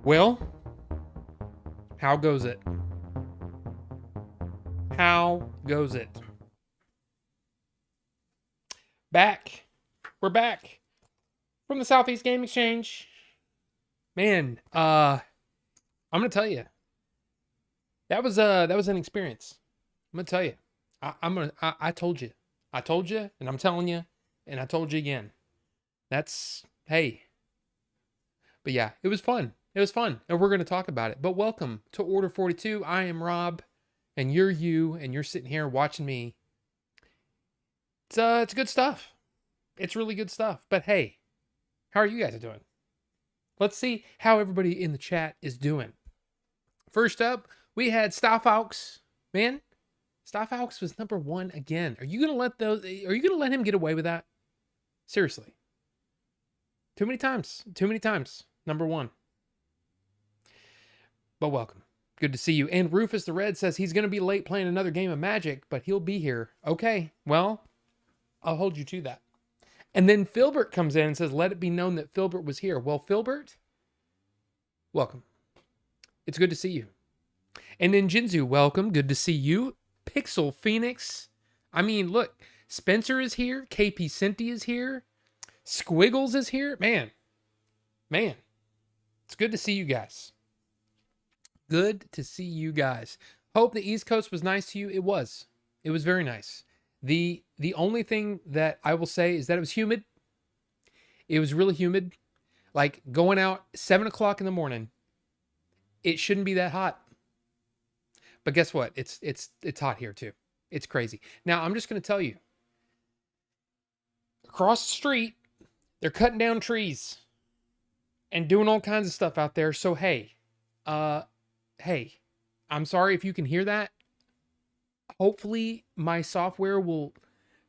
Well, how goes it? How goes it? Back. We're back from the Southeast Game Exchange. Man, I'm gonna tell you that was an experience. I'm gonna tell you. I told you. I told you, and I'm telling you, and I told you again. That's hey. But yeah, it was fun. It was fun, and we're gonna talk about it. But welcome to Order 42. I am Rob, and you're you, and you're sitting here watching me. It's good stuff. It's really good stuff. But hey, how are you guys doing? Let's see how everybody in the chat is doing. First up, we had Stafaux. Man, Stafaux was number one again. Are you gonna let him get away with that? Seriously. Too many times. Too many times. Number one. But welcome. Good to see you. And Rufus the Red says he's gonna be late playing another game of Magic, but he'll be here. Okay, well, I'll hold you to that. And then Filbert comes in and says, let it be known that Filbert was here. Well, Filbert, welcome. It's good to see you. And then Jinzu, welcome. Good to see you. Pixel Phoenix. I mean, look, Spencer is here. KP Senti is here. Squiggles is here. Man, it's good to see you guys. Good to see you guys. Hope the East Coast was nice to you. It was. It was very nice. The only thing that I will say is that it was humid. It was really humid. Like going out 7 o'clock in the morning, it shouldn't be that hot. But guess what? It's hot here too. It's crazy. Now I'm just going to tell you. Across the street, they're cutting down trees and doing all kinds of stuff out there. So hey, I'm sorry if you can hear that. Hopefully my software will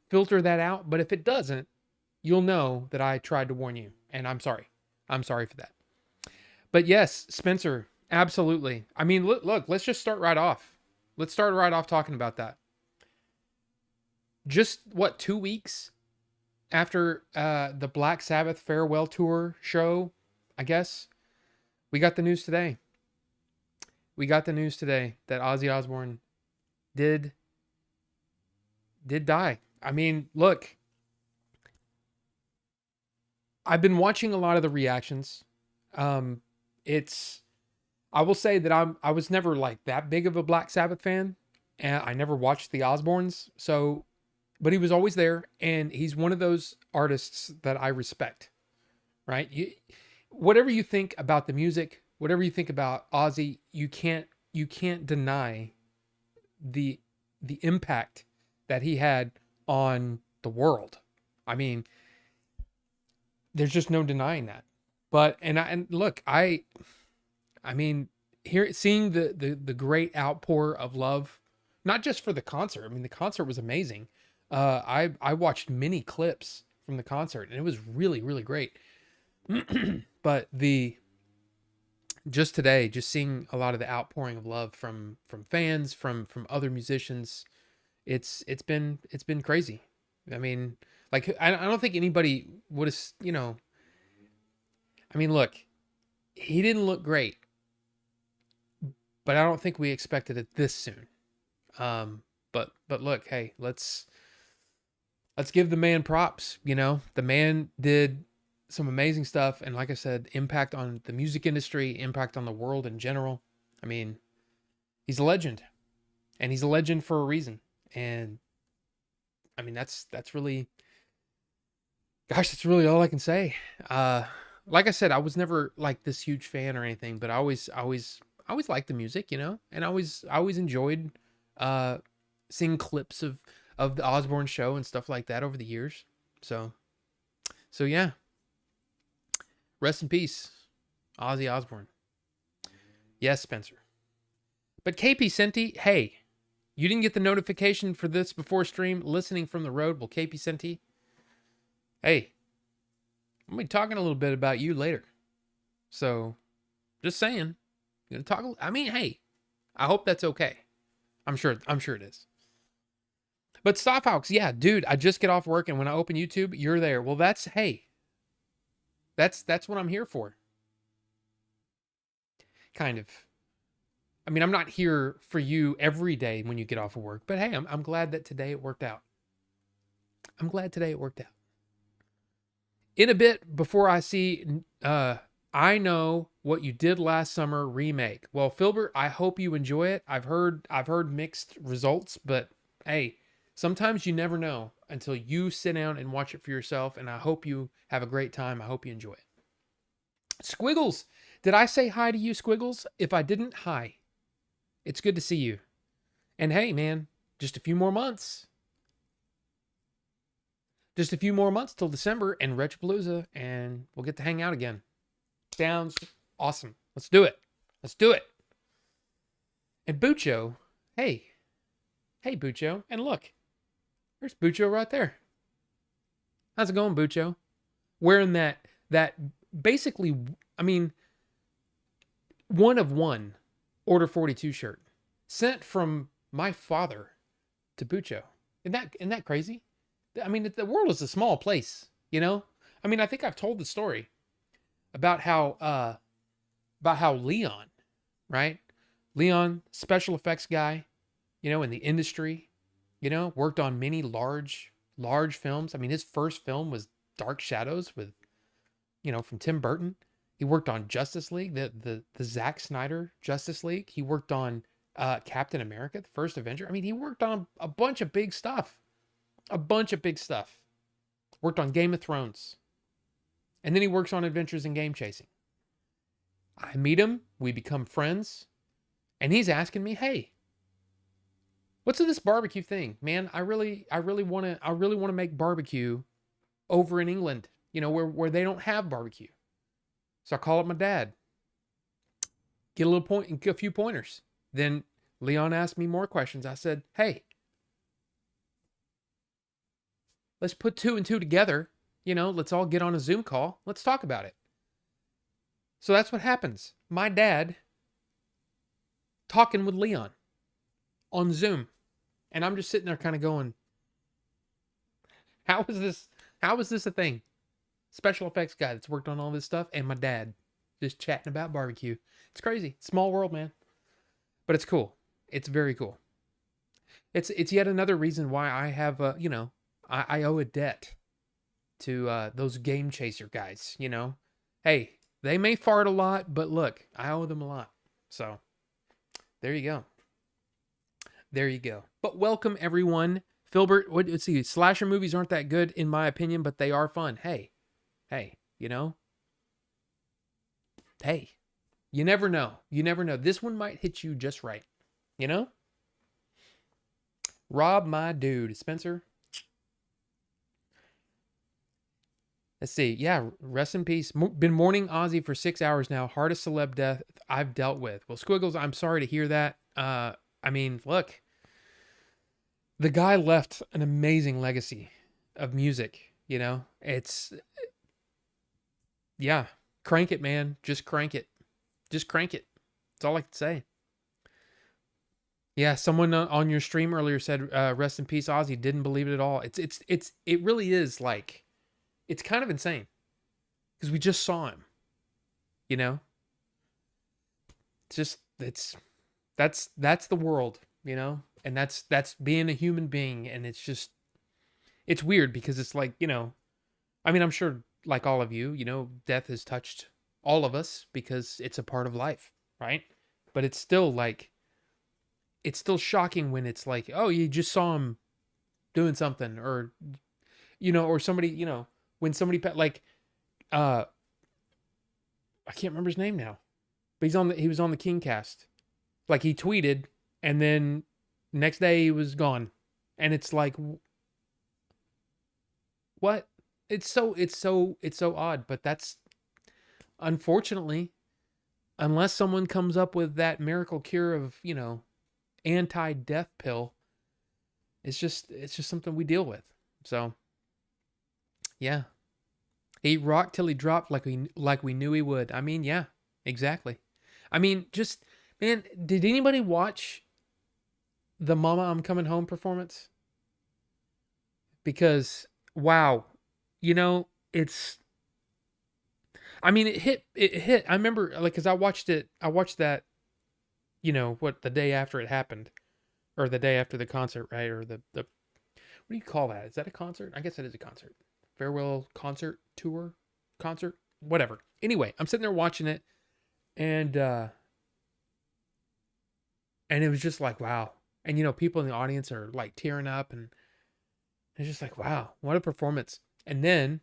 filter that out, but if it doesn't, you'll know that I tried to warn you, and I'm sorry. I'm sorry for that. But yes, Spencer, absolutely. I mean, look, let's just start right off. Let's start right off talking about that. Just, 2 weeks after the Black Sabbath farewell tour show, I guess, we got the news today. We got the news today that Ozzy Osbourne did die. I mean, look, I've been watching a lot of the reactions. I will say that I was never like that big of a Black Sabbath fan, and I never watched the Osbournes. So, but he was always there, and he's one of those artists that I respect. Right? Whatever you think about the music, whatever you think about Ozzy, you can't deny the impact that he had on the world. I mean, there's just no denying that. But and look, I mean, here seeing the great outpour of love, not just for the concert. I mean, the concert was amazing. I watched many clips from the concert, and it was really, really great. But just today, just seeing a lot of the outpouring of love from fans, from other musicians, it's been crazy. I mean, like I don't think anybody would have, I mean, look, he didn't look great, but I don't think we expected it this soon. But look, hey, let's give the man props. The man did some amazing stuff, and like I said, impact on the music industry, impact on the world in general. I mean, he's a legend, and he's a legend for a reason. And I mean, that's really, gosh, that's really all I can say. Like I said, I was never like this huge fan or anything, but I always liked the music, and I always enjoyed seeing clips of the Osbourne show and stuff like that over the years. So yeah. Rest in peace, Ozzy Osbourne. Yes, Spencer. But KP Senti, hey, you didn't get the notification for this before stream, listening from the road. Well, KP Senti, hey, I'm going to be talking a little bit about you later. So, just saying. Gonna talk. I mean, hey, I hope that's okay. I'm sure it is. But Stop Hawks, yeah, dude, I just get off work and when I open YouTube, you're there. Well, that's what I'm here for. Kind of. I mean, I'm not here for you every day when you get off of work, but hey, I'm glad that today it worked out. I'm glad today it worked out. In a bit, before I see I Know What You Did Last Summer remake. Well, Filbert, I hope you enjoy it. I've heard mixed results, but hey, sometimes you never know until you sit down and watch it for yourself, and I hope you have a great time. I hope you enjoy it. Squiggles, did I say hi to you, Squiggles? If I didn't, hi. It's good to see you. And hey, man, just a few more months. Just a few more months till December and Retropalooza, and we'll get to hang out again. Sounds awesome. Let's do it. Let's do it. And Bucho, hey Bucho, and look, there's Bucho right there. How's it going, Bucho? Wearing that basically, I mean, one of one Order 42 shirt sent from my father to Bucho. Isn't that crazy? I mean, the world is a small place, you know? I mean, I think I've told the story about how Leon, right? Leon, special effects guy, you know, in the industry, you know, worked on many large films. I mean, his first film was Dark Shadows with, you know, from Tim Burton. He worked on Justice League, the Zack Snyder Justice League. He worked on Captain America, the first Avenger. I mean, he worked on a bunch of big stuff. Worked on Game of Thrones. And then he works on Adventures in Game Chasing. I meet him, we become friends, and he's asking me, "Hey, what's with this barbecue thing, man? I really want to make barbecue over in England, you know, where they don't have barbecue." So I call up my dad, get a few pointers. Then Leon asked me more questions. I said, "Hey, let's put 2 and 2 together. You know, let's all get on a Zoom call. Let's talk about it." So that's what happens. My dad talking with Leon on Zoom. And I'm just sitting there kind of going, how is this a thing? Special effects guy that's worked on all this stuff and my dad just chatting about barbecue. It's crazy. Small world, man. But it's cool. It's very cool. It's yet another reason why I have you know, I owe a debt to those Game Chaser guys, you know. Hey, they may fart a lot, but look, I owe them a lot. So, there you go. There you go. But welcome, everyone. Filbert, let's see, slasher movies aren't that good, in my opinion, but they are fun. Hey, you know? Hey, you never know. You never know. This one might hit you just right, you know? Rob, my dude. Spencer? Let's see. Yeah, rest in peace. Been mourning Ozzy for 6 hours now. Hardest celeb death I've dealt with. Well, Squiggles, I'm sorry to hear that. I mean, look, the guy left an amazing legacy of music, you know? Yeah, crank it, man. Just crank it. Just crank it. That's all I can say. Yeah, someone on your stream earlier said, rest in peace, Ozzy. Didn't believe it at all. It really is like, it's kind of insane because we just saw him, you know? That's the world, you know? And that's being a human being. And it's weird because it's like, you know, I mean, I'm sure like all of you, you know, death has touched all of us because it's a part of life, right? But it's still like, it's still shocking when it's like, oh, you just saw him doing something, or, you know, or somebody, you know, when somebody like, I can't remember his name now, but he was on the King cast. Like he tweeted and then next day he was gone. And it's like, what? It's so odd, but that's unfortunately, unless someone comes up with that miracle cure of, you know, anti-death pill, it's just something we deal with. So yeah, he rocked till he dropped like we knew he would. I mean, yeah, exactly. I mean, just man, did anybody watch the "Mama I'm Coming Home" performance? Because wow, you know, it's. I mean, it hit. It hit. I remember, like, because I watched it. I watched that. What, the day after it happened, or the day after the concert, right? Or the what do you call that? Is that a concert? I guess it is a concert. Farewell concert tour, concert, whatever. Anyway, I'm sitting there watching it, and and it was just like wow. And people in the audience are like tearing up, and it's just like wow, what a performance. And then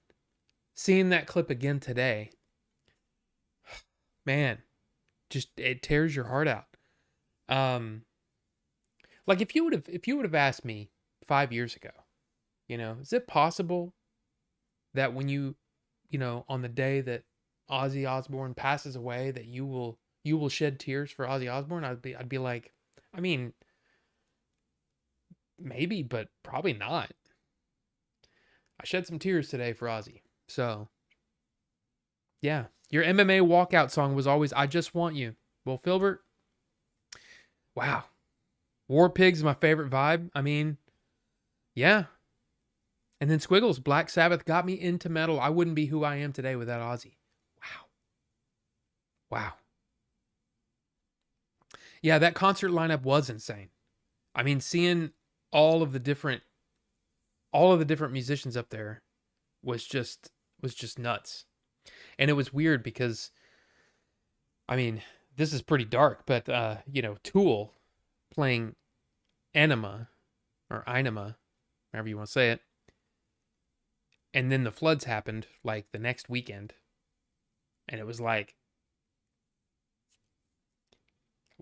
seeing that clip again today, man, just it tears your heart out. Um, like if you would have asked me 5 years ago, is it possible that when on the day that Ozzy Osbourne passes away, that you will shed tears for Ozzy Osbourne? I'd be like, I mean, maybe, but probably not. I shed some tears today for Ozzy. So, yeah. Your MMA walkout song was always "I Just Want You." Well, Filbert, wow. War Pigs is my favorite vibe. I mean, yeah. And then Squiggles, Black Sabbath got me into metal. I wouldn't be who I am today without Ozzy. Wow. Wow. Yeah, that concert lineup was insane. I mean, seeing all of the different musicians up there was just nuts. And it was weird because I mean, this is pretty dark, but Tool playing Enema or Einema, however you want to say it. And then the floods happened like the next weekend. And it was like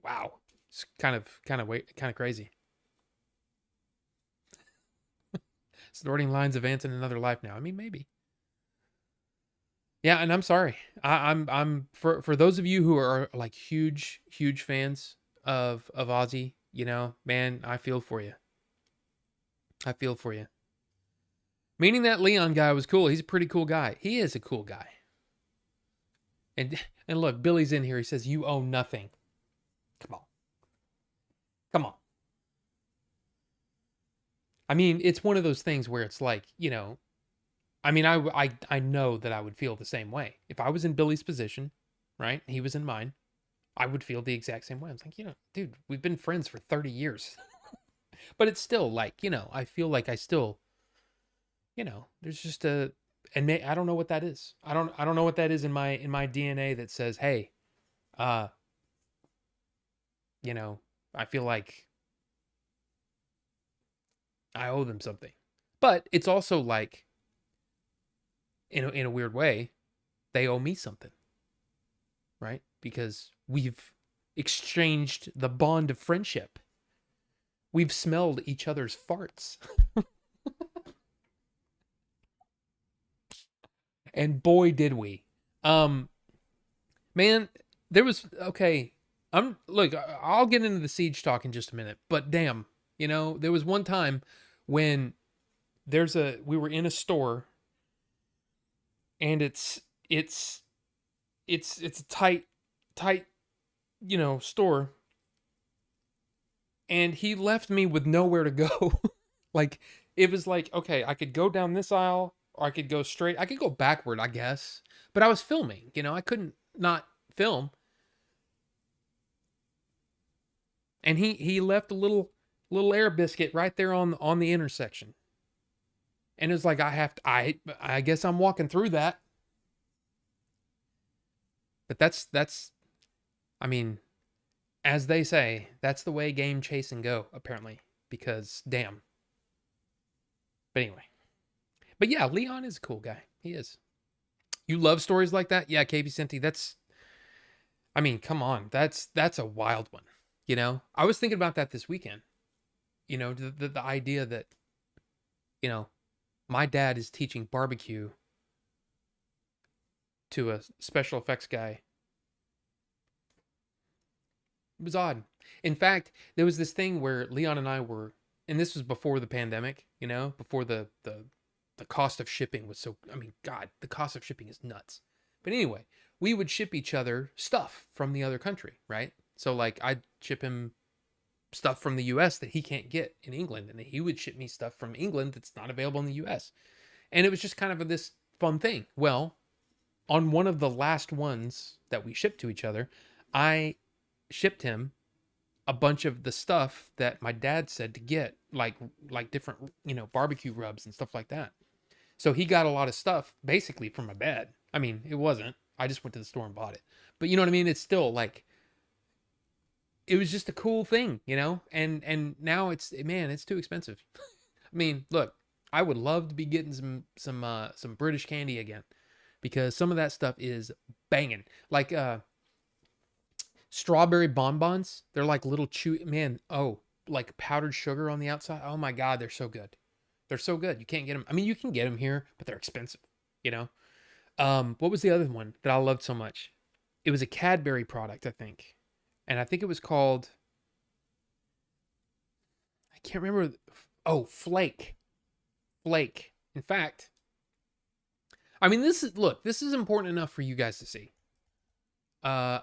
wow. It's kind of crazy. Snorting lines of ants in another life now. I mean, maybe. Yeah, and I'm sorry. I'm for those of you who are like huge fans of Ozzy, man, I feel for you. I feel for you. Meaning that Leon guy was cool. He's a pretty cool guy. He is a cool guy. And and look, Billy's in here. He says you own nothing. Come on. Come on. I mean, it's one of those things where it's like, I mean, I know that I would feel the same way. If I was in Billy's position, right? He was in mine. I would feel the exact same way. I was like, dude, we've been friends for 30 years. But it's still like, I feel like I still, there's just I don't know what that is. I don't know what that is in my DNA that says, "Hey, uh, I feel like I owe them something." But it's also like in a weird way, they owe me something, right? Because we've exchanged the bond of friendship. We've smelled each other's farts. And boy did we. Um man, there was okay. I'll get into the Siege talk in just a minute, but damn, there was one time when we were in a store and it's a tight store, and he left me with nowhere to go. Like it was like, okay, I could go down this aisle or I could go straight. I could go backward, I guess. But I was filming, I couldn't not film. And he left a little air biscuit right there on the intersection. And it was like I guess I'm walking through that. But that's I mean, as they say, that's the way game chase and go, apparently. Because damn. But anyway. But yeah, Leon is a cool guy. He is. You love stories like that? Yeah, KB Senti, I mean, come on. That's a wild one. I was thinking about that this weekend. The idea that, you know, my dad is teaching barbecue to a special effects guy. It was odd. In fact, there was this thing where Leon and I were, and this was before the pandemic, before the cost of shipping was so, I mean, God, the cost of shipping is nuts. But anyway, we would ship each other stuff from the other country, right? So like I'd ship him stuff from the US that he can't get in England, and he would ship me stuff from England that's not available in the US. And it was just kind of this fun thing. Well, on one of the last ones that we shipped to each other, I shipped him a bunch of the stuff that my dad said to get, like different, barbecue rubs and stuff like that. So he got a lot of stuff basically from my dad. I mean, it wasn't. I just went to the store and bought it. But you know what I mean? It's still like it was just a cool thing, you know? And now it's too expensive. I mean, look, I would love to be getting some British candy again because some of that stuff is banging. Like strawberry bonbons, they're like little chewy, man, oh, like powdered sugar on the outside. Oh my god, they're so good. They're so good. You can't get them. I mean, you can get them here, but they're expensive, you know? What was the other one that I loved so much? It was a Cadbury product, I think. And I think it was called, I can't remember. Oh, Flake. Flake. In fact, I mean, this is important enough for you guys to see. Uh,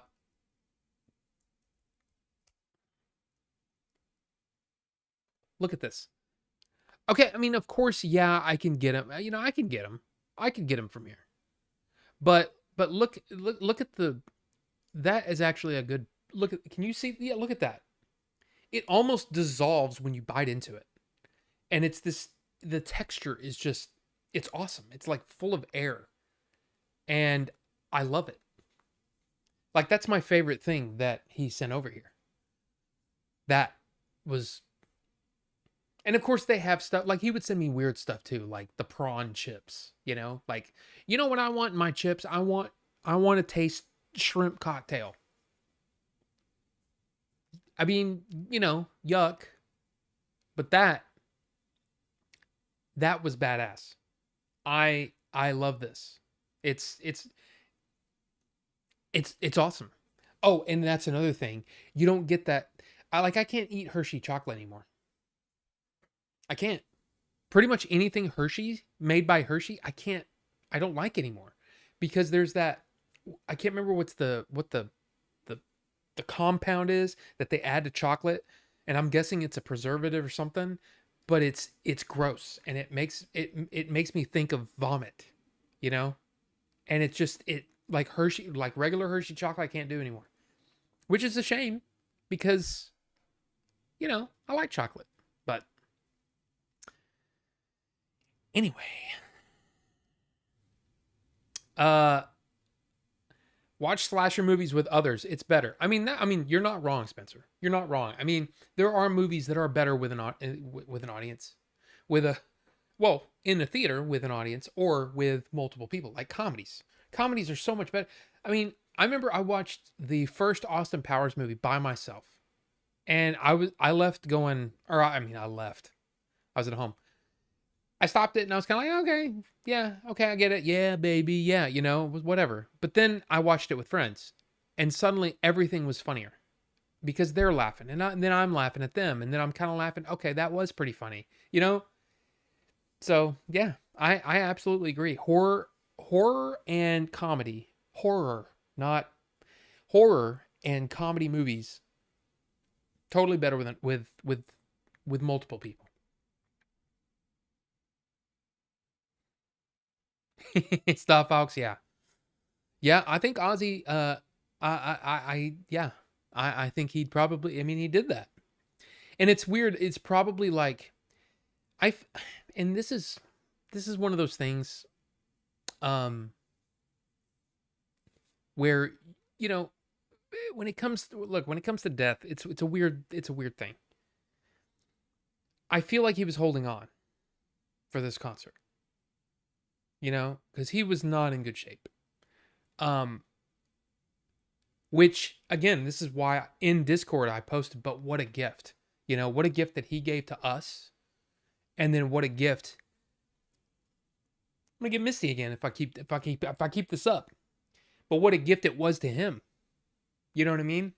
Look at this. Okay, I mean, of course, yeah, I can get them. You know, I can get them. I can get them from here. But look at that is actually a good look at. Can you see? Yeah, look at that. It almost dissolves when you bite into it, and it's this. The texture is just, it's awesome. It's like full of air, and I love it. Like that's my favorite thing that he sent over here. That was, and of course they have stuff like he would send me weird stuff too, like the prawn chips. Like what I want in my chips? I want to taste shrimp cocktail. I mean, yuck, but that was badass. I love this. It's it's it's awesome. Oh, and that's another thing. You don't get that. I can't eat Hershey chocolate anymore. I can't. Pretty much anything Hershey made by Hershey, I don't like anymore because there's that. I can't remember the the compound is that they add to chocolate, and I'm guessing it's a preservative or something, but it's gross and it makes me think of vomit, you know? And it's just it like Hershey, like regular Hershey chocolate I can't do anymore. Which is a shame because I like chocolate. But anyway, uh watch slasher movies with others. It's better. I mean, you're not wrong, Spencer. You're not wrong. I mean, there are movies that are better with with an audience, with a well, in a theater with an audience or with multiple people, like comedies. Comedies are so much better. I mean, I remember I watched the first Austin Powers movie by myself, and I left going, or I mean, I left. I was at home. I stopped it and I was kind of like, okay, yeah, okay, I get it. Yeah, baby, yeah, whatever. But then I watched it with friends, and suddenly everything was funnier because they're laughing, and then I'm laughing at them, and then I'm kind of laughing. Okay, that was pretty funny, you know. So yeah, I absolutely agree. Horror and comedy, not horror and comedy movies, totally better with multiple people. Star Fox, yeah. Yeah, I think Ozzy, yeah, I think he'd probably, I mean, he did that. And it's weird. It's probably like, I, and this is one of those things, um, where, you know, when it comes to death, it's a weird thing. I feel like he was holding on for this concert, because he was not in good shape. Um, which again, this is why in Discord I posted, but what a gift. What a gift that he gave to us. And then what a gift. I'm gonna get misty again if I keep this up. But what a gift it was to him. You know what I mean?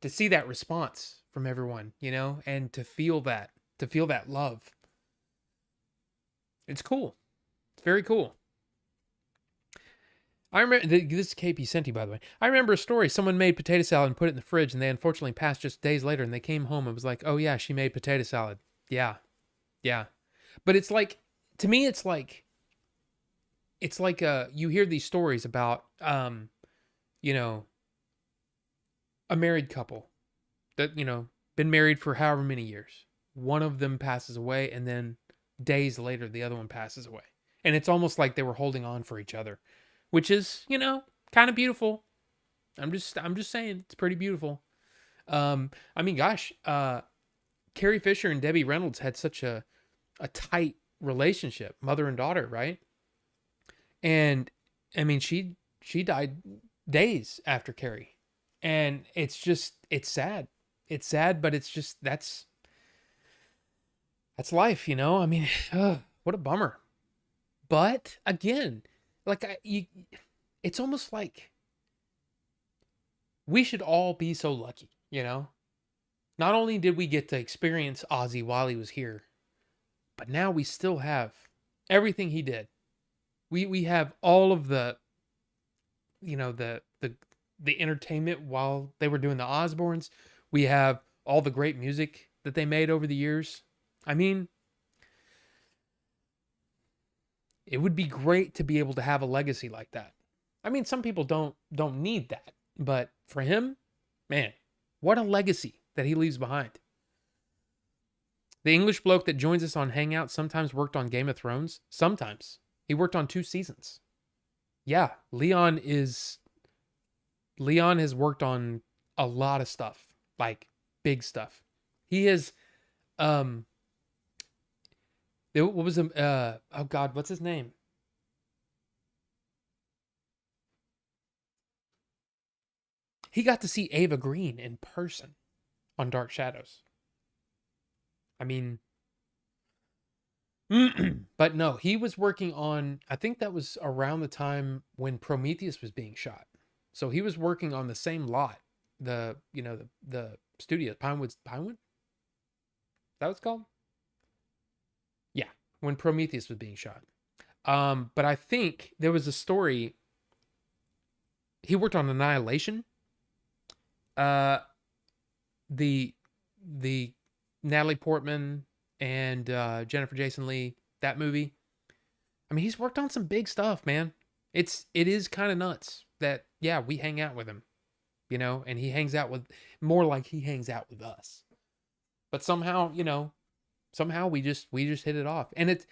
To see that response from everyone, and to feel that love. It's cool. It's very cool. I remember this is KP Senti, by the way. I remember a story. Someone made potato salad and put it in the fridge, and they unfortunately passed just days later. And they came home and was like, "Oh yeah, she made potato salad." Yeah, yeah. But it's like, to me, it's like you hear these stories about you know a married couple that been married for however many years. One of them passes away, and then days later, the other one passes away, and it's almost like they were holding on for each other, which is kind of beautiful. I'm just saying it's pretty beautiful. I mean, gosh, Carrie Fisher and Debbie Reynolds had such a tight relationship, mother and daughter, right? And I mean, she died days after Carrie, and it's sad. It's sad, but it's just that's life, you know. I mean, what a bummer. But again, like it's almost like we should all be so lucky, you know. Not only did we get to experience Ozzy while he was here, but now we still have everything he did. We have all of the entertainment while they were doing the Osbournes. We have all the great music that they made over the years. I mean, it would be great to be able to have a legacy like that. I mean, some people don't need that, but for him, man, what a legacy that he leaves behind. The English bloke that joins us on Hangout sometimes worked on Game of Thrones. Sometimes he worked on 2 seasons. Yeah, Leon has worked on a lot of stuff, like big stuff. He has um what was him oh god, what's his name? He got to see Ava Green in person on Dark Shadows. I mean, but no, he was working on, I think that was around the time when Prometheus was being shot. So he was working on the same lot, the studio, Pinewood? That was called? Yeah, when Prometheus was being shot. But I think there was a story. He worked on Annihilation. Uh, the the Natalie Portman and Jennifer Jason Leigh, that movie. I mean, he's worked on some big stuff, man. It is kind of nuts that yeah, we hang out with him, and he hangs out with more like he hangs out with us. But somehow, somehow we just hit it off. And it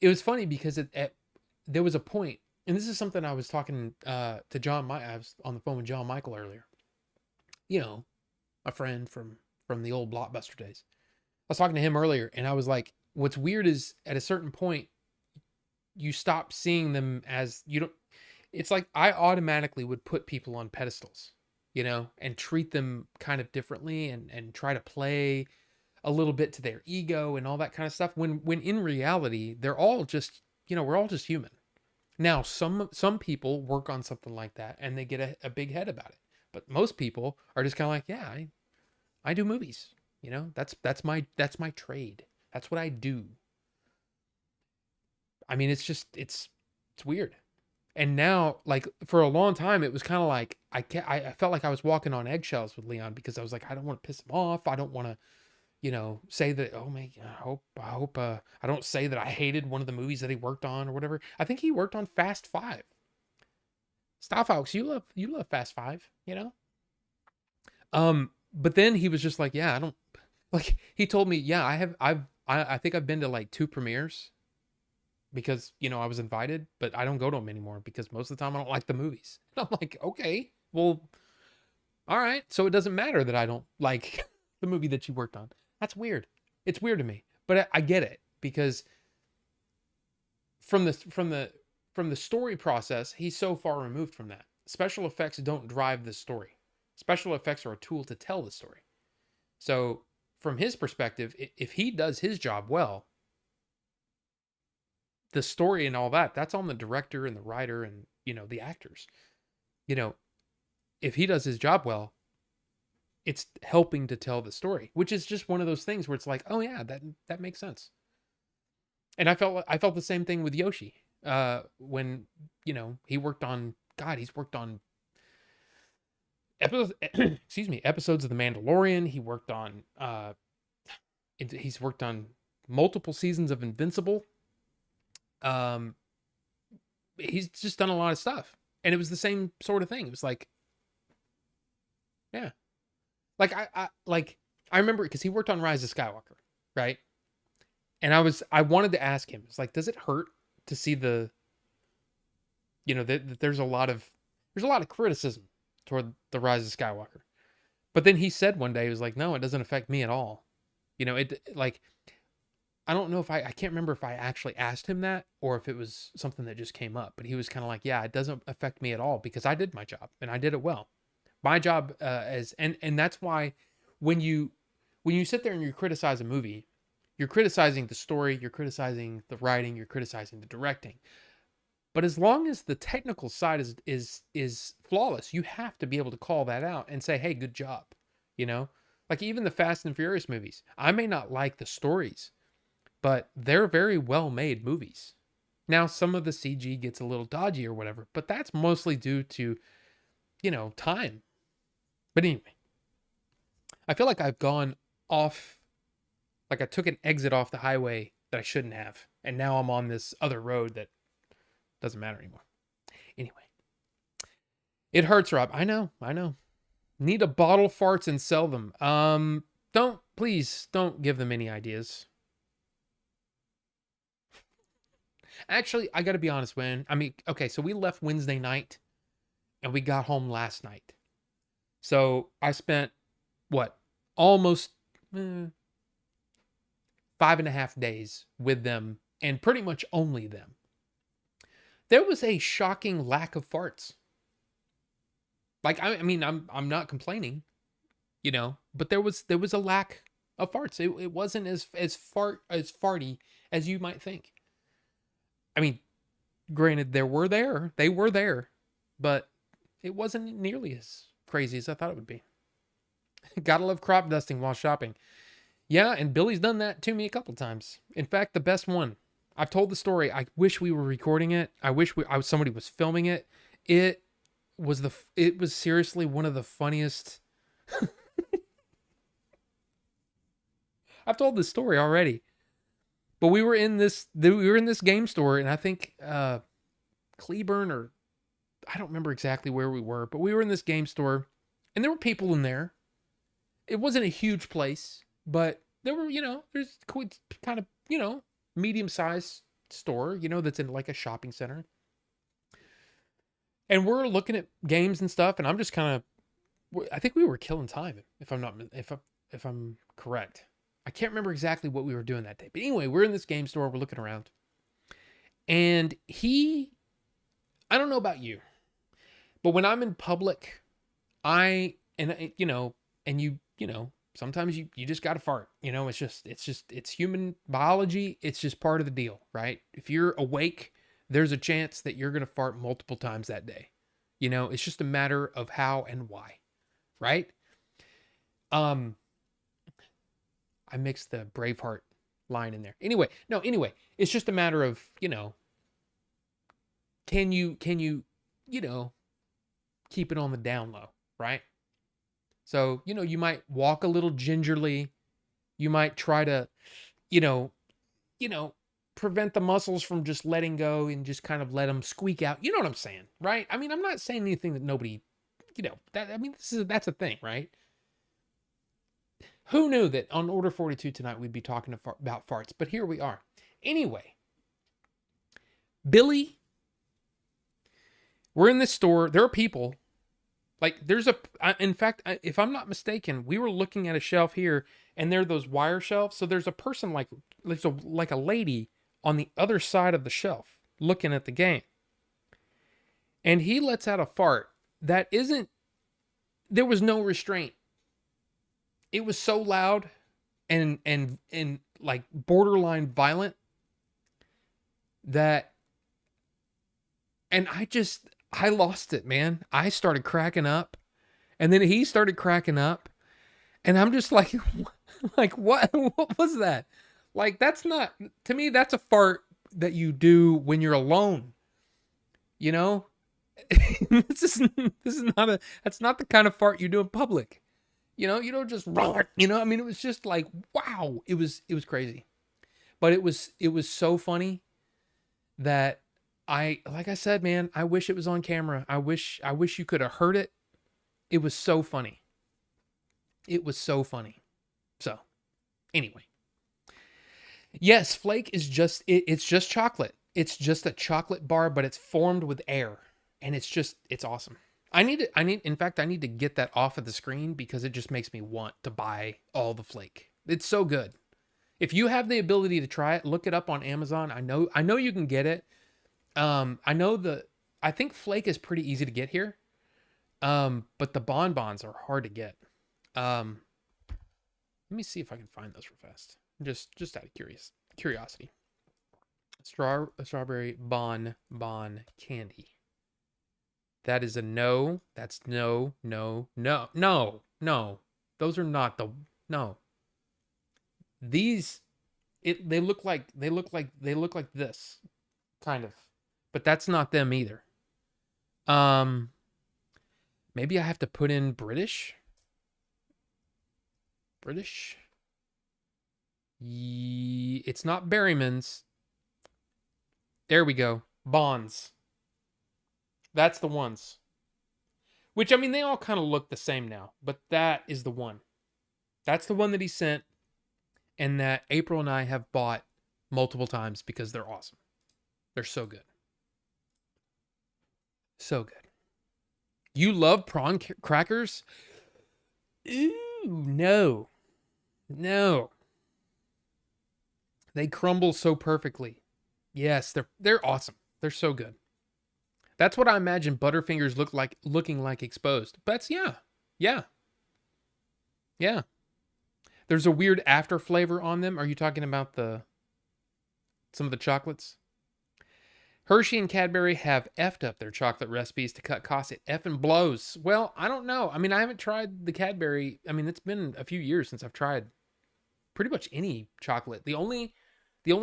was funny because there was a point, and this is something I was talking to John. I was on the phone with John Michael earlier. A friend from the old Blockbuster days. I was talking to him earlier, and I was like, "What's weird is at a certain point, you stop seeing them as you don't." It's like I automatically would put people on pedestals, and treat them kind of differently, and try to play a little bit to their ego and all that kind of stuff. When in reality, they're all just we're all just human. Now, some people work on something like that and they get a big head about it. But most people are just kind of like, yeah, I do movies. That's my trade. That's what I do. I mean, it's weird. And now, like for a long time, it was kind of like I felt like I was walking on eggshells with Leon because I was like, I don't want to piss him off. I don't want to say that, oh man, I hope I don't say that I hated one of the movies that he worked on or whatever. I think he worked on Fast Five. Star Fox, you love Fast Five, But then he was just like, yeah, I don't like. He told me, yeah, I think I've been to like 2 premieres because I was invited, but I don't go to them anymore because most of the time I don't like the movies. And I'm like, okay, well, all right, so it doesn't matter that I don't like the movie that you worked on. That's weird. It's weird to me, but I get it because from the story process, he's so far removed from that. Special effects don't drive the story. Special effects are a tool to tell the story. So, from his perspective, if he does his job well, the story and all that's on the director and the writer and, the actors. If he does his job well, it's helping to tell the story, which is just one of those things where it's like, oh yeah, that makes sense. And I felt the same thing with Yoshi. when he worked on, God, he's worked on episodes excuse me, episodes of The Mandalorian. He's worked on multiple seasons of Invincible. Um he's just done a lot of stuff. And it was the same sort of thing. It was like, yeah. Like I remember because he worked on Rise of Skywalker, right? And I wanted to ask him, it's like, does it hurt to see that there's a lot of criticism toward the Rise of Skywalker. But then he said one day, he was like, no, it doesn't affect me at all. It like, I don't know if I can't remember if I actually asked him that or if it was something that just came up, but he was kind of like, yeah, it doesn't affect me at all because I did my job and I did it well. My job and that's why when you sit there and you criticize a movie, you're criticizing the story, you're criticizing the writing, you're criticizing the directing. But as long as the technical side is flawless, you have to be able to call that out and say, "Hey, good job." You know? Like even the Fast and Furious movies. I may not like the stories, but they're very well-made movies. Now, some of the CG gets a little dodgy or whatever, but that's mostly due to, time. But anyway, I feel like I've gone off, like I took an exit off the highway that I shouldn't have, and now I'm on this other road that doesn't matter anymore. Anyway, it hurts, Rob. I know. Need to bottle farts and sell them. Please don't give them any ideas. Actually, I got to be honest, okay, so we left Wednesday night and we got home last night. So I spent what? Almost 5.5 days with them and pretty much only them. There was a shocking lack of farts. Like, I'm not complaining, but there was a lack of farts. It wasn't as farty as you might think. I mean, granted, they were there, but it wasn't nearly as crazy as I thought it would be. Gotta love crop dusting while shopping. Yeah, and Billy's done that to me a couple times. In fact, the best one. I've told the story. I wish we were recording it. I wish somebody was filming it. It was seriously one of the funniest. I've told this story already. But we were in this game store, and I think Cleburne, or I don't remember exactly where we were, but we were in this game store and there were people in there. It wasn't a huge place, but there were, there's kind of, medium-sized store, that's in like a shopping center. And we're looking at games and stuff, and I'm just kind of, I think we were killing time, if I'm correct. I can't remember exactly what we were doing that day. But anyway, we're in this game store, we're looking around. And I don't know about you, but when I'm in public, sometimes you just got to fart, it's human biology. It's just part of the deal, right? If you're awake, there's a chance that you're going to fart multiple times that day. It's just a matter of how and why, right? I mixed the Braveheart line in there. Anyway, it's just a matter of, can you, keep it on the down low, right? So, you might walk a little gingerly. You might try to, prevent the muscles from just letting go and just kind of let them squeak out. You know what I'm saying, right? I'm not saying anything that nobody, that's a thing, right? Who knew that on Order 42 tonight we'd be talking about farts, but here we are. Anyway, Billy, we're in this store. There are people. Like, in fact, if I'm not mistaken, we were looking at a shelf here, and there are those wire shelves. So there's a person, there's a lady on the other side of the shelf looking at the game. And he lets out a fart that there was no restraint. It was so loud and like borderline violent that, and I lost it, man. I started cracking up, and then he started cracking up, and I'm just like what was that? Like, that's not, to me, that's a fart that you do when you're alone. You know, this is not a that's not the kind of fart you do in public. You don't just I mean, it was just like, wow, it was crazy. But it was so funny that like I said, man, I wish it was on camera. I wish you could have heard it. It was so funny. It was so funny. So, anyway. Yes, flake is it's just chocolate. It's just a chocolate bar, but it's formed with air. And it's awesome. In fact, I need to get that off of the screen because it just makes me want to buy all the flake. It's so good. If you have the ability to try it, look it up on Amazon. I know you can get it. I think flake is pretty easy to get here. But the bonbons are hard to get. Let me see if I can find those real fast. Just out of curiosity. Strawberry bon candy. That is a no. That's no. Those are not no. These they look like this kind of, but that's not them either. Maybe I have to put in British. It's not Berryman's. There we go. Bonds. That's the ones. Which, I mean, they all kind of look the same now, but that is the one. That's the one that he sent, and that April and I have bought multiple times because they're awesome. They're so good. So good. You love prawn crackers? Ooh, no. They crumble so perfectly. Yes, they're awesome. They're so good. That's what I imagine Butterfingers looking like exposed. But yeah. There's a weird after flavor on them. Are you talking about some of the chocolates? Hershey and Cadbury have effed up their chocolate recipes to cut costs. It effing blows. Well, I don't know. I mean, I haven't tried the Cadbury. I mean, it's been a few years since I've tried pretty much any chocolate. The only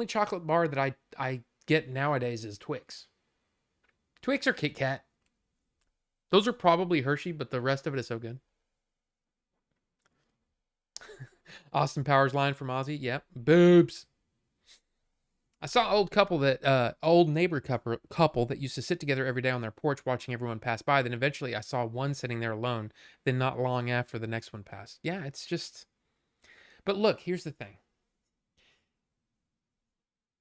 chocolate bar that I get nowadays is Twix. Twix or Kit Kat. Those are probably Hershey, but the rest of it is so good. Austin Powers line from Ozzy. Yep. Boobs. I saw an old neighbor couple that used to sit together every day on their porch watching everyone pass by. Then eventually I saw one sitting there alone. Then not long after, the next one passed. Yeah, it's just... But look, here's the thing.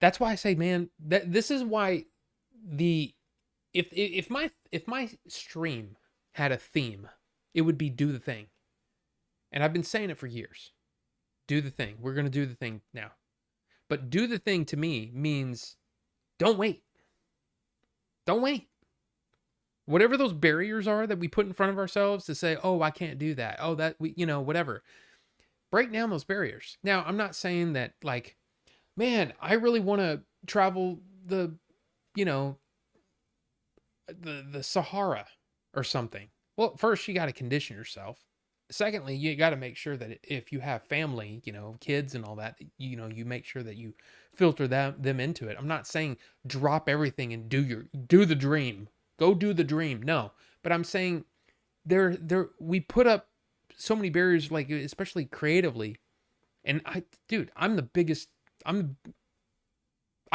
That's why I say, man, that this is why if my stream had a theme, it would be do the thing. And I've been saying it for years. Do the thing. We're going to do the thing now. But do the thing to me means don't wait. Don't wait. Whatever those barriers are that we put in front of ourselves to say, oh, I can't do that. Oh, that whatever. Break down those barriers. Now, I'm not saying that like, man, I really want to travel the Sahara or something. Well, first you got to condition yourself. Secondly, you got to make sure that if you have family, kids and all that, you make sure that you filter them into it. I'm not saying drop everything and do the dream. Go do the dream. No, but I'm saying we put up so many barriers, like especially creatively. And I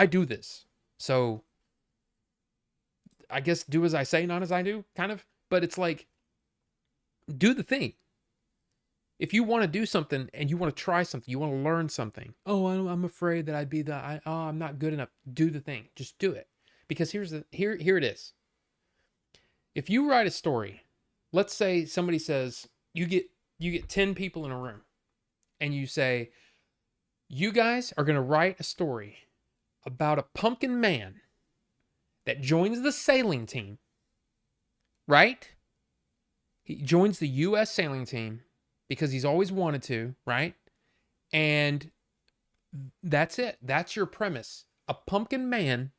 do this. So I guess do as I say, not as I do, kind of. But it's like, do the thing. If you want to do something and you want to try something, you want to learn something. Oh, I'm afraid that I'm not good enough. Do the thing. Just do it. Because here it is. If you write a story, let's say somebody says you get 10 people in a room and you say, you guys are going to write a story about a pumpkin man that joins the sailing team, right? He joins the U.S. sailing team because he's always wanted to, right? And that's it. That's your premise. A pumpkin man.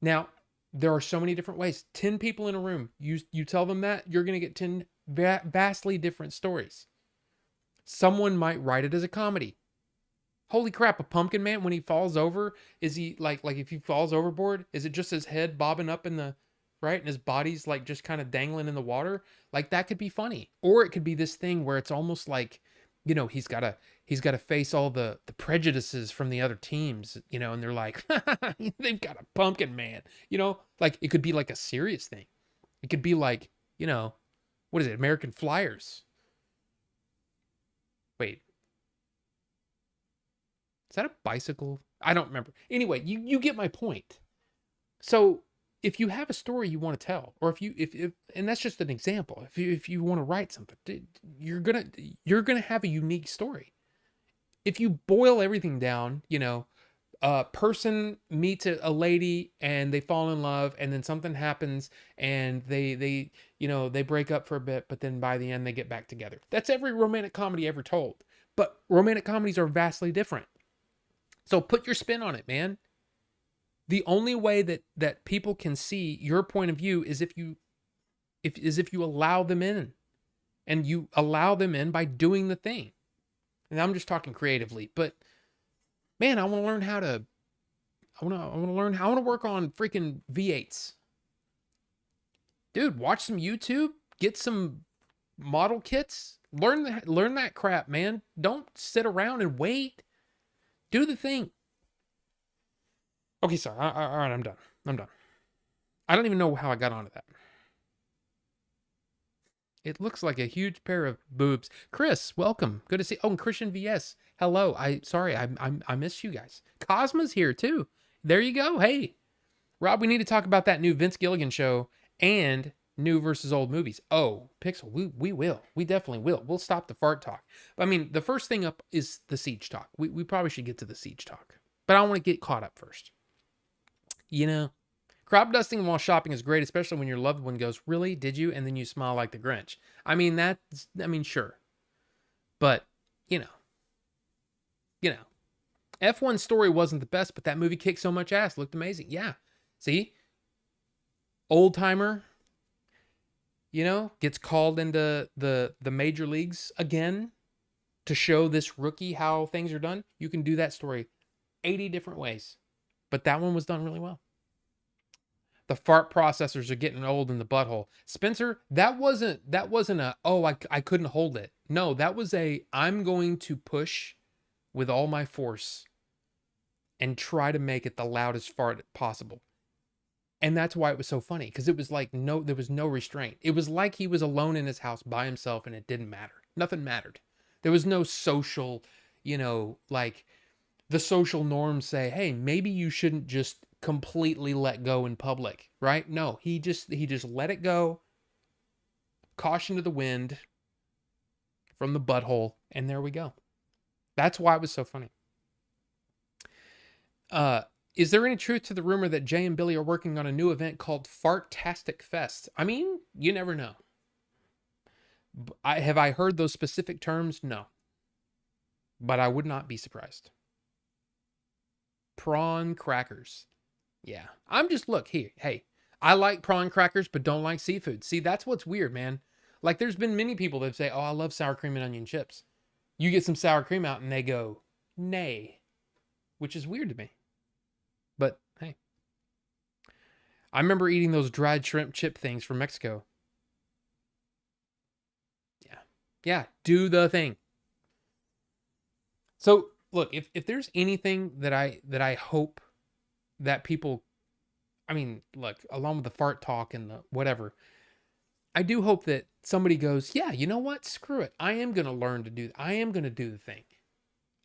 Now, there are so many different ways. 10 people in a room. You tell them that, you're going to get 10 vastly different stories. Someone might write it as a comedy. Holy crap, a pumpkin man when he falls over, is he like if he falls overboard, is it just his head bobbing up in the right and his body's like just kind of dangling in the water? Like that could be funny. Or it could be this thing where it's almost like, he's got to face all the prejudices from the other teams, and they're like they've got a pumpkin man, like it could be like a serious thing. It could be like, what is it? American Flyers. Wait, is that a bicycle? I don't remember. Anyway, you get my point. So if you have a story you want to tell, or if and that's just an example. If you want to write something, you're gonna have a unique story. If you boil everything down, a person meets a lady and they fall in love, and then something happens and they break up for a bit, but then by the end they get back together. That's every romantic comedy ever told. But romantic comedies are vastly different. So put your spin on it, man. The only way that people can see your point of view is if you allow them in, and you allow them in by doing the thing. And I'm just talking creatively, but man, I want to learn how to. I want to work on freaking V8s, dude. Watch some YouTube, get some model kits, learn that crap, man. Don't sit around and wait. Do the thing. Okay, sorry. All right, I'm done. I don't even know how I got onto that. It looks like a huge pair of boobs. Chris, welcome. Good to see. Oh, and Christian VS. Hello. I miss you guys. Cosma's here too. There you go. Hey, Rob, we need to talk about that new Vince Gilligan show and new versus old movies. Oh, Pixel, we will. We definitely will. We'll stop the fart talk. But I mean, the first thing up is the Siege talk. We probably should get to the Siege talk. But I want to get caught up first. Crop dusting while shopping is great, especially when your loved one goes, "Really? Did you?" And then you smile like the Grinch. Sure. But, you know. F1 story wasn't the best, but that movie kicked so much ass. Looked amazing. Yeah. See? Old timer, gets called into the major leagues again to show this rookie how things are done. You can do that story 80 different ways. But that one was done really well. The fart processors are getting old in the butthole. Spencer, that wasn't a, oh, I couldn't hold it. No, that was I'm going to push with all my force and try to make it the loudest fart possible. And that's why it was so funny, because it was like there was no restraint. It was like he was alone in his house by himself and it didn't matter. Nothing mattered. There was no social, like the social norms say, hey, maybe you shouldn't just completely let go in public, right? No, he just let it go. Caution to the wind from the butthole, and there we go. That's why it was so funny. Is there any truth to the rumor that Jay and Billy are working on a new event called Fartastic Fest? I mean, you never know. Have I heard those specific terms? No. But I would not be surprised. Prawn crackers. Yeah. Look, here. Hey, I like prawn crackers, but don't like seafood. See, that's what's weird, man. Like, there's been many people that say, oh, I love sour cream and onion chips. You get some sour cream out and they go, nay. Which is weird to me. But, hey. I remember eating those dried shrimp chip things from Mexico. Yeah. Yeah, do the thing. So, look, if there's anything that I hope that people, look, along with the fart talk and the whatever, I do hope that somebody goes, yeah, you know what? Screw it. I am going to learn to do, I am going to do the thing.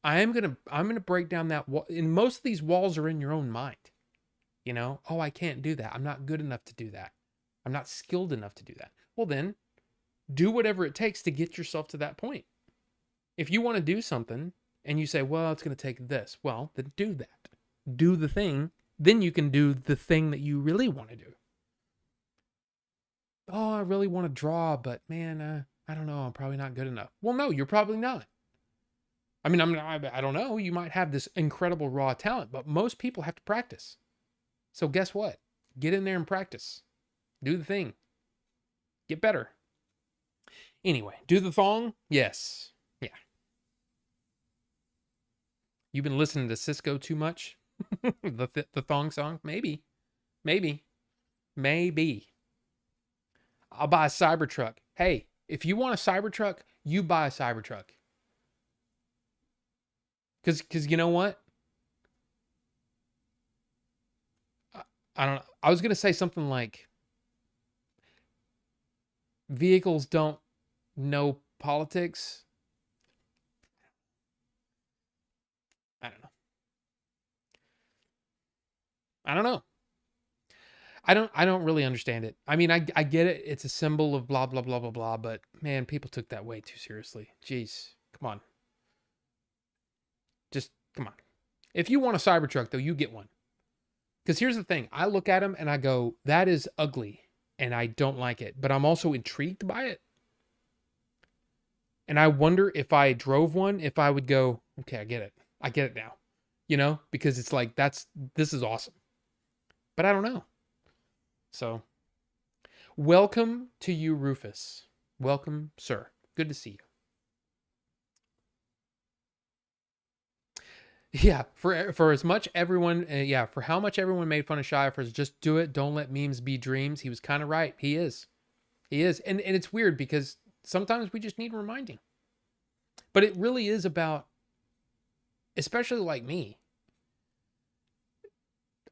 I'm going to break down that wall. And most of these walls are in your own mind. Oh, I can't do that. I'm not good enough to do that. I'm not skilled enough to do that. Well, then do whatever it takes to get yourself to that point. If you want to do something and you say, well, it's going to take this, well, then do that. Do the thing. Then you can do the thing that you really want to do. Oh, I really want to draw, but man, I don't know. I'm probably not good enough. Well, no, you're probably not. I don't know. You might have this incredible raw talent, but most people have to practice. So guess what? Get in there and practice. Do the thing. Get better. Anyway, do the thong? Yes. Yeah. You've been listening to Cisco too much? The thong song? Maybe. Maybe. Maybe. I'll buy a Cybertruck. Hey, if you want a Cybertruck, you buy a Cybertruck. Cause you know what? I, I don't know. I was gonna say something like vehicles don't know politics. I don't know. I don't know. I don't really understand it. I mean, I get it. It's a symbol of blah blah blah blah blah, but man, people took that way too seriously. Jeez. Come on. Just come on. If you want a Cybertruck though, you get one. Cuz here's the thing. I look at them and I go, that is ugly and I don't like it, but I'm also intrigued by it. And I wonder if I drove one if I would go, okay, I get it. I get it now. Because it's like this is awesome. But I don't know. So, welcome to you, Rufus. Welcome, sir. Good to see you. Yeah, for as much everyone, for how much everyone made fun of Shia for just do it, don't let memes be dreams. He was kind of right. He is, and it's weird because sometimes we just need reminding. But it really is about, especially like me.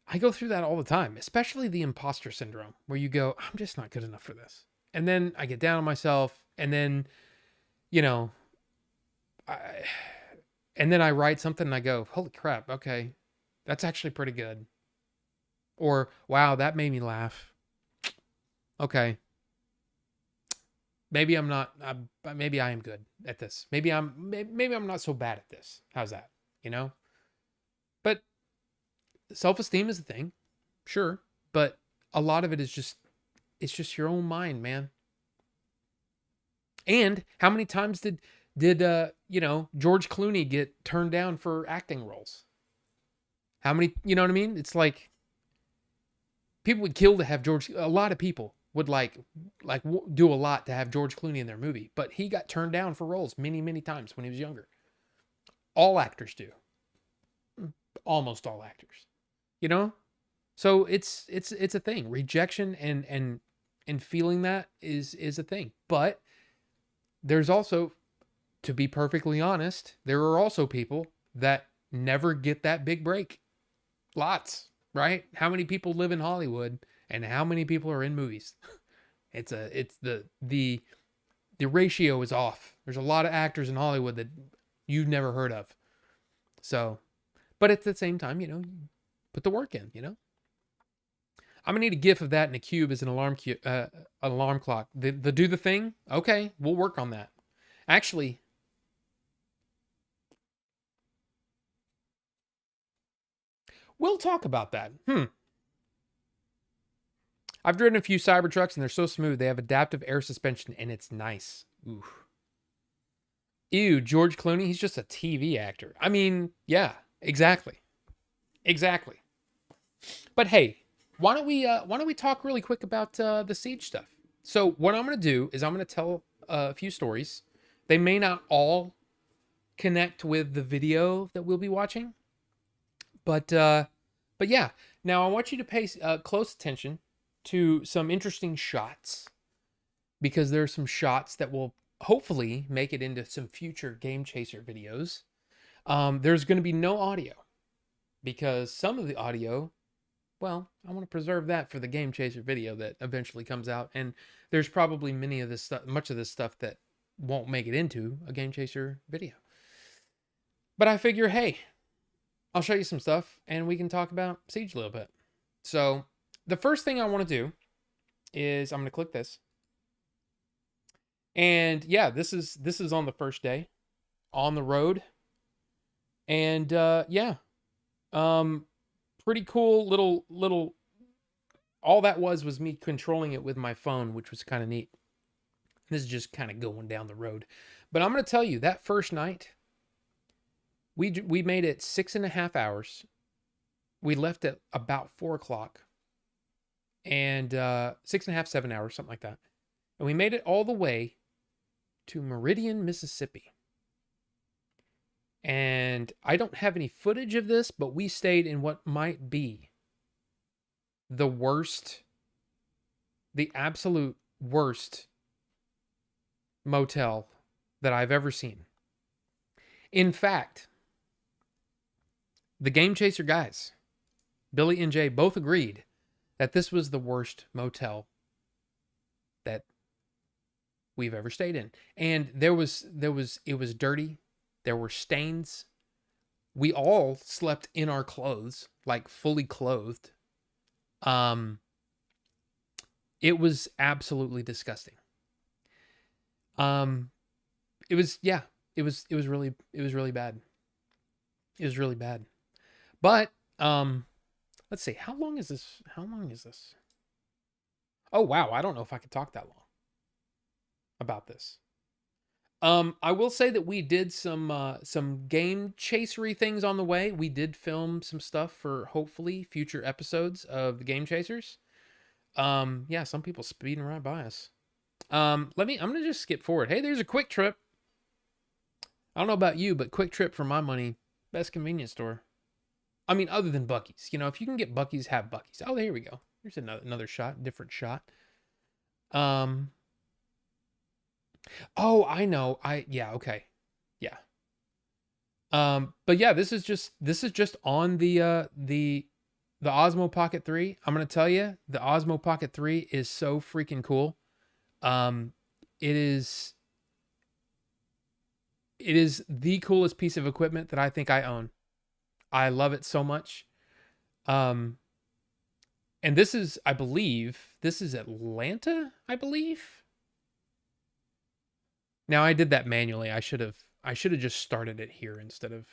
I go through that all the time, especially the imposter syndrome, where you go, I'm just not good enough for this, and then I get down on myself, and then, you know, I and then I write something and I go, holy crap, okay, that's actually pretty good. Or, wow, that made me laugh. Okay. Maybe I'm not, maybe I am good at this. Maybe I'm not so bad at this. How's that? But self-esteem is a thing. Sure. But a lot of it is it's just your own mind, man. And how many times did George Clooney get turned down for acting roles? How many, you know what I mean? It's like people would kill to have a lot of people would do a lot to have George Clooney in their movie, but he got turned down for roles many, many times when he was younger. All actors do. Almost all actors. So it's a thing. Rejection and feeling that is a thing. But there's also, to be perfectly honest, there are also people that never get that big break. Lots, right? How many people live in Hollywood and how many people are in movies? It's the ratio is off. There's a lot of actors in Hollywood that you've never heard of. So, but at the same time, put the work in, I'm gonna need a GIF of that in a cube as an alarm clock. The do the thing. Okay, we'll work on that. Actually, we'll talk about that. I've driven a few Cybertrucks and they're so smooth. They have adaptive air suspension and it's nice. Ooh. Ew, George Clooney, he's just a TV actor. I mean, yeah, exactly. Exactly. But hey, why don't we talk really quick about the Siege stuff? So what I'm going to do is I'm going to tell a few stories. They may not all connect with the video that we'll be watching, but yeah. Now I want you to pay close attention to some interesting shots because there are some shots that will hopefully make it into some future Game Chaser videos. There's going to be no audio because some of the audio, well, I want to preserve that for the Game Chaser video that eventually comes out. And there's probably much of this stuff that won't make it into a Game Chaser video. But I figure, hey, I'll show you some stuff and we can talk about Siege a little bit. So the first thing I want to do is I'm going to click this. And yeah, this is on the first day on the road. And yeah. Pretty cool little all that was me controlling it with my phone, which was kind of neat. This is just kind of going down the road. But I'm going to tell you that first night we made it 6.5 hours. We left at about 4:00 and 6.5, 7 hours, something like that. And we made it all the way to Meridian, Mississippi. And I don't have any footage of this, but we stayed in what might be the worst, the absolute worst motel that I've ever seen. In fact, the Game Chaser guys, Billy and Jay, both agreed that this was the worst motel that we've ever stayed in. And it was dirty. There were stains. We all slept in our clothes, like fully clothed. Um, it was absolutely disgusting. Um, it was yeah, it was really bad. It was really bad. But let's see, how long is this? How long is this? Oh wow, I don't know if I could talk that long about this. I will say that we did some game chasery things on the way. We did film some stuff for hopefully future episodes of the Game Chasers. Yeah, some people speeding right by us. I'm gonna just skip forward. Hey, there's a Quick Trip. I don't know about you, but Quick Trip for my money, best convenience store. I mean, other than Buc-ee's. You know, if you can get Buc-ee's, have Buc-ee's. Oh, here we go. Here's another shot, different shot. Um. Oh, I know. Yeah. Okay. Yeah. But yeah, this is just on the Osmo Pocket 3. I'm gonna tell you, the Osmo Pocket 3 is so freaking cool. Um, it is it is the coolest piece of equipment that I think I own. I love it so much. Um, and this is, I believe, this is Atlanta, I believe. Now I did that manually. I should have just started it here instead of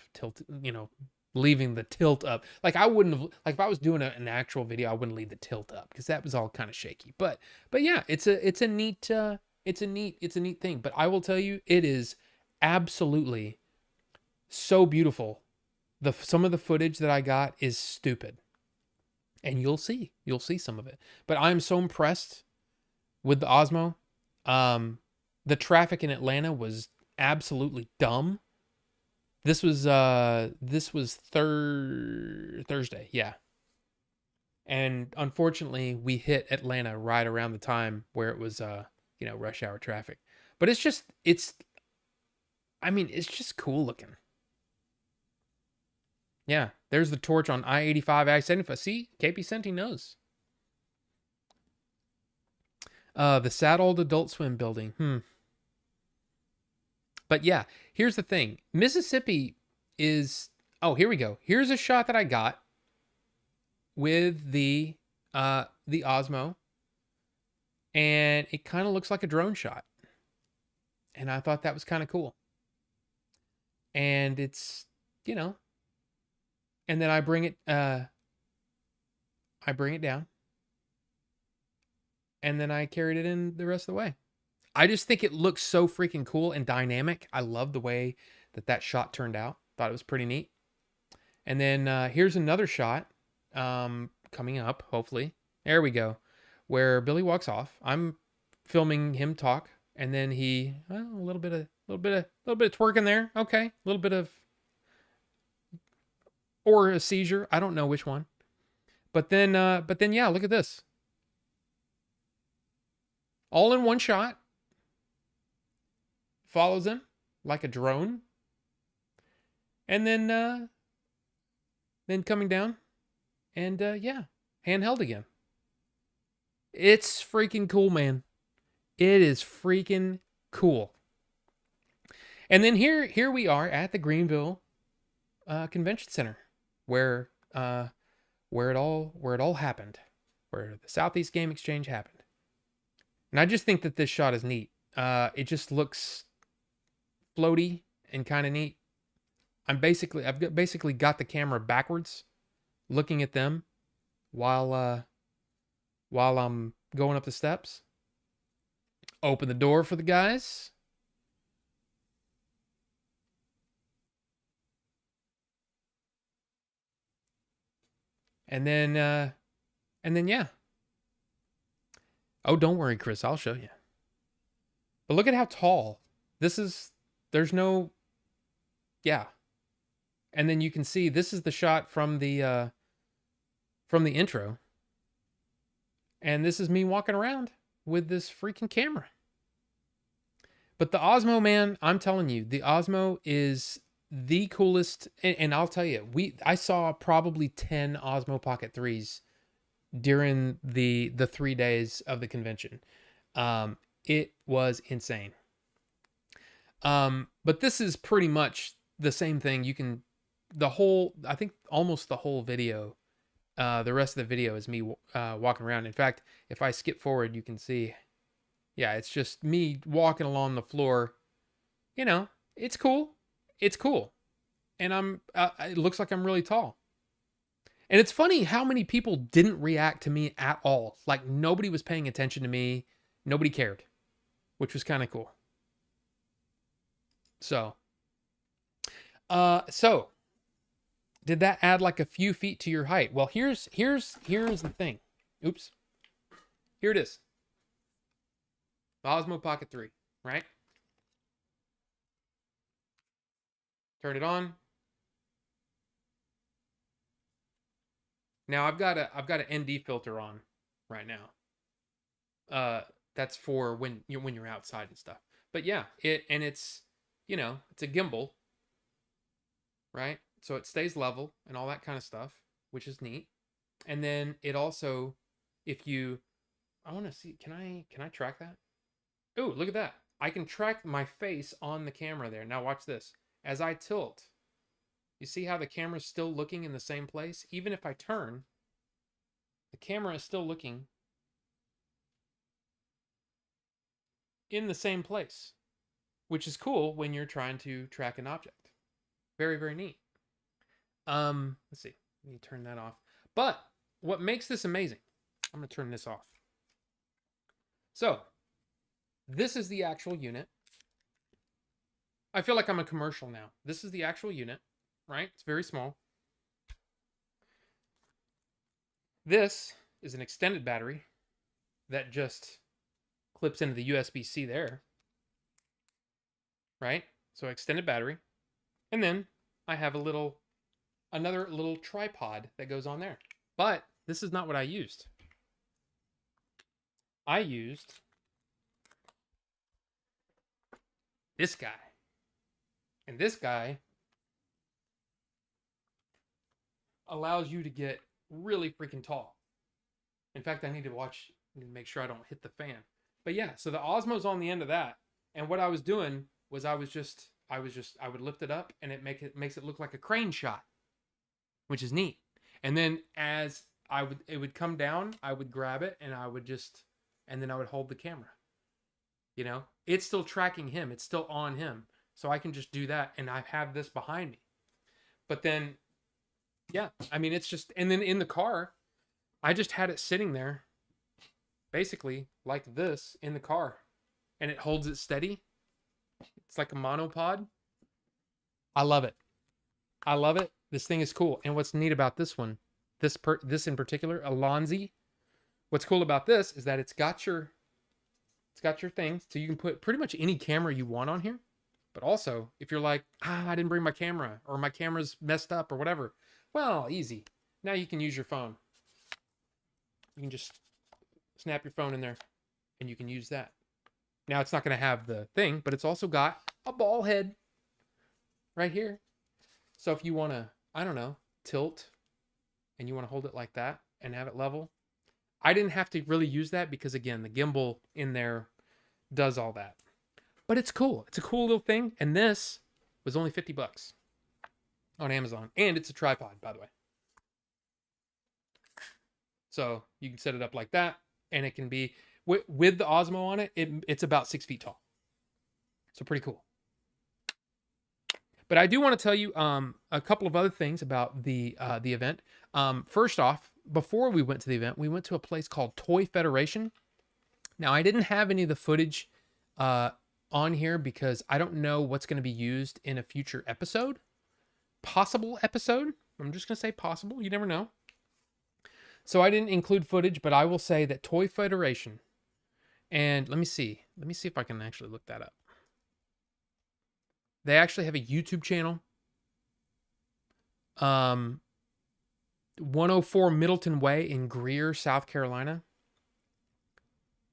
leaving the tilt up. Like I wouldn't have, like if I was doing an actual video, I wouldn't leave the tilt up because that was all kind of shaky. But yeah, it's a neat thing. But I will tell you, it is absolutely so beautiful. Some of the footage that I got is stupid. And you'll see some of it. But I'm so impressed with the Osmo. The traffic in Atlanta was absolutely dumb. This was Thursday, yeah. And unfortunately, we hit Atlanta right around the time where it was rush hour traffic. But it's just cool looking. Yeah, there's the torch on I-85, I-75. See, KP Senti knows. The sad old Adult Swim building. But yeah, here's the thing. Mississippi is. Oh, here we go. Here's a shot that I got with the Osmo, and it kind of looks like a drone shot. And I thought that was kind of cool. And it's, you know, and then I bring it down, and then I carried it in the rest of the way. I just think it looks so freaking cool and dynamic. I love the way that shot turned out. Thought it was pretty neat. And then here's another shot coming up, hopefully. There we go. Where Billy walks off. I'm filming him talk, and then a little bit of twerking there. Okay, a little bit of, or a seizure. I don't know which one. But then yeah, look at this. All in one shot. Follows him like a drone. And then coming down, and yeah, handheld again. It's freaking cool, man. It is freaking cool. And then here we are at the Greenville Convention Center, where it all happened, where the Southeast Game Exchange happened. And I just think that this shot is neat. It just looks floaty and kind of neat. I've basically got the camera backwards, looking at them while I'm going up the steps. Open the door for the guys. And then yeah. Oh, don't worry, Chris, I'll show you. But look at how tall. There's no, yeah. And then you can see this is the shot from the intro. And this is me walking around with this freaking camera. But the Osmo, man, I'm telling you, the Osmo is the coolest. And I'll tell you, I saw probably 10 Osmo Pocket 3s during the 3 days of the convention. It was insane. But this is pretty much the same thing. I think almost the whole video, the rest of the video is me walking around. In fact, if I skip forward, you can see, yeah, it's just me walking along the floor. You know, it's cool. It's cool. And it looks like I'm really tall. And it's funny how many people didn't react to me at all. Like nobody was paying attention to me. Nobody cared, which was kind of cool. So did that add like a few feet to your height? Well, here's the thing. Oops. Here it is. The Osmo Pocket 3, right? Turn it on. Now I've got an ND filter on right now. That's for when you're outside and stuff. But yeah, it's it's a gimbal, right? So it stays level and all that kind of stuff, which is neat. And then it also, I want to see, can I track that? Oh, look at that. I can track my face on the camera there. Now watch this. As I tilt, you see how the camera's still looking in the same place? Even if I turn, the camera is still looking in the same place, which is cool when you're trying to track an object. Very, very neat. Let's see. Let me turn that off. But what makes this amazing, I'm going to turn this off. So, this is the actual unit. I feel like I'm a commercial now. This is the actual unit, right? It's very small. This is an extended battery that just clips into the USB-C there, right? So extended battery. And then I have another little tripod that goes on there. But this is not what I used. I used this guy. And this guy allows you to get really freaking tall. In fact, I need to make sure I don't hit the fan. But yeah, so the Osmo's on the end of that. And what I was doing was I would lift it up and it makes it look like a crane shot, which is neat. And then as it would come down, I would grab it and then I would hold the camera. You know, it's still tracking him. It's still on him. So I can just do that and I have this behind me. But then, yeah, I mean, it's just, and then in the car, I just had it sitting there basically like this in the car and it holds it steady. It's like a monopod. I love it. I love it. This thing is cool. And what's neat about this one, this in particular, Alonzi, what's cool about this is that it's got your thing. So you can put pretty much any camera you want on here. But also, if you're like, I didn't bring my camera or my camera's messed up or whatever, well, easy. Now you can use your phone. You can just snap your phone in there and you can use that. Now it's not going to have the thing, but it's also got a ball head right here. So if you want to, I don't know, tilt and you want to hold it like that and have it level. I didn't have to really use that because again, the gimbal in there does all that. But it's cool. It's a cool little thing. And this was only $50 on Amazon. And it's a tripod, by the way. So you can set it up like that. And it can be, with the Osmo on it, it's about 6 feet tall. So pretty cool. But I do want to tell you a couple of other things about the event. First off, before we went to the event, we went to a place called Toy Federation. Now, I didn't have any of the footage on here because I don't know what's going to be used in a future episode. Possible episode. I'm just going to say possible. You never know. So I didn't include footage, but I will say that Toy Federation, and let me see if I can actually look that up. They actually have a YouTube channel. Um, 104 Middleton Way in Greer, South Carolina.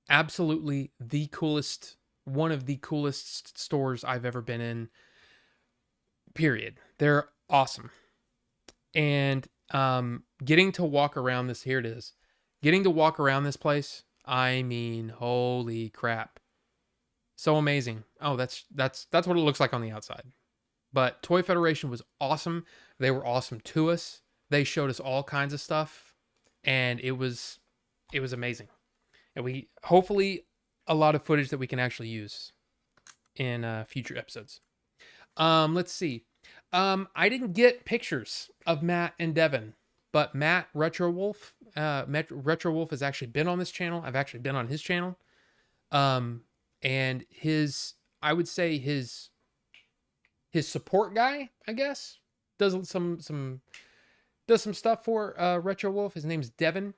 Absolutely the coolest, one of the coolest stores I've ever been in. Period. They're awesome. And getting to walk around this, here it is. Getting to walk around this place, I mean, holy crap. So amazing. Oh, that's what it looks like on the outside. But Toy Federation was awesome. They were awesome to us. They showed us all kinds of stuff, and it was amazing. And we hopefully a lot of footage that we can actually use in future episodes. Let's see. I didn't get pictures of Matt and Devin, but Matt Retro Wolf has actually been on this channel. I've actually been on his channel. And I would say his support guy, I guess, does some stuff for Retro Wolf. His name's Devin.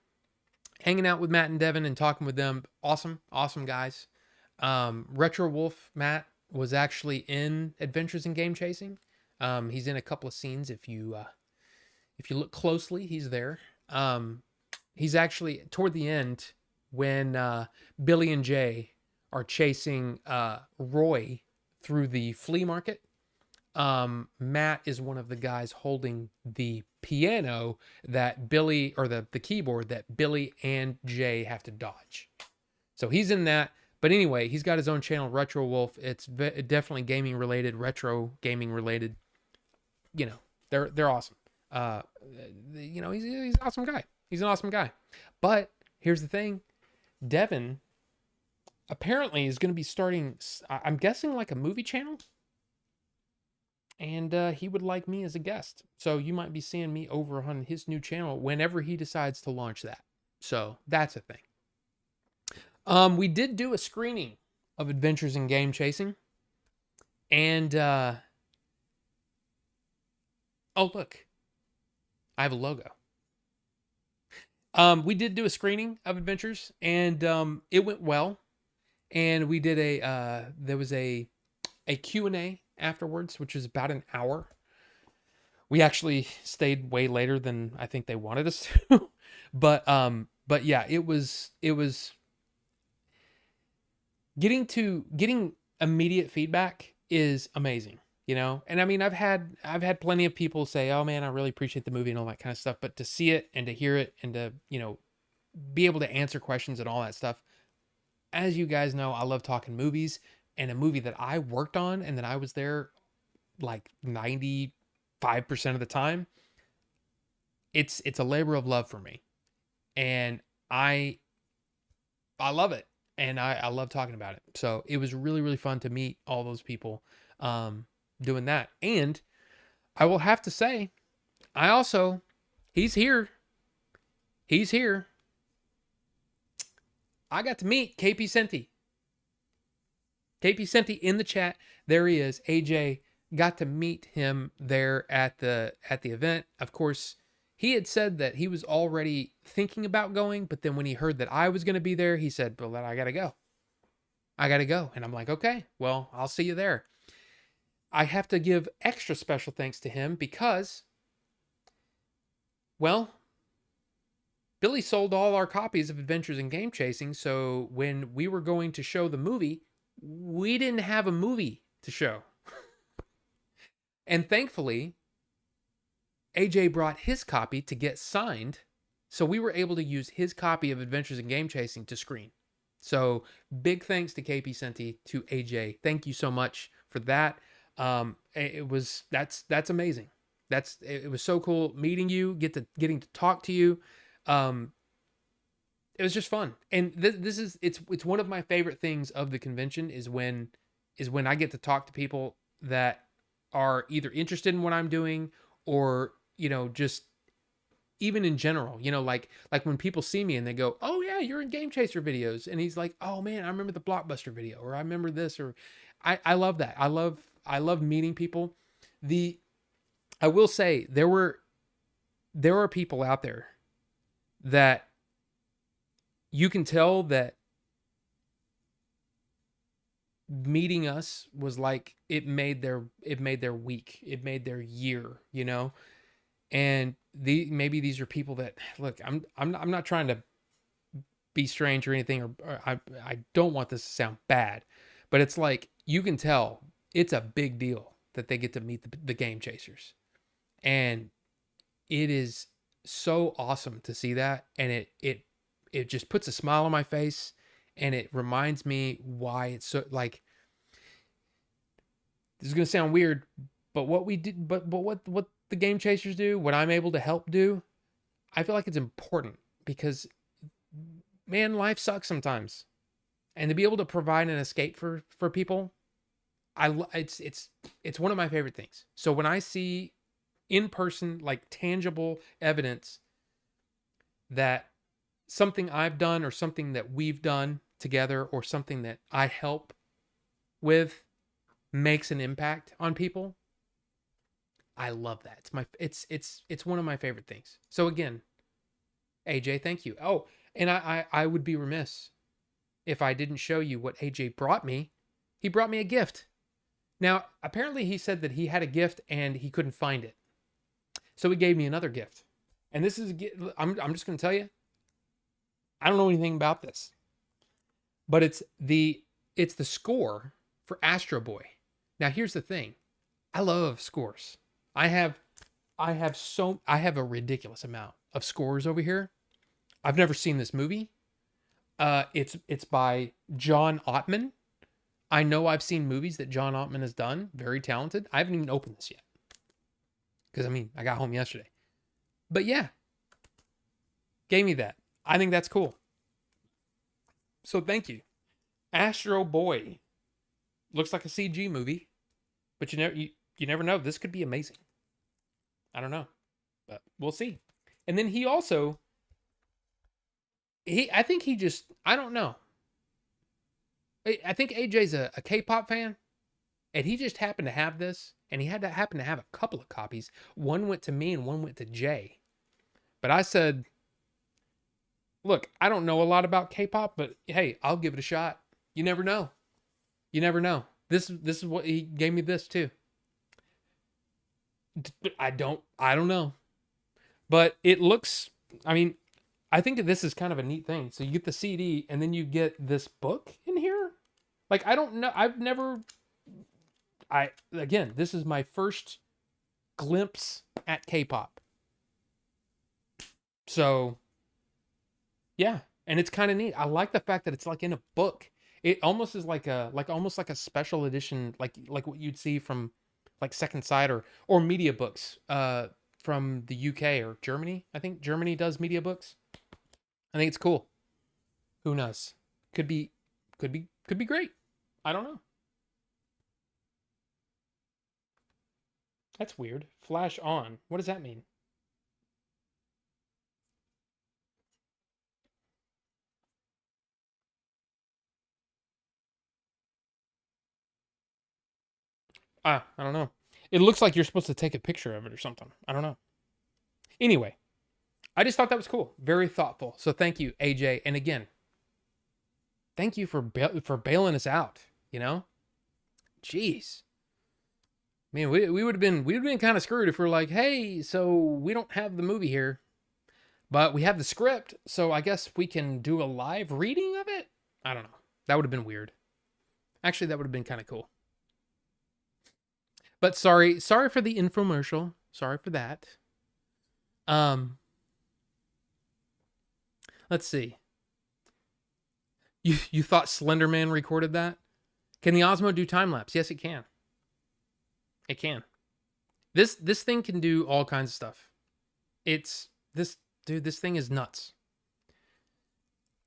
Hanging out with Matt and Devin and talking with them, awesome guys. Retro Wolf Matt was actually in Adventures in Game Chasing. He's in a couple of scenes. If you look closely, he's there. He's actually toward the end when Billy and Jay are chasing Roy through the flea market. Matt is one of the guys holding the piano that Billy, or the keyboard that Billy and Jay have to dodge. So he's in that. But anyway, he's got his own channel, Retro Wolf. It's definitely gaming related, retro gaming related. You know, they're awesome. He's an awesome guy. He's an awesome guy. But here's the thing, Devin apparently is going to be starting, I'm guessing, like a movie channel. And he would like me as a guest. So you might be seeing me over on his new channel whenever he decides to launch that. So that's a thing. We did do a screening of Adventures in Game Chasing. And, oh, look. I have a logo. We did do a screening of Adventures, and it went well. And we did there was a Q&A afterwards, which was about an hour. We actually stayed way later than I think they wanted us to. but yeah, it was getting immediate feedback is amazing, you know? And I mean, I've had plenty of people say, "Oh man, I really appreciate the movie," and all that kind of stuff, but to see it and to hear it and to, be able to answer questions and all that stuff. As you guys know, I love talking movies, and a movie that I worked on and that I was there like 95% of the time. It's a labor of love for me. And I love it. And I love talking about it. So it was really, really fun to meet all those people doing that. And I will have to say, he's here. He's here. I got to meet KP Senti. KP Senti in the chat. There he is. AJ got to meet him there at the event. Of course, he had said that he was already thinking about going, but then when he heard that I was going to be there, he said, "Well, I got to go. I got to go." And I'm like, "Okay, well, I'll see you there." I have to give extra special thanks to him because, well, Billy sold all our copies of Adventures in Game Chasing, so when we were going to show the movie, we didn't have a movie to show. And thankfully, AJ brought his copy to get signed, so we were able to use his copy of Adventures in Game Chasing to screen. So big thanks to KP Senti, to AJ. Thank you so much for that. That's amazing. It was so cool meeting you, getting to talk to you. It was just fun. And it's one of my favorite things of the convention is when I get to talk to people that are either interested in what I'm doing or, just even in general, like when people see me and they go, "Oh yeah, you're in Game Chaser videos." And he's like, "Oh man, I remember the Blockbuster video," or "I remember this," or I love that. I love meeting people. I will say there are people out there that you can tell that meeting us was like it made their week, it made their year, And maybe these are people that look. I'm not trying to be strange or anything, or I don't want this to sound bad, but it's like you can tell it's a big deal that they get to meet the game chasers, and it is so awesome to see that, and it just puts a smile on my face, and it reminds me why it's so like this is gonna sound weird, but what we did, but what the game chasers do, what I'm able to help do, I feel like it's important because man, life sucks sometimes, and to be able to provide an escape for people, it's one of my favorite things. So when I see in person like tangible evidence that something I've done or something that we've done together or something that I help with makes an impact on people, I love that. It's one of my favorite things. So again, AJ, thank you. Oh, and I would be remiss if I didn't show you what AJ brought me. He brought me a gift. Now, apparently he said that he had a gift and he couldn't find it. So he gave me another gift. And this is I'm just going to tell you, I don't know anything about this. But it's the score for Astro Boy. Now, here's the thing. I love scores. I have a ridiculous amount of scores over here. I've never seen this movie. It's by John Ottman. I know I've seen movies that John Ottman has done. Very talented. I haven't even opened this yet. Because, I mean, I got home yesterday. But yeah. Gave me that. I think that's cool. So thank you. Astro Boy. Looks like a CG movie. But you never know. This could be amazing. I don't know. But we'll see. And then he also... I think he just... I don't know. I think AJ's a K-pop fan, and he just happened to have this, and he happened to have a couple of copies. One went to me and one went to Jay. But I said, look, I don't know a lot about K-pop, but hey, I'll give it a shot. You never know. You never know. This is what he gave me this too. I don't know. But it looks, I mean, I think this is kind of a neat thing. So you get the CD and then you get this book in here. Like, I don't know. Again, this is my first glimpse at K-pop. So, yeah. And it's kind of neat. I like the fact that it's like in a book. It almost is like almost like a special edition, like what you'd see from like Second Sight or media books from the UK or Germany. I think Germany does media books. I think it's cool. Who knows? Could be great. I don't know. That's weird. Flash on. What does that mean? I don't know. It looks like you're supposed to take a picture of it or something. I don't know. Anyway, I just thought that was cool. Very thoughtful. So thank you, AJ. And again, thank you for bailing us out. You know, jeez, man, we would have been kind of screwed if we're like, hey, so we don't have the movie here, but we have the script, so I guess we can do a live reading of it. I don't know. That would have been weird. Actually, that would have been kind of cool. But sorry for the infomercial. Sorry for that. Let's see. You thought Slender Man recorded that? Can the Osmo do time lapse? Yes, it can. It can. This thing can do all kinds of stuff. This thing is nuts.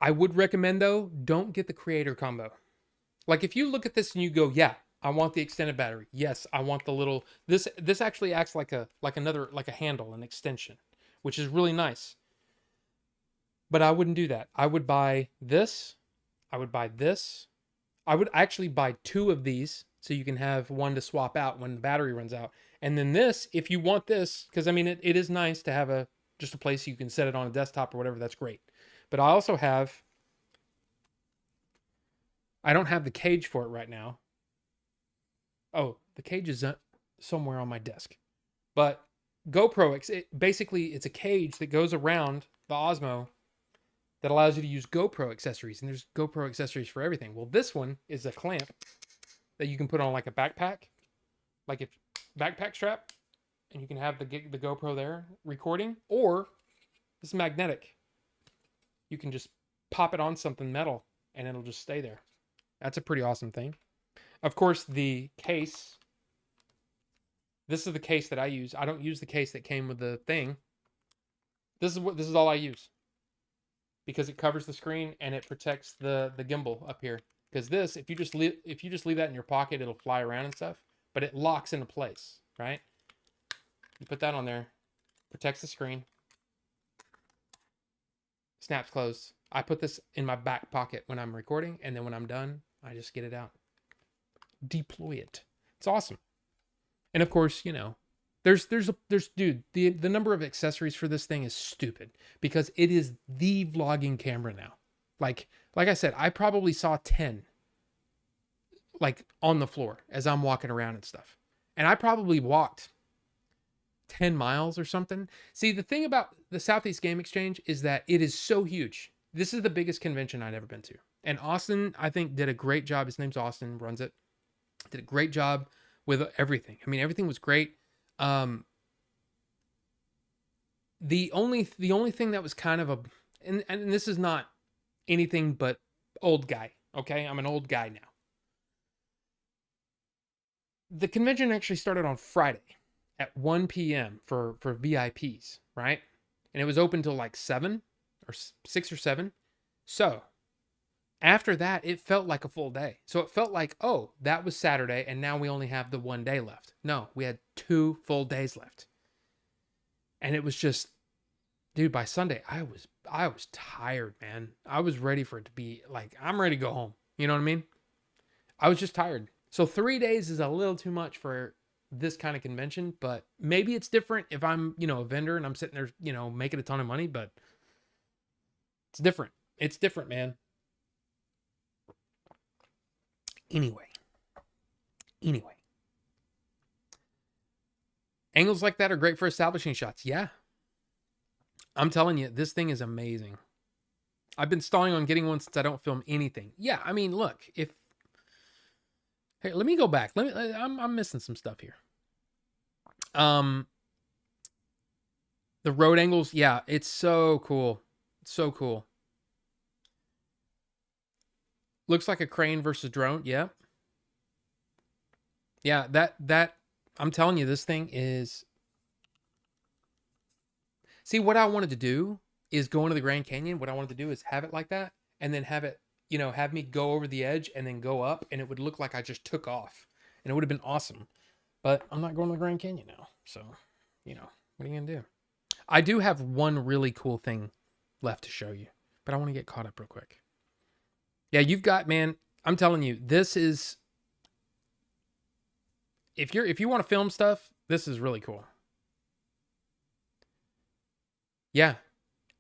I would recommend though, don't get the creator combo. Like if you look at this and you go, yeah, I want the extended battery. Yes, I want the little this actually acts like a handle, an extension, which is really nice. But I wouldn't do that. I would buy this. I would buy this. I would actually buy two of these so you can have one to swap out when the battery runs out. And then this, if you want this, because I mean, it is nice to have just a place you can set it on a desktop or whatever. That's great. But I also I don't have the cage for it right now. Oh, the cage is somewhere on my desk. But GoPro, basically it's a cage that goes around the Osmo that allows you to use GoPro accessories, and there's GoPro accessories for everything. Well, this one is a clamp that you can put on like a backpack, like a backpack strap, and you can have the GoPro there recording, or it's magnetic. You can just pop it on something metal and it'll just stay there. That's a pretty awesome thing. Of course, the case. This is the case that I use. I don't use the case that came with the thing. This is all I use, because it covers the screen and it protects the gimbal up here. Because this, if you just leave that in your pocket, it'll fly around and stuff. But it locks into place, right? You put that on there, protects the screen, snaps closed. I put this in my back pocket when I'm recording, and then when I'm done, I just get it out, deploy it. It's awesome. And of course, there's dude, the number of accessories for this thing is stupid, because it is the vlogging camera now. Like I said, I probably saw 10 like on the floor as I'm walking around and stuff. And I probably walked 10 miles or something. See, the thing about the Southeast Game Exchange is that it is so huge. This is the biggest convention I'd ever been to. And Austin, I think, did a great job. His name's Austin, runs it. Did a great job with everything. I mean, everything was great. The only thing that was kind of and this is not anything but old guy. Okay, I'm an old guy now. The convention actually started on Friday at 1 p.m. for VIPs, right? And it was open till like 7 or 6 or 7. So after that, it felt like a full day. So it felt like, oh, that was Saturday, and now we only have the 1 day left. No, we had 2 full days left. And it was just, dude, by Sunday, I was tired, man. I was ready for it to be like, I'm ready to go home. You know what I mean? I was just tired. So 3 days is a little too much for this kind of convention, but maybe it's different if I'm, a vendor and I'm sitting there, making a ton of money, but it's different. It's different, man. Anyway. Angles like that are great for establishing shots. Yeah. I'm telling you, this thing is amazing. I've been stalling on getting one since I don't film anything. Yeah, I mean, look, hey, let me go back. I'm missing some stuff here. The road angles, yeah, it's so cool. So cool. Looks like a crane versus drone. Yeah. Yeah, that I'm telling you, this thing is. See, what I wanted to do is go into the Grand Canyon. What I wanted to do is have it like that, and then have it, have me go over the edge and then go up, and it would look like I just took off, and it would have been awesome. But I'm not going to the Grand Canyon now, so, what are you gonna do? I do have one really cool thing left to show you, but I want to get caught up real quick. Yeah, you've got, man, I'm telling you, this is, if you want to film stuff, this is really cool. Yeah.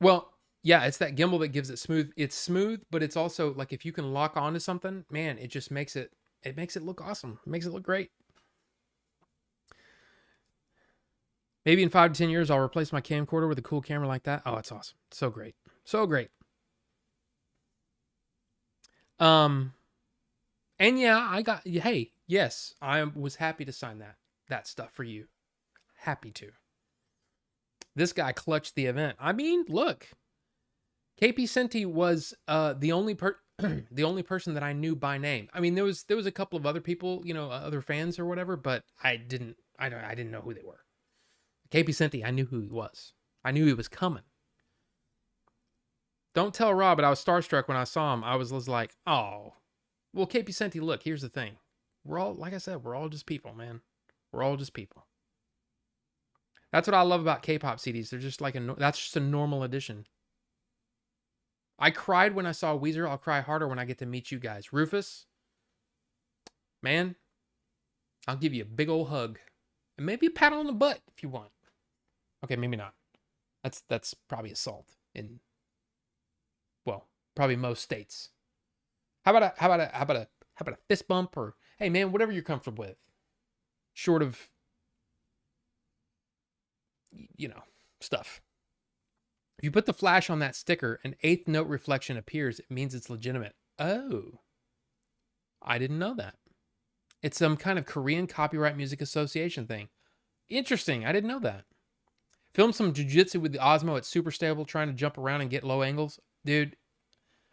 Well, yeah, it's that gimbal that gives it smooth. It's smooth, but it's also like, if you can lock onto something, man, it just makes it look awesome. It makes it look great. Maybe in 5 to 10 years, I'll replace my camcorder with a cool camera like that. Oh, it's awesome. So great. So great. And yeah, hey, yes, I was happy to sign that stuff for you. Happy to. This guy clutched the event. I mean, look, KP Senti was the only person that I knew by name. I mean, there was a couple of other people, other fans or whatever, but I didn't know who they were. KP Senti, I knew who he was. I knew he was coming. Don't tell Rob, but I was starstruck when I saw him. I was like, oh, well, KP Senti, look, here's the thing. We're all, like I said, we're all just people, man. We're all just people. That's what I love about K-pop CDs. They're just like that's just a normal edition. I cried when I saw Weezer. I'll cry harder when I get to meet you guys. Rufus, man, I'll give you a big old hug. And maybe a pat on the butt if you want. Okay, maybe not. That's probably assault in, well, probably most states. How about a fist bump, or hey man, whatever you're comfortable with. Short of stuff. If you put the flash on that sticker, an eighth note reflection appears. It means it's legitimate. Oh, I didn't know that. It's some kind of Korean Copyright Music Association thing. Interesting. I didn't know that. Film some jiu-jitsu with the Osmo. It's super stable, trying to jump around and get low angles. Dude,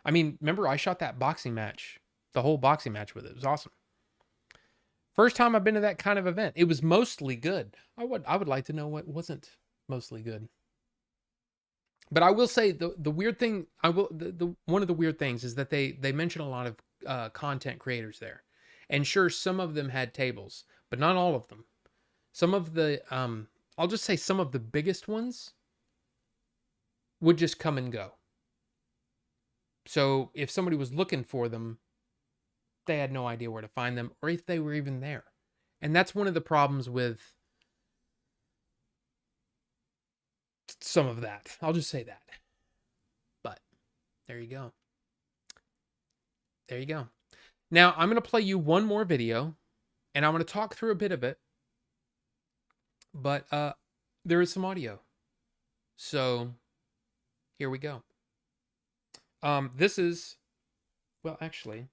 I mean, remember I shot that boxing match, the whole boxing match with it. It was awesome. First time I've been to that kind of event. It was mostly good. I would like to know what wasn't mostly good. But I will say the weird thing, one of the weird things is that they mention a lot of content creators there. And sure, some of them had tables, but not all of them. Some of the, I'll just say some of the biggest ones would just come and go. So if somebody was looking for them, they had no idea where to find them or if they were even there. And that's one of the problems with some of that. I'll just say that. But there you go. There you go. Now I'm going to play you one more video and I'm going to talk through a bit of it. But there is some audio. So here we go. This is, well, actually,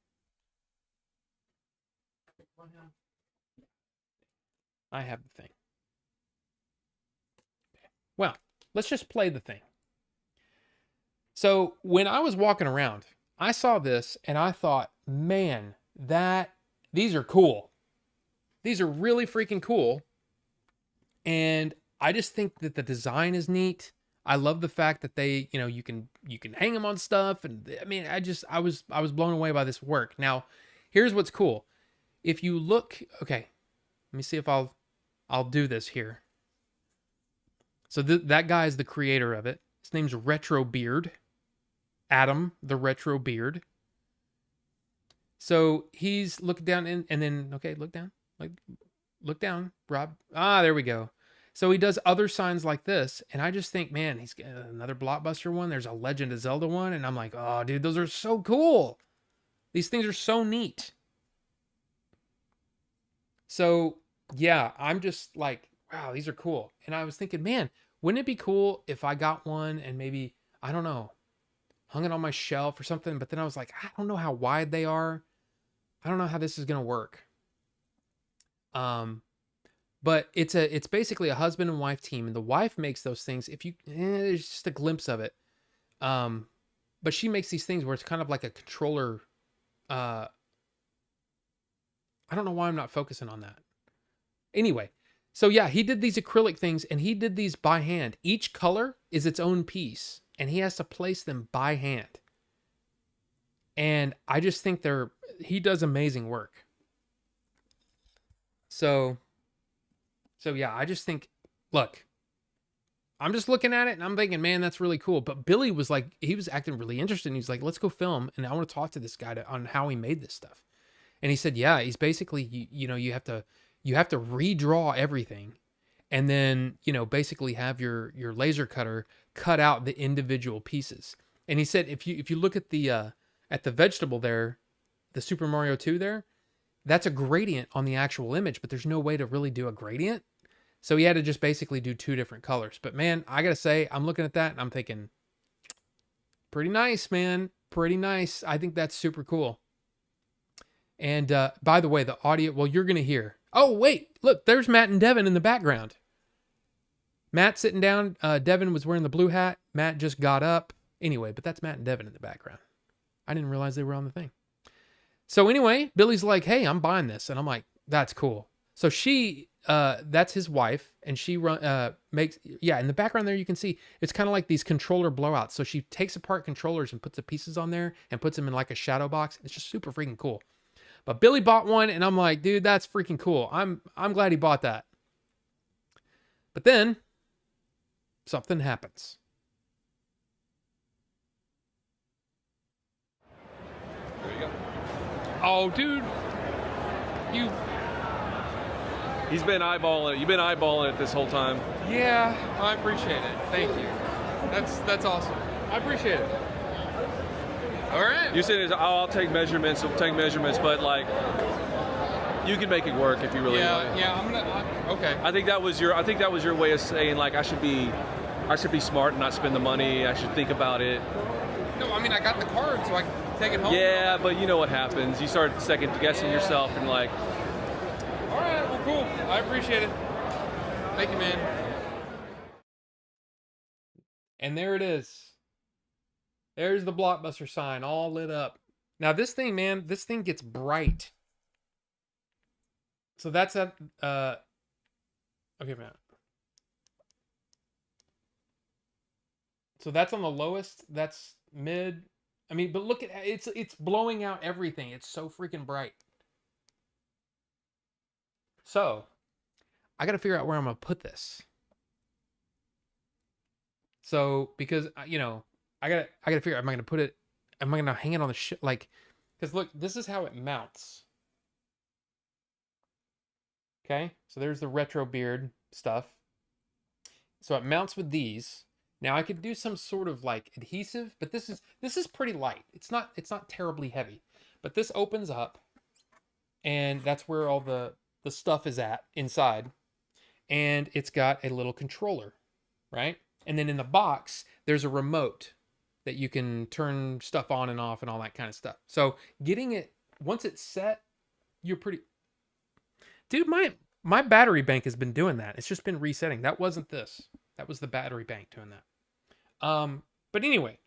I have the thing. Well, let's just play the thing. So when I was walking around, I saw this and I thought, man, these are cool. These are really freaking cool. And I just think that the design is neat. I love the fact that they, you can hang them on stuff. And I mean, I was blown away by this work. Now, here's what's cool. If you look, okay, let me see if I'll do this here. So that guy is the creator of it. His name's Retro Beard. Adam, the Retro Beard. So he's looking down and then, okay, look down. Look down, Rob. Ah, there we go. So he does other signs like this. And I just think, man, he's got another Blockbuster one. There's a Legend of Zelda one. And I'm like, oh, dude, those are so cool. These things are so neat. So, yeah, I'm just like, wow, these are cool. And I was thinking, man, wouldn't it be cool if I got one and maybe, I don't know, hung it on my shelf or something? But then I was like, I don't know how wide they are. I don't know how this is going to work. But it's basically a husband and wife team, and the wife makes those things. There's just a glimpse of it. But she makes these things where it's kind of like a controller. I don't know why I'm not focusing on that. Anyway, so yeah, he did these acrylic things and he did these by hand. Each color is its own piece and he has to place them by hand. And I just think he does amazing work. So yeah, I just think, look, I'm just looking at it and I'm thinking, man, that's really cool. But Billy was like, he was acting really interested. And he's like, let's go film. And I want to talk to this guy on how he made this stuff. And he said, yeah, he's basically, you have to redraw everything and then, basically have your laser cutter cut out the individual pieces. And he said, if you look at the vegetable there, the Super Mario 2 there, that's a gradient on the actual image, but there's no way to really do a gradient. So he had to just basically do two different colors. But man, I got to say, I'm looking at that and I'm thinking, pretty nice, man. Pretty nice. I think that's super cool. And by the way, the audio, well, you're going to hear. Oh, wait, look, there's Matt and Devin in the background. Matt sitting down. Devin was wearing the blue hat. Matt just got up. Anyway, but that's Matt and Devin in the background. I didn't realize they were on the thing. So anyway, Billy's like, hey, I'm buying this. And I'm like, that's cool. So she, that's his wife. And she makes, yeah, in the background there, you can see it's kind of like these controller blowouts. So she takes apart controllers and puts the pieces on there and puts them in like a shadow box. It's just super freaking cool. But Billy bought one and I'm like, dude, that's freaking cool. I'm glad he bought that. But then something happens. There you go. Oh, dude. He's been eyeballing it. You've been eyeballing it this whole time. Yeah, I appreciate it. Thank you. That's awesome. I appreciate it. All right. You said, I'll take measurements, but like, You can make it work if you really want. Yeah. Okay. I think that was your way of saying like I should be smart and not spend the money. I should think about it. No, I mean I got the card, so I can take it home. Yeah, but you know what happens. You start second guessing yourself and like. All right. Well, cool. I appreciate it. Thank you, man. And there it is. There's the Blockbuster sign all lit up. Now this thing, man, this thing gets bright. So that's at okay, man. So that's on the lowest. That's mid. I mean, but look at it's blowing out everything. It's so freaking bright. So I got to figure out where I'm gonna put this. So because I gotta figure out, am I gonna put it? Am I gonna hang it on the shit? Like, because look, this is how it mounts. Okay, so there's the retro beard stuff. So it mounts with these. Now I could do some sort of like adhesive, but this is pretty light. It's not terribly heavy. But this opens up, and that's where all the stuff is at inside. And it's got a little controller, right? And then in the box, there's a remote that you can turn stuff on and off and all that kind of stuff. So getting it, once it's set, you're pretty... Dude, my battery bank has been doing that. It's just been resetting. That wasn't this. That was the battery bank doing that. But anyway,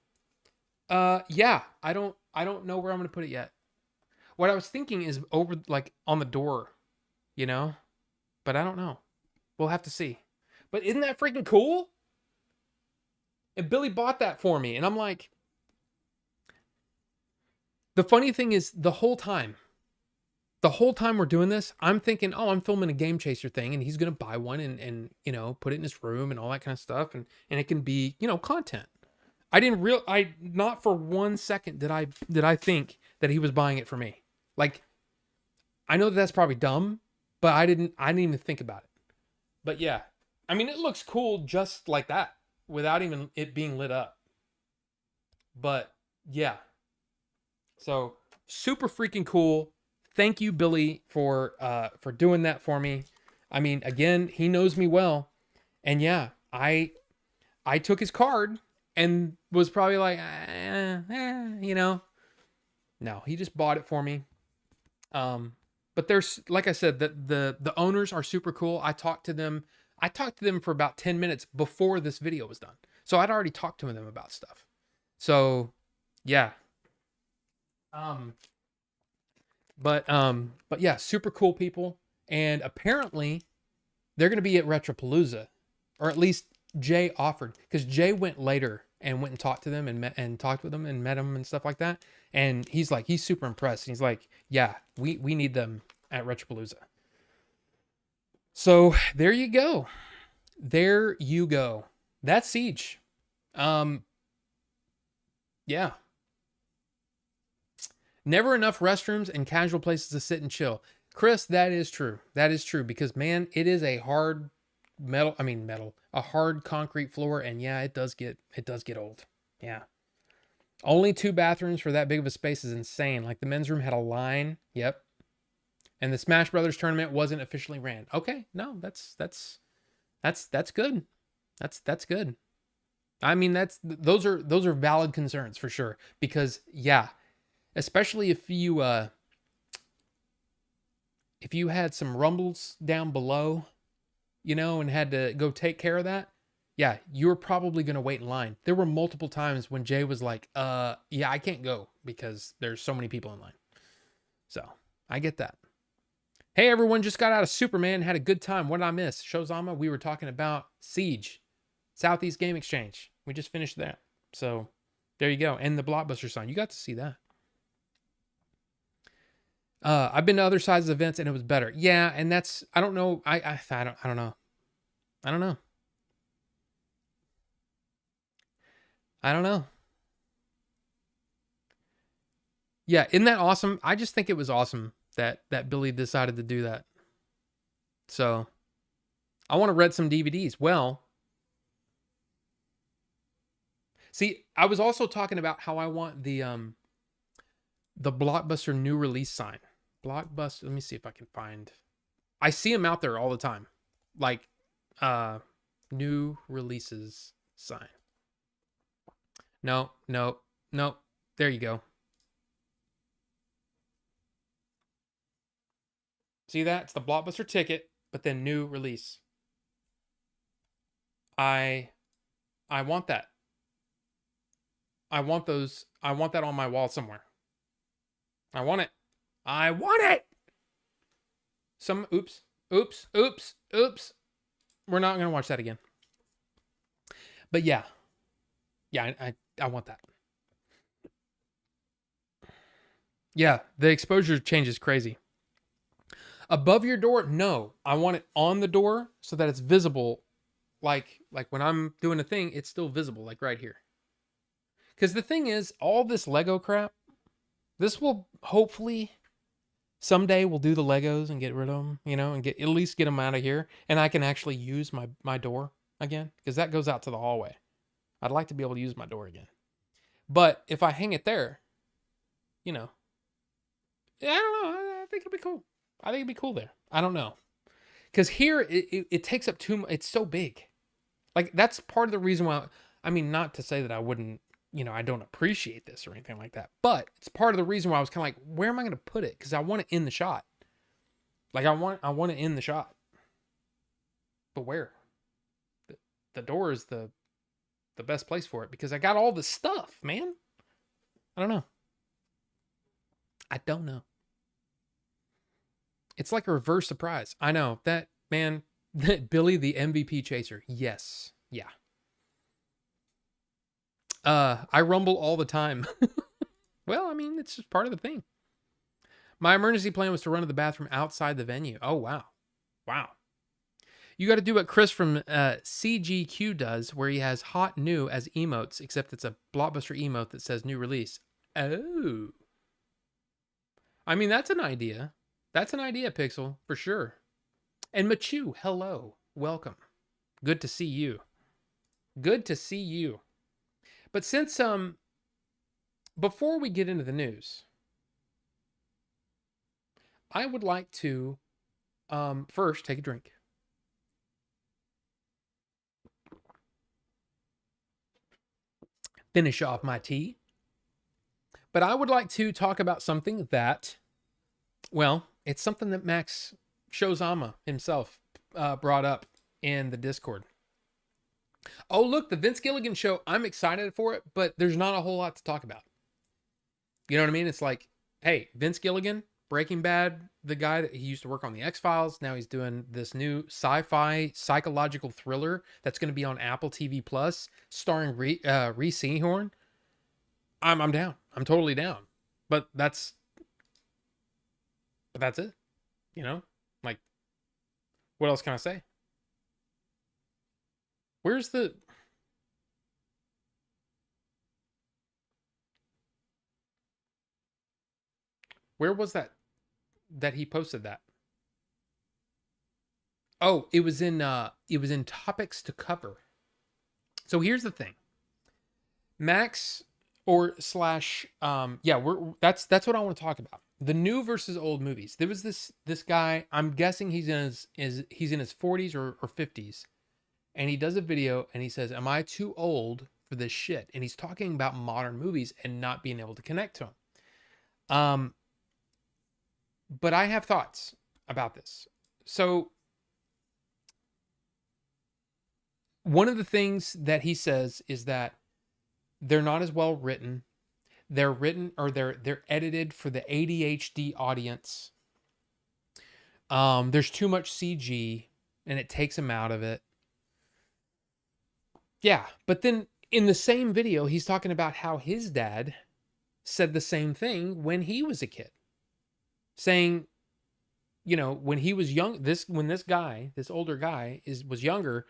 yeah, I don't know where I'm going to put it yet. What I was thinking is over, like, on the door, but I don't know. We'll have to see. But isn't that freaking cool? And Billy bought that for me. And I'm like, the funny thing is the whole time we're doing this, I'm thinking, oh, I'm filming a Game Chaser thing and he's going to buy one and put it in his room and all that kind of stuff. And it can be, content. Not for 1 second did I think that he was buying it for me. Like, I know that's probably dumb, but I didn't even think about it. But yeah, I mean, it looks cool just like that without even it being lit up. But yeah, so super freaking cool. Thank you, Billy, for doing that for me. I mean, again, he knows me well, and yeah, I took his card and was probably like, No, he just bought it for me. But there's, like I said, the owners are super cool. I talked to them for about 10 minutes before this video was done. So I'd already talked to them about stuff. So yeah. But yeah, super cool people. And apparently they're going to be at Retropalooza, or at least Jay offered, because Jay went later and went and talked to them and talked with them and met them and stuff like that. And he's super impressed. And he's like, yeah, we need them at Retropalooza. So there you go. There you go. That's Siege. Yeah. Never enough restrooms and casual places to sit and chill. Chris, that is true. That is true, because man, it is a hard a hard concrete floor, and yeah, it does get old. Yeah. Only 2 bathrooms for that big of a space is insane. Like, the men's room had a line. Yep. And the Smash Brothers tournament wasn't officially ran. Okay, no, that's good. That's good. I mean, those are valid concerns for sure, because yeah, especially if you had some rumbles down below, and had to go take care of that, yeah, you were probably going to wait in line. There were multiple times when Jay was like, yeah, I can't go because there's so many people in line. So I get that. Hey, everyone, just got out of Superman, had a good time. What did I miss? Shozama, we were talking about Siege, Southeast Game Exchange. We just finished that. So there you go. And the Blockbuster sign. You got to see that. I've been to other sides of events and it was better. Yeah, and that's, I don't know. I don't know. I don't know. I don't know. Yeah, isn't that awesome? I just think it was awesome that Billy decided to do that. So I want to rent some DVDs. Well, see, I was also talking about how I want the Blockbuster new release sign. Blockbuster. Let me see if I can find. I see them out there all the time. Like uh new releases sign. No, no, no. There you go. See that? It's the Blockbuster ticket, but then new release. I I want that. I want those. I want that on my wall somewhere. I want it. I want it. Some oops, oops, oops, oops. We're not gonna watch that again. But yeah, yeah, I want that. Yeah, the exposure change is crazy. Above your door, no. I want it on the door so that it's visible. Like when I'm doing a thing, it's still visible, like right here. Because the thing is, all this Lego crap, this will hopefully someday we'll do the Legos and get rid of them, and get at least get them out of here, and I can actually use my door again because that goes out to the hallway. I'd like to be able to use my door again. But if I hang it there, you know, I don't know. I think it'll be cool. I think it'd be cool there. I don't know. Because here it takes up too much. It's so big. Like that's part of the reason why. I mean, not to say that I wouldn't, I don't appreciate this or anything like that, but it's part of the reason why I was kind of like, where am I going to put it? Because I want it in the shot. Like I want it in the shot. But where? The door is the best place for it because I got all the stuff, man. I don't know. I don't know. It's like a reverse surprise. I know that man. Billy the MVP chaser. Yes. Yeah. I rumble all the time. Well, I mean, it's just part of the thing. My emergency plan was to run to the bathroom outside the venue. Oh, wow. Wow. You got to do what Chris from CGQ does, where he has hot new as emotes, except it's a Blockbuster emote that says new release. Oh. I mean, that's an idea. That's an idea, Pixel, for sure. And Machu, hello. Welcome. Good to see you. Good to see you. But since before we get into the news, I would like to first take a drink. Finish off my tea. But I would like to talk about something that, well, it's something that Max Shozama himself brought up in the Discord. Oh, look, the Vince Gilligan show. I'm excited for it, but there's not a whole lot to talk about. You know what I mean? It's like, hey, Vince Gilligan, Breaking Bad, the guy that he used to work on the X-Files. Now he's doing this new sci-fi psychological thriller that's going to be on Apple TV Plus, starring Reese Seahorn. I'm down. I'm totally down. But that's it. Like, what else can I say? Where's the where was that he posted that? Oh, it was in topics to cover. So here's the thing. Max or slash yeah, that's what I want to talk about. The new versus old movies. There was this guy, I'm guessing he's in his 40s or 50s. And he does a video and he says, "Am I too old for this shit?" And he's talking about modern movies and not being able to connect to them. But I have thoughts about this. So one of the things that he says is that they're not as well written. They're written or they're edited for the ADHD audience. There's too much CG and it takes them out of it. Yeah, but then in the same video, he's talking about how his dad said the same thing when he was a kid. Saying, when he was young, this older guy was younger,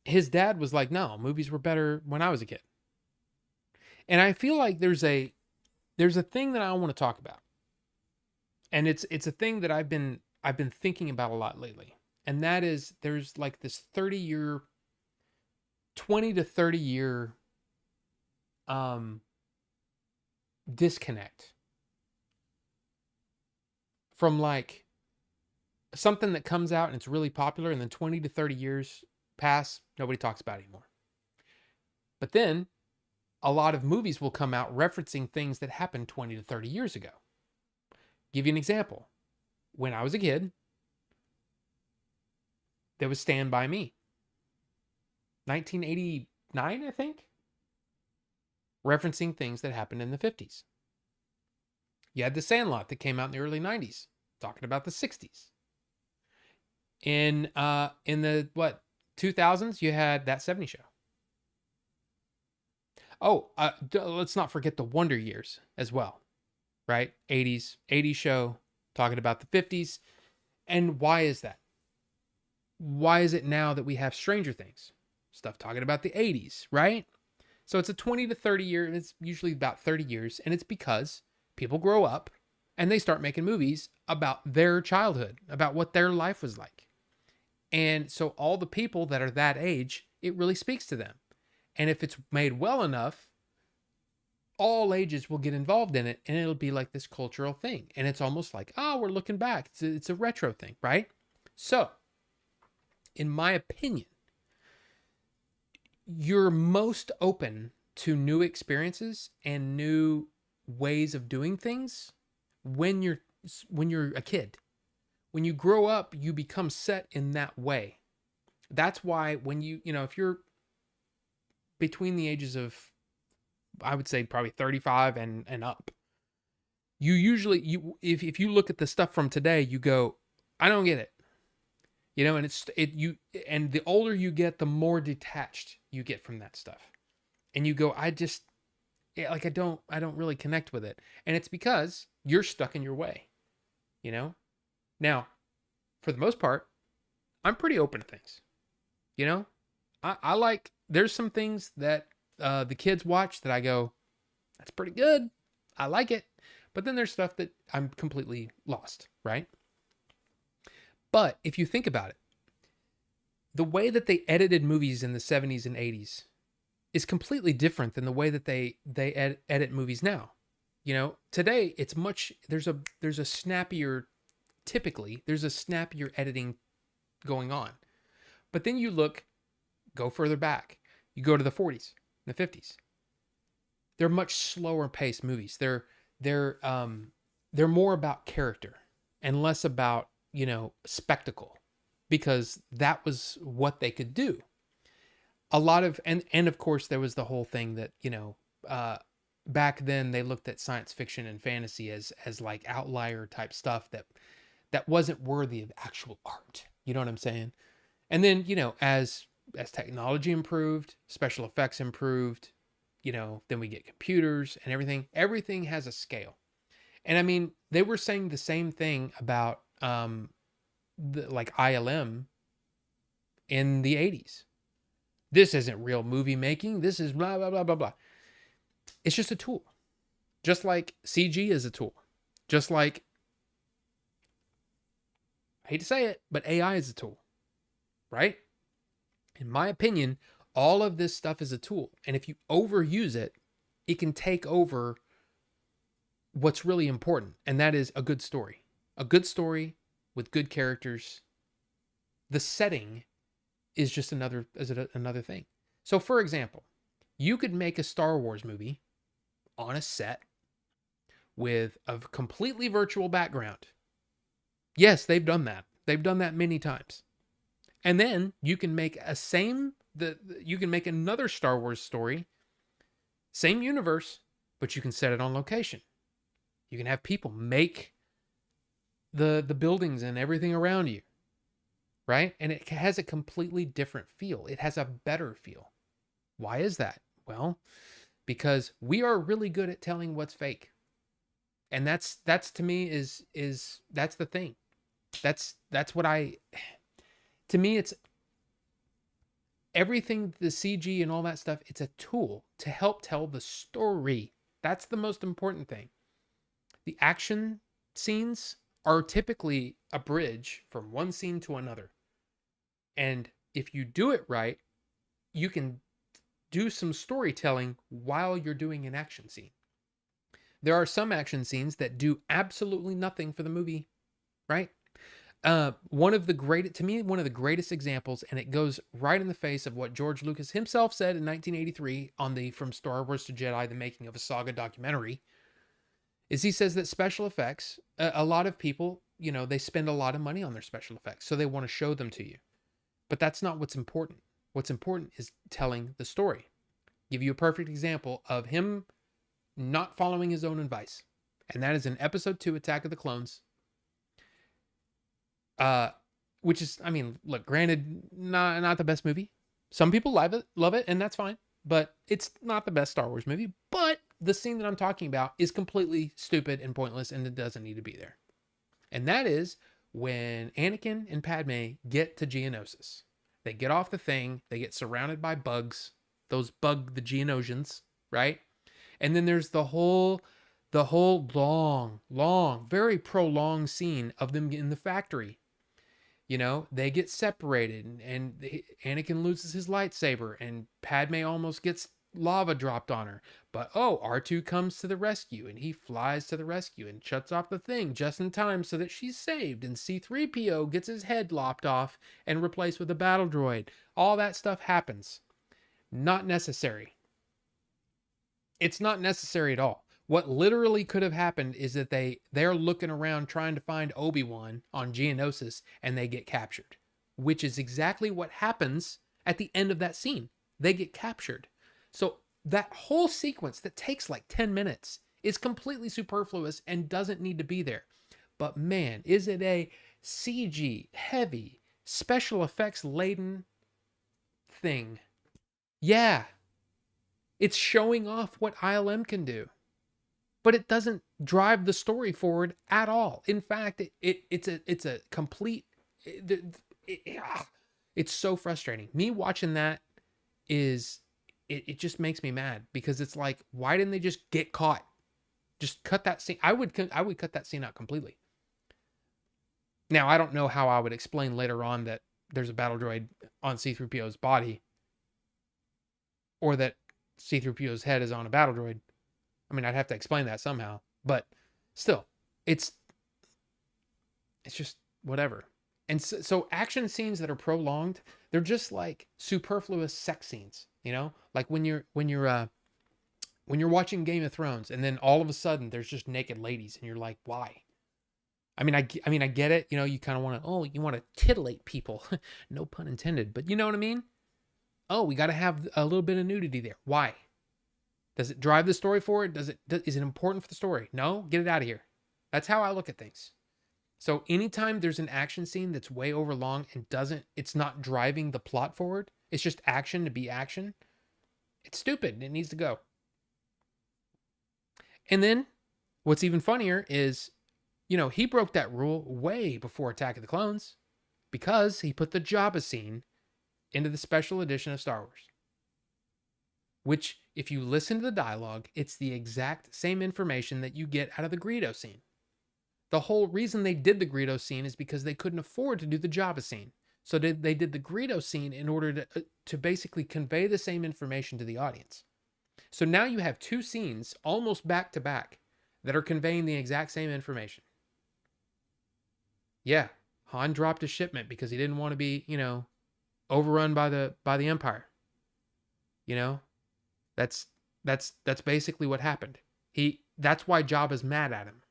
his dad was like, "No, movies were better when I was a kid." And I feel like there's a thing that I want to talk about. And it's a thing that I've been thinking about a lot lately. And that is there's like this 20 to 30 year disconnect from like something that comes out and it's really popular, and then 20 to 30 years pass, nobody talks about it anymore. But then a lot of movies will come out referencing things that happened 20 to 30 years ago. Give you an example. When I was a kid, there was Stand By Me, 1989, I think, referencing things that happened in the 50s. You had The Sandlot that came out in the early 90s, talking about the 60s. In the 2000s, you had That 70s Show. Oh, let's not forget the Wonder Years as well, right? 80s show talking about the 50s. And why is that? Why is it now that we have Stranger Things stuff talking about the 80s, right? So it's a 20 to 30 year, and it's usually about 30 years, and it's because people grow up and they start making movies about their childhood, about what their life was like. And so all the people that are that age, it really speaks to them. And if it's made well enough, all ages will get involved in it, and it'll be like this cultural thing. And it's almost like, oh, we're looking back. It's a retro thing, right? So, in my opinion, you're most open to new experiences and new ways of doing things when you're a kid. When you grow up, you become set in that way. That's why when if you're between the ages of, I would say probably 35 and up, you usually, if you look at the stuff from today, you go, I don't get it. And the older you get, the more detached you get from that stuff. And you go, I don't really connect with it. And it's because you're stuck in your way, Now, for the most part, I'm pretty open to things. I like, there's some things that the kids watch that I go, that's pretty good. I like it. But then there's stuff that I'm completely lost, right? But if you think about it, the way that they edited movies in the 70s and 80s is completely different than the way that they edit movies now. Today it's there's a snappier editing going on. But then go further back. You go to the 40s and the 50s. They're much slower paced movies. They're more about character and less about, spectacle, because that was what they could do. A lot of, and of course there was the whole thing that, back then they looked at science fiction and fantasy as like outlier type stuff that wasn't worthy of actual art. You know what I'm saying? And then, as technology improved, special effects improved, then we get computers and everything has a scale. And I mean, they were saying the same thing about like ILM in the 80s. This isn't real movie making. This is blah, blah, blah, blah, blah. It's just a tool. Just like CG is a tool. Just like, I hate to say it, but AI is a tool, right? In my opinion, all of this stuff is a tool. And if you overuse it, it can take over what's really important. And that is a good story. A good story with good characters. The setting is just another thing. So for example, you could make a Star Wars movie on a set with a completely virtual background. Yes, they've done that. They've done that many times. And then you can make you can make another Star Wars story, same universe, but you can set it on location. You can have people make the buildings and everything around you, right? And it has a completely different feel. It has a better feel. Why is that? Well, because we are really good at telling what's fake. And that's to me is that's the thing. That's what to me, it's everything, the CG and all that stuff. It's a tool to help tell the story. That's the most important thing. The action scenes are typically a bridge from one scene to another. And if you do it right, you can do some storytelling while you're doing an action scene. There are some action scenes that do absolutely nothing for the movie right? One of the great, to me, one of the greatest examples, and it goes right in the face of what George Lucas himself said in 1983 on the From Star Wars to Jedi: The Making of a Saga documentary, is he says that special effects, a lot of people, they spend a lot of money on their special effects, so they want to show them to you. But that's not what's important. What's important is telling the story. Give you a perfect example of him not following his own advice, and that is in Episode 2, Attack of the Clones. Uh, which is, I mean, look, granted, not the best movie. Some people love it, and that's fine. But it's not the best Star Wars movie. But the scene that I'm talking about is completely stupid and pointless, and it doesn't need to be there. And that is when Anakin and Padme get to Geonosis. They get off the thing. They get surrounded by bugs. The Geonosians, right? And then there's the whole long, very prolonged scene of them in the factory. They get separated, and Anakin loses his lightsaber, and Padme almost gets lava dropped on her. But R2 comes to the rescue, and he flies to the rescue and shuts off the thing just in time so that she's saved. And C-3PO gets his head lopped off and replaced with a battle droid. All that stuff happens. Not necessary. It's not necessary at all. What literally could have happened is that they're looking around trying to find Obi-Wan on Geonosis, and they get captured, which is exactly what happens at the end of that scene. They get captured. So that whole sequence that takes like 10 minutes is completely superfluous and doesn't need to be there. But man, is it a CG heavy, special effects laden thing? Yeah. It's showing off what ILM can do. But it doesn't drive the story forward at all. In fact, it's a complete. It's so frustrating. Me watching that it just makes me mad, because it's like, why didn't they just get caught? Just cut that scene. I would cut that scene out completely. Now, I don't know how I would explain later on that there's a battle droid on C-3PO's body, or that C-3PO's head is on a battle droid. I mean, I'd have to explain that somehow, but still, it's just whatever. And so action scenes that are prolonged, they're just like superfluous sex scenes, like when you're watching Game of Thrones, and then all of a sudden there's just naked ladies, and you're like, why? I mean, I get it. You kind of want to, you want to titillate people, no pun intended, but you know what I mean? We got to have a little bit of nudity there. Why? Does it drive the story forward? Is it important for the story? No, get it out of here. That's how I look at things. So anytime there's an action scene that's way over long and it's not driving the plot forward, it's just action to be action, it's stupid. It needs to go. And then what's even funnier is, he broke that rule way before Attack of the Clones, because he put the Jabba scene into the special edition of Star Wars. Which, if you listen to the dialogue, it's the exact same information that you get out of the Greedo scene. The whole reason they did the Greedo scene is because they couldn't afford to do the Jabba scene. So they did the Greedo scene in order to basically convey the same information to the audience. So now you have two scenes almost back to back that are conveying the exact same information. Yeah, Han dropped a shipment because he didn't want to be, overrun by the Empire. That's basically what happened. That's why Jabba's mad at him.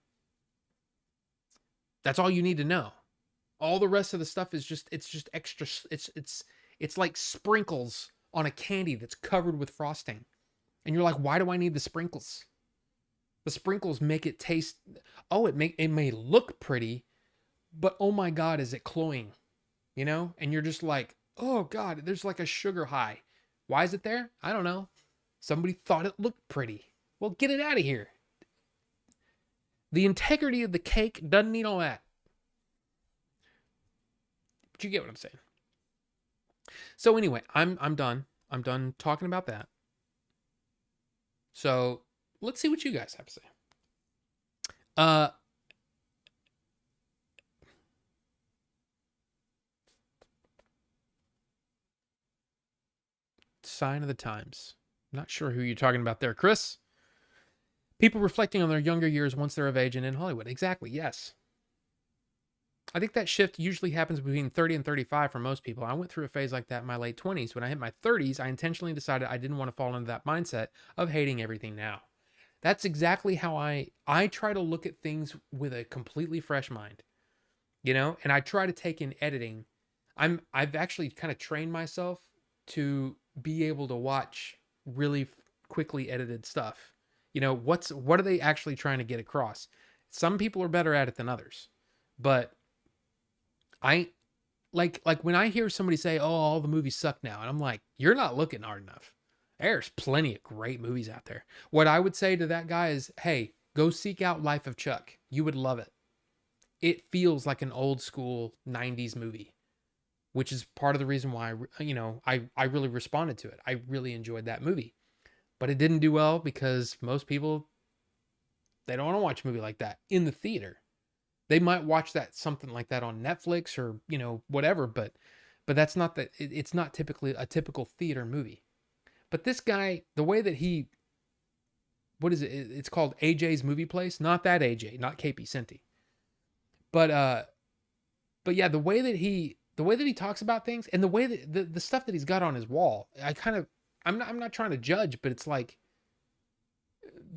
That's all you need to know. All the rest of the stuff is just extra. It's like sprinkles on a candy that's covered with frosting. And you're like, why do I need the sprinkles? The sprinkles make it taste, it may look pretty, but oh my God, is it cloying? And you're just like, oh God, there's like a sugar high. Why is it there? I don't know. Somebody thought it looked pretty. Well, get it out of here. The integrity of the cake doesn't need all that. But you get what I'm saying. So anyway, I'm done. I'm done talking about that. So let's see what you guys have to say. Sign of the times. Not sure who you're talking about there, Chris. People reflecting on their younger years once they're of age and in Hollywood. Exactly, yes. I think that shift usually happens between 30 and 35 for most people. I went through a phase like that in my late 20s. When I hit my 30s, I intentionally decided I didn't want to fall into that mindset of hating everything now. That's exactly how I try to look at things with a completely fresh mind, and I try to take in editing. I've actually kind of trained myself to be able to watch really quickly edited stuff. What are they actually trying to get across? Some people are better at it than others. But I like when I hear somebody say, "Oh, all the movies suck now," and I'm like, "You're not looking hard enough. There's plenty of great movies out there." What I would say to that guy is, "Hey, go seek out Life of Chuck. You would love it. It feels like an old school 90s movie, which is part of the reason why I really responded to it. I really enjoyed that movie. But it didn't do well because most people, they don't want to watch a movie like that in the theater. They might watch that something like that on Netflix or whatever, but that's not it's not typically a typical theater movie. But this guy, the way that he, what is it? It's called AJ's Movie Place. Not that AJ, not KP Senti. But yeah, the way that he talks about things, and the way that the stuff that he's got on his wall, I'm not trying to judge, but it's like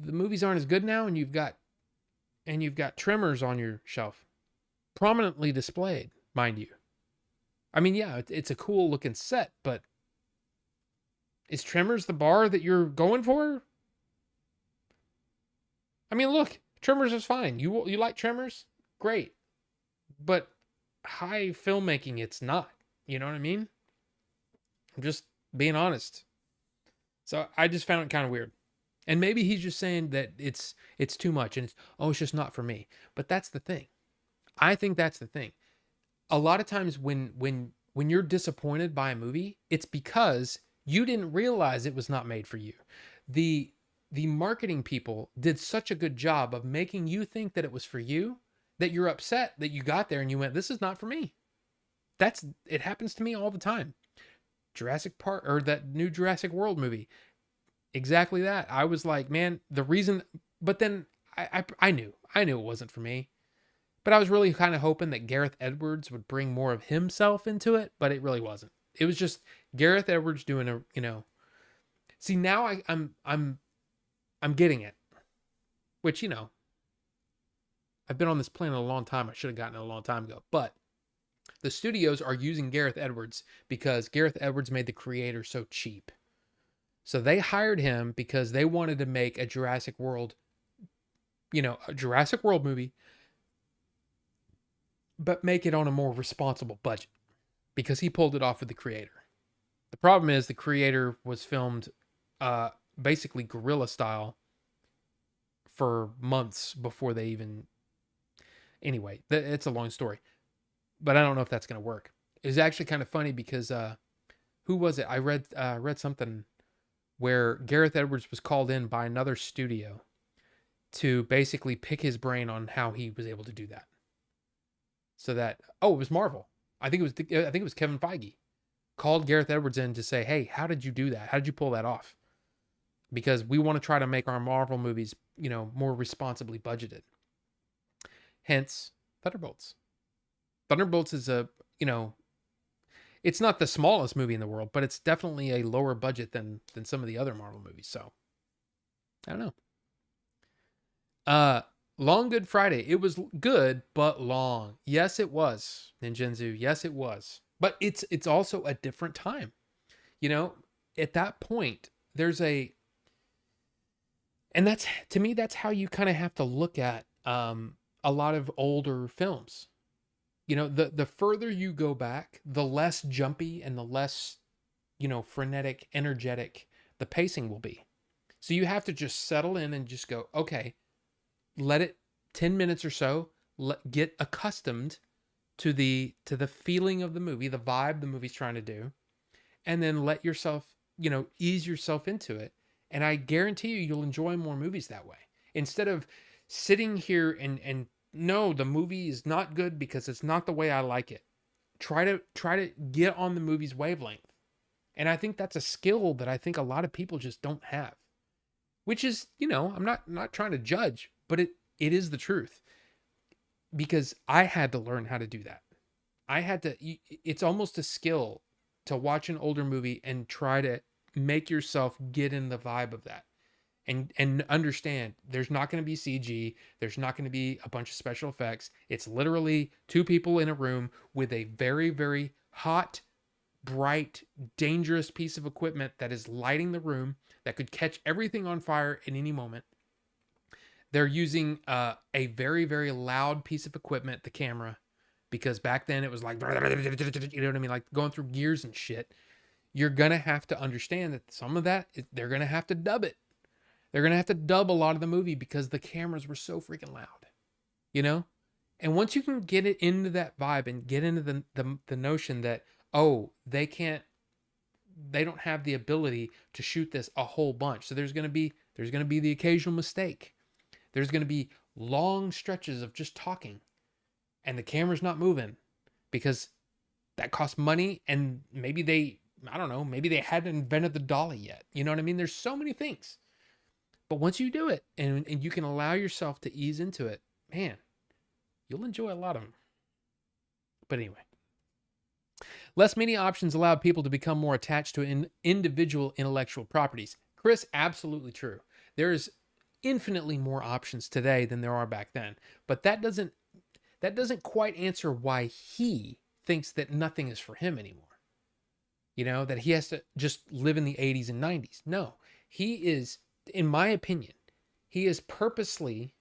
the movies aren't as good now, and you've got Tremors on your shelf, prominently displayed, mind you. I mean, yeah, it's a cool looking set, but is Tremors the bar that you're going for? I mean, look, Tremors is fine. You like Tremors? Great. But high filmmaking, it's not. You know what I mean? I'm just being honest. So I just found it kind of weird. And maybe he's just saying that it's too much and it's just not for me. But that's the thing. I think that's the thing. A lot of times when you're disappointed by a movie, it's because you didn't realize it was not made for you. The the marketing people did such a good job of making you think that it was for you that you're upset that you got there and you went, this is not for me. It happens to me all the time. Jurassic Park, or that new Jurassic World movie. Exactly that. I was like, man, the reason, but then I knew it wasn't for me. But I was really kind of hoping that Gareth Edwards would bring more of himself into it, but it really wasn't. It was just Gareth Edwards doing See, now I'm getting it, which I've been on this planet a long time. I should have gotten it a long time ago, but the studios are using Gareth Edwards because Gareth Edwards made the creator so cheap. So they hired him because they wanted to make a Jurassic World movie, but make it on a more responsible budget because he pulled it off with the creator. The problem is the creator was filmed basically guerrilla style for months before they even. Anyway, it's a long story, but I don't know if that's going to work. It was actually kind of funny because who was it? I read something where Gareth Edwards was called in by another studio to basically pick his brain on how he was able to do that. So that it was Marvel. I think it was Kevin Feige called Gareth Edwards in to say, "Hey, how did you do that? How did you pull that off?" Because we want to try to make our Marvel movies, more responsibly budgeted. Hence, Thunderbolts. Thunderbolts is it's not the smallest movie in the world, but it's definitely a lower budget than some of the other Marvel movies. So, I don't know. Long Good Friday. It was good, but long. Yes, it was. Ninjinzu. Yes, it was. But it's also a different time. At that point, and that's, to me, that's how you kind of have to look at a lot of older films. The further you go back, the less jumpy and the less, frenetic, energetic the pacing will be. So you have to just settle in and just go, okay, let it 10 minutes or so, get accustomed to the feeling of the movie, the vibe the movie's trying to do, and then let yourself, ease yourself into it. And I guarantee you'll enjoy more movies that way. Instead of sitting here and no, the movie is not good because it's not the way I like it. Try to get on the movie's wavelength. And I think that's a skill that I think a lot of people just don't have. Which is, I'm not trying to judge, but it is the truth. because I had to learn how to do that. I had to, it's almost a skill to watch an older movie and try to make yourself get in the vibe of that. And understand there's not going to be CG, there's not going to be a bunch of special effects. It's literally two people in a room with a very, very hot, bright, dangerous piece of equipment that is lighting the room that could catch everything on fire at any moment. They're using a very, very loud piece of equipment, the camera, because back then it was like, you know what I mean? Like going through gears and shit. You're going to have to understand that some of that, they're going to have to dub it. They're going to have to dub a lot of the movie because the cameras were so freaking loud, you know? And once you can get it into that vibe and get into the notion that, oh, they don't have the ability to shoot this a whole bunch. So there's going to be the occasional mistake. There's going to be long stretches of just talking and the camera's not moving because that costs money, and I don't know, maybe they hadn't invented the dolly yet. You know what I mean? There's so many things. But once you do it and you can allow yourself to ease into it, man, you'll enjoy a lot of them. But anyway, less media options allowed people to become more attached to individual intellectual properties. Chris, absolutely true. There's infinitely more options today than there are back then. But that doesn't quite answer why he thinks that nothing is for him anymore. You know, that he has to just live in the 80s and 90s. No, he is, in my opinion, he is purposely,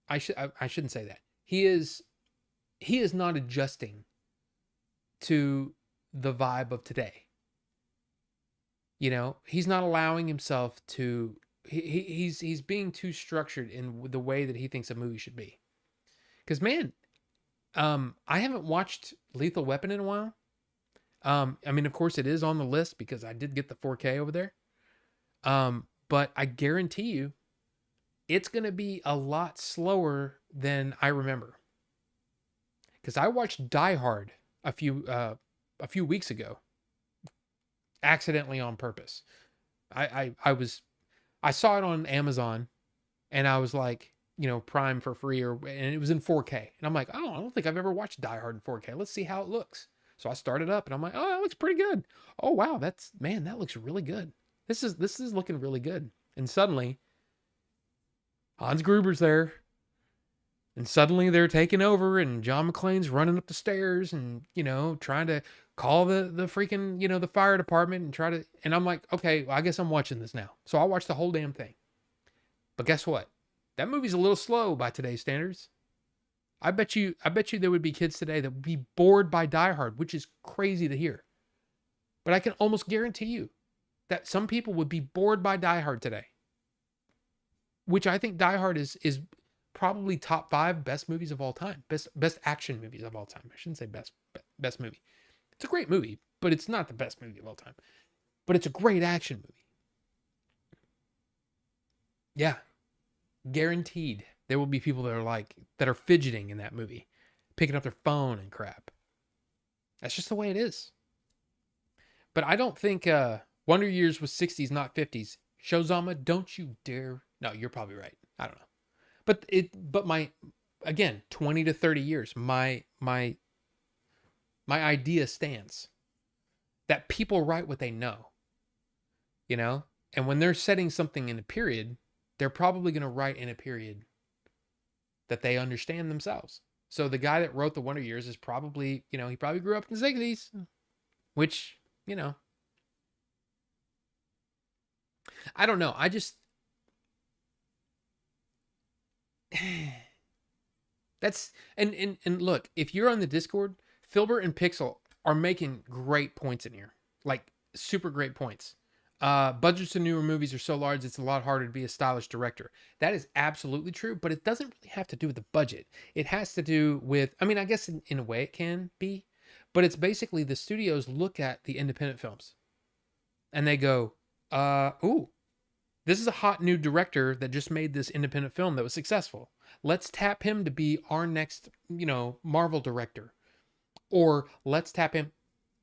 I shouldn't say that. He is not adjusting to the vibe of today. You know, he's not allowing himself to, he's being too structured in the way that he thinks a movie should be. Because, man, I haven't watched Lethal Weapon in a while. I mean, of course, it is on the list because I did get the 4K over there. But I guarantee you, it's going to be a lot slower than I remember. Because I watched Die Hard a few weeks ago, accidentally on purpose. I saw it on Amazon, and I was like, you know, Prime for free, and it was in 4K, and I'm like, oh, I don't think I've ever watched Die Hard in 4K. Let's see how it looks. So I started up, and I'm like, oh, that looks pretty good. Oh wow, that looks really good. This is looking really good. And suddenly, Hans Gruber's there, and suddenly they're taking over, and John McClane's running up the stairs, and you know, trying to call the freaking, you know, the fire department and I'm like, okay, well, I guess I'm watching this now. So I watched the whole damn thing. But guess what? That movie's a little slow by today's standards. I bet you there would be kids today that would be bored by Die Hard, which is crazy to hear. But I can almost guarantee you that some people would be bored by Die Hard today. Which I think Die Hard is probably top 5 best movies of all time. Best action movies of all time. I shouldn't say best movie. It's a great movie, but it's not the best movie of all time. But it's a great action movie. Yeah. Guaranteed there will be people that are fidgeting in that movie, picking up their phone and crap. That's just the way it is. But I don't think Wonder Years was 60s, not 50s. Shozama, don't you dare. No, you're probably right. I don't know. But my, again, 20 to 30 years, my idea stands that people write what they know, you know? And when they're setting something in a period, they're probably going to write in a period that they understand themselves. So the guy that wrote the Wonder Years is probably, you know, he probably grew up in the 60s, which, you know, I don't know. I just, that's, and look, if you're on the Discord, Filbert and Pixel are making great points in here. Like, super great points. Budgets in newer movies are so large, it's a lot harder to be a stylish director. That is absolutely true, but it doesn't really have to do with the budget. It has to do with, I mean, I guess in a way it can be, but it's basically the studios look at the independent films and they go, ooh, this is a hot new director that just made this independent film that was successful. Let's tap him to be our next, you know, Marvel director. Or let's tap him.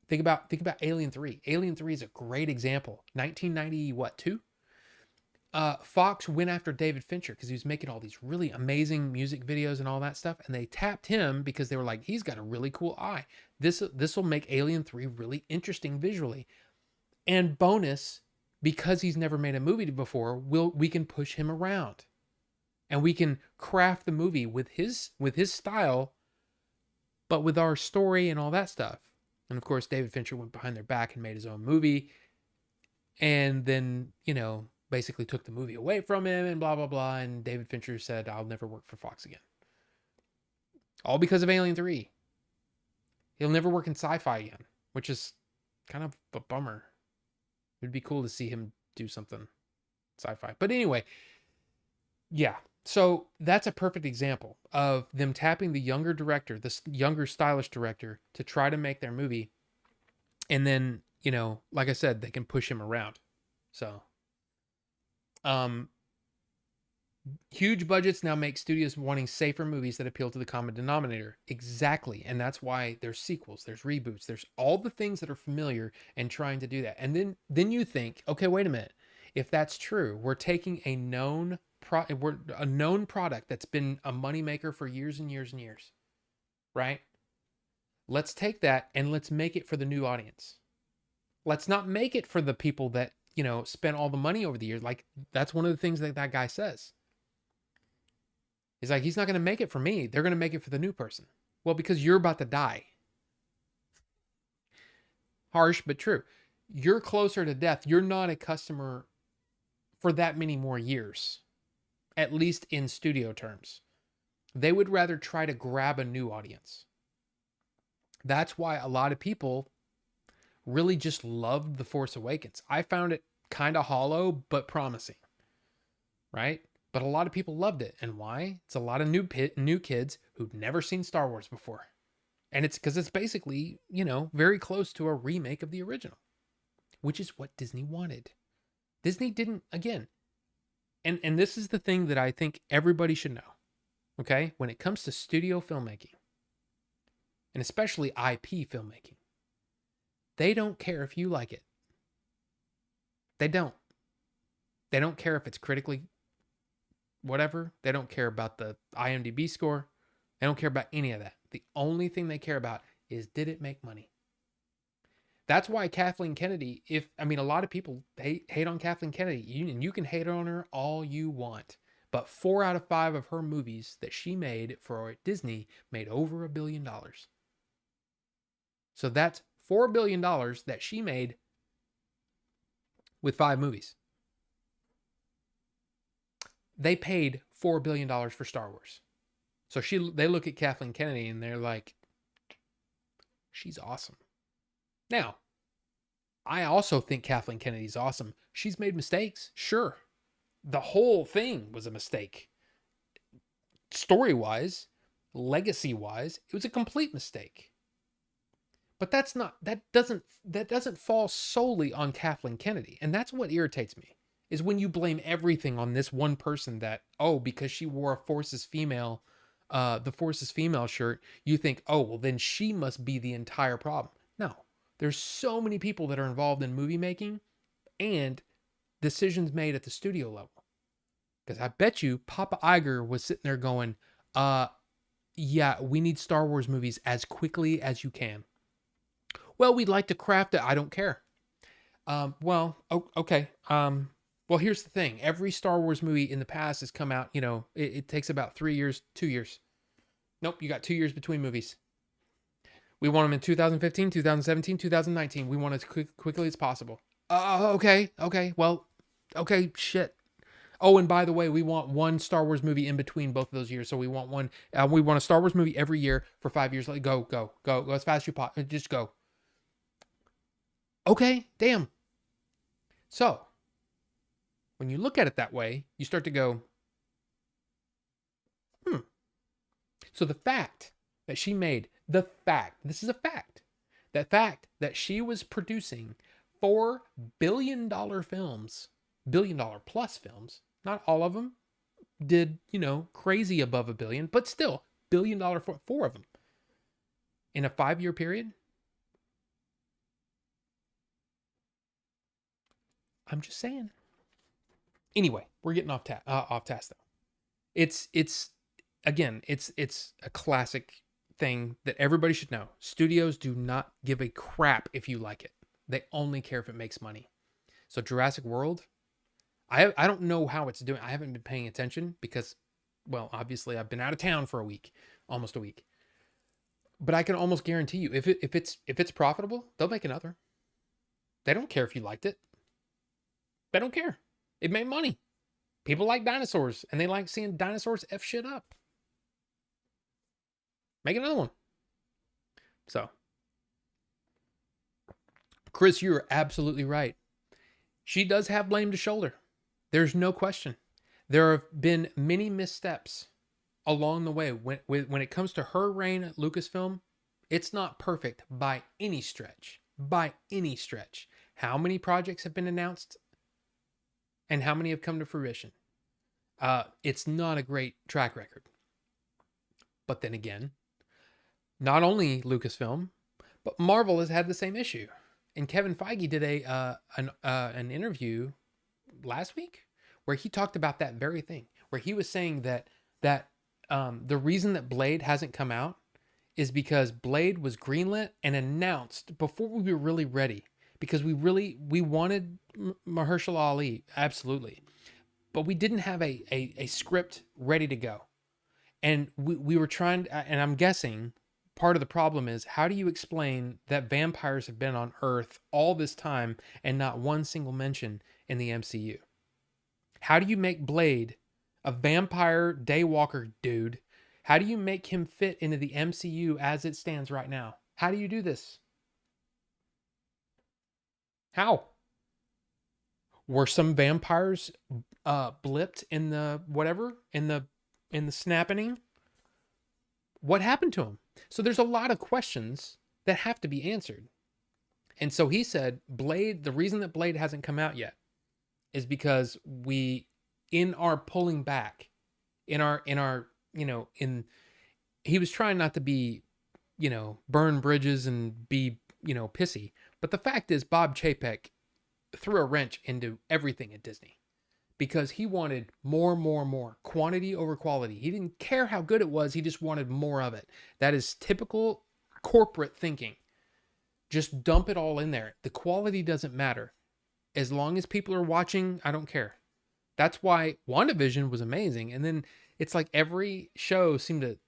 Think about Alien 3. Alien 3 is a great example. 1990, what, 2? Fox went after David Fincher because he was making all these really amazing music videos and all that stuff, and they tapped him because they were like, he's got a really cool eye. This will make Alien 3 really interesting visually. And bonus, because he's never made a movie before, we can push him around. And we can craft the movie with his style, but with our story and all that stuff. And of course, David Fincher went behind their back and made his own movie, and then, basically took the movie away from him and blah blah blah. And David Fincher said, I'll never work for Fox again. All because of Alien 3. He'll never work in sci-fi again, which is kind of a bummer. It'd be cool to see him do something sci-fi. But anyway, yeah. So that's a perfect example of them tapping the younger director, the younger stylish director, to try to make their movie. And then, like I said, they can push him around. So, huge budgets now make studios wanting safer movies that appeal to the common denominator. Exactly. And that's why there's sequels, there's reboots, there's all the things that are familiar and trying to do that. And then you think, okay, wait a minute. If that's true, we're taking a known product that's been a moneymaker for years and years and years, right? Let's take that and let's make it for the new audience. Let's not make it for the people that, spent all the money over the years. Like, that's one of the things that guy says. He's like, he's not going to make it for me. They're going to make it for the new person. Well, because you're about to die. Harsh, but true. You're closer to death. You're not a customer for that many more years, at least in studio terms. They would rather try to grab a new audience. That's why a lot of people really just loved The Force Awakens. I found it kind of hollow, but promising, right? But a lot of people loved it. And why? It's a lot of new kids who've never seen Star Wars before. And it's because it's basically, very close to a remake of the original, which is what Disney wanted. Disney didn't, again, and this is the thing that I think everybody should know, okay? When it comes to studio filmmaking, and especially IP filmmaking, they don't care if you like it. They don't. They don't care if it's critically whatever. They don't care about the IMDb score. They don't care about any of that. The only thing they care about is, did it make money? That's why Kathleen Kennedy, a lot of people hate on Kathleen Kennedy, and you can hate on her all you want. But 4 out of 5 of her movies that she made for Disney made over $1 billion. So that's $4 billion that she made with 5 movies. They paid $4 billion for Star Wars. So they look at Kathleen Kennedy and they're like, she's awesome. Now, I also think Kathleen Kennedy's awesome. She's made mistakes. Sure. The whole thing was a mistake. Story-wise, legacy-wise, it was a complete mistake. But that doesn't fall solely on Kathleen Kennedy. And that's what irritates me, is when you blame everything on this one person that, because she wore the Forces Female shirt, you think, well, then she must be the entire problem. No. There's so many people that are involved in movie making and decisions made at the studio level. Because I bet you Papa Iger was sitting there going, yeah, we need Star Wars movies as quickly as you can. Well, we'd like to craft it. I don't care. Okay. Well, here's the thing. Every Star Wars movie in the past has come out, it takes about 3 years, 2 years. Nope, you got 2 years between movies. We want them in 2015, 2017, 2019. We want it as quickly as possible. Okay. Well, okay, shit. Oh, and by the way, we want one Star Wars movie in between both of those years. So we want one. We want a Star Wars movie every year for 5 years. Like, go as fast as you possibly. Just go. Okay, damn. So when you look at it that way, you start to go, So the fact that she made this is a fact, that she was producing $4 billion films, $1 billion plus films, not all of them did, crazy above $1 billion, but still $1 billion for 4 of them in a 5-year period. I'm just saying. Anyway, we're getting off task though. It's again, it's a classic thing that everybody should know. Studios do not give a crap if you like it. They only care if it makes money. So Jurassic World, I don't know how it's doing. I haven't been paying attention because, well, obviously I've been out of town for a week, almost a week. But I can almost guarantee you, if it's profitable, they'll make another. They don't care if you liked it. They don't care. It made money. People like dinosaurs, and they like seeing dinosaurs f shit up. Make another one. So, Chris, you're absolutely right. She does have blame to shoulder. There's no question. There have been many missteps along the way. When it comes to her reign at Lucasfilm, it's not perfect by any stretch. By any stretch. How many projects have been announced and how many have come to fruition? It's not a great track record. But then again, not only Lucasfilm, but Marvel has had the same issue. And Kevin Feige did an interview last week where he talked about that very thing, where he was saying that the reason that Blade hasn't come out is because Blade was greenlit and announced before we were really ready, because we wanted Mahershala Ali, absolutely, but we didn't have a script ready to go, and we were trying, and I'm guessing part of the problem is, how do you explain that vampires have been on Earth all this time and not one single mention in the MCU? How do you make Blade a vampire daywalker dude? How do you make him fit into the MCU as it stands right now? How do you do this? How? Were some vampires blipped in the whatever, in the snapping? What happened to them? So there's a lot of questions that have to be answered. And so he said, Blade, the reason that Blade hasn't come out yet is because in our pulling back, in our, he was trying not to be, burn bridges and be, pissy. But the fact is, Bob Chapek threw a wrench into everything at Disney because he wanted more, quantity over quality. He didn't care how good it was. He just wanted more of it. That is typical corporate thinking. Just dump it all in there. The quality doesn't matter. As long as people are watching, I don't care. That's why WandaVision was amazing. And then it's like every show seemed to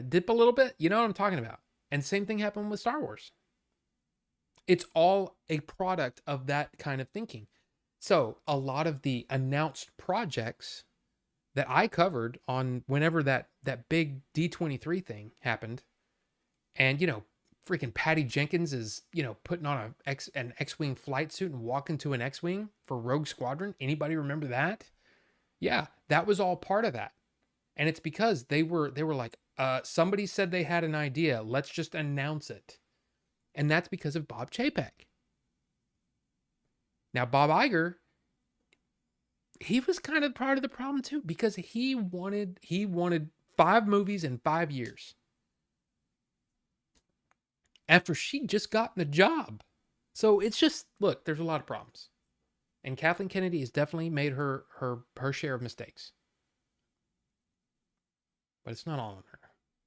dip a little bit. You know what I'm talking about? And same thing happened with Star Wars. It's all a product of that kind of thinking. So a lot of the announced projects that I covered on whenever that big D23 thing happened, and freaking Patty Jenkins is putting on an X-wing flight suit and walking to an X-wing for Rogue Squadron. Anybody remember that? Yeah, that was all part of that, and it's because they were like, somebody said they had an idea. Let's just announce it, and that's because of Bob Chapek. Now, Bob Iger, he was kind of part of the problem too, because he wanted 5 movies in 5 years after she just got the job. So it's just, look, there's a lot of problems. And Kathleen Kennedy has definitely made her share of mistakes. But it's not all on her,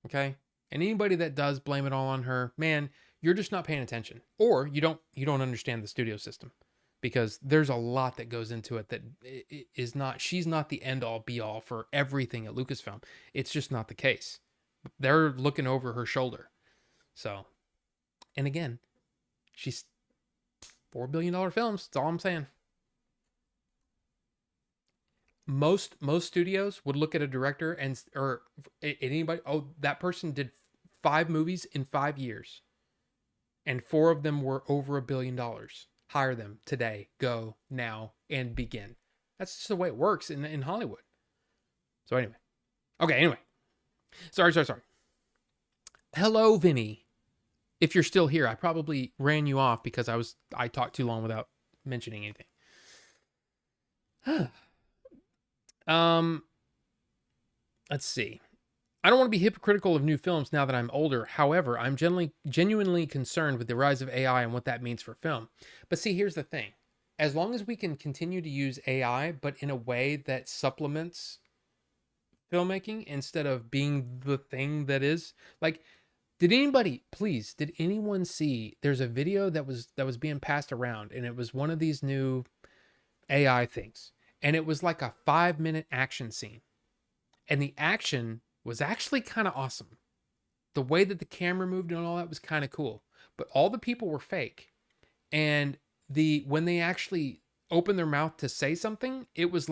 okay? And anybody that does blame it all on her, man, you're just not paying attention, or you don't understand the studio system, because there's a lot that goes into it that is not, she's not the end all be all for everything at Lucasfilm. It's just not the case. They're looking over her shoulder. So, and again, she's $4 billion films. That's all I'm saying. Most studios would look at a director or anybody, oh, that person did 5 movies in 5 years, and 4 of them were over $1 billion. Hire them today. Go now and begin. That's just the way it works in Hollywood. So anyway. Okay, anyway. Sorry. Hello, Vinny. If you're still here, I probably ran you off because I talked too long without mentioning anything. Let's see. I don't want to be hypocritical of new films now that I'm older. However, I'm genuinely concerned with the rise of AI and what that means for film. But see, here's the thing. as long as we can continue to use AI, but in a way that supplements filmmaking instead of being the thing that is, like, did anyone see, there's a video that was being passed around, and it was one of these new AI things, and it was like a 5-minute action scene, and the action was actually kind of awesome. The way that the camera moved and all that was kind of cool, but all the people were fake. And when they actually opened their mouth to say something, it was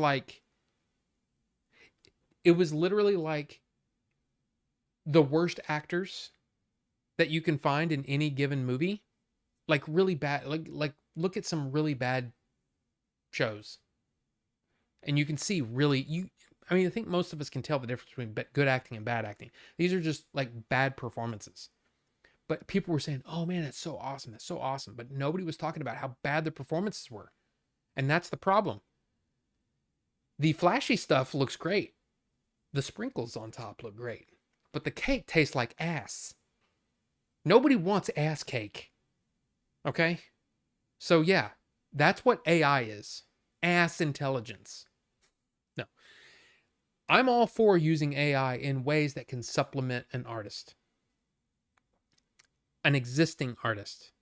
literally like the worst actors that you can find in any given movie. Like really bad, like look at some really bad shows, and you can see really you. I mean, I think most of us can tell the difference between good acting and bad acting. These are just like bad performances. But people were saying, "Oh man, that's so awesome. That's so awesome." But nobody was talking about how bad the performances were. And that's the problem. The flashy stuff looks great. The sprinkles on top look great. But the cake tastes like ass. Nobody wants ass cake. Okay? So yeah, that's what AI is. Ass intelligence. No. I'm all for using AI in ways that can supplement an artist. An existing artist.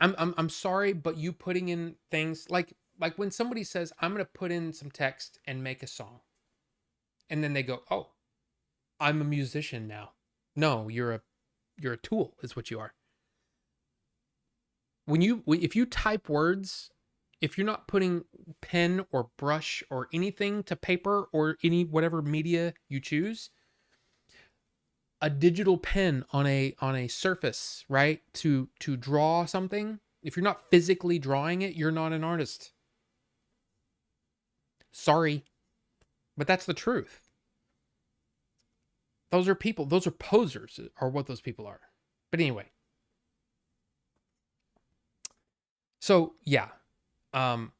I'm sorry, but you putting in things like when somebody says, I'm gonna put in some text and make a song. And then they go, "Oh, I'm a musician now." No, you're a tool, is what you are. If you type words, if you're not putting pen or brush or anything to paper or any whatever media you choose, a digital pen on a surface, right? To draw something, if you're not physically drawing it, you're not an artist. Sorry, but that's the truth. Those are people, those are posers, are what those people are. But anyway, so yeah, um,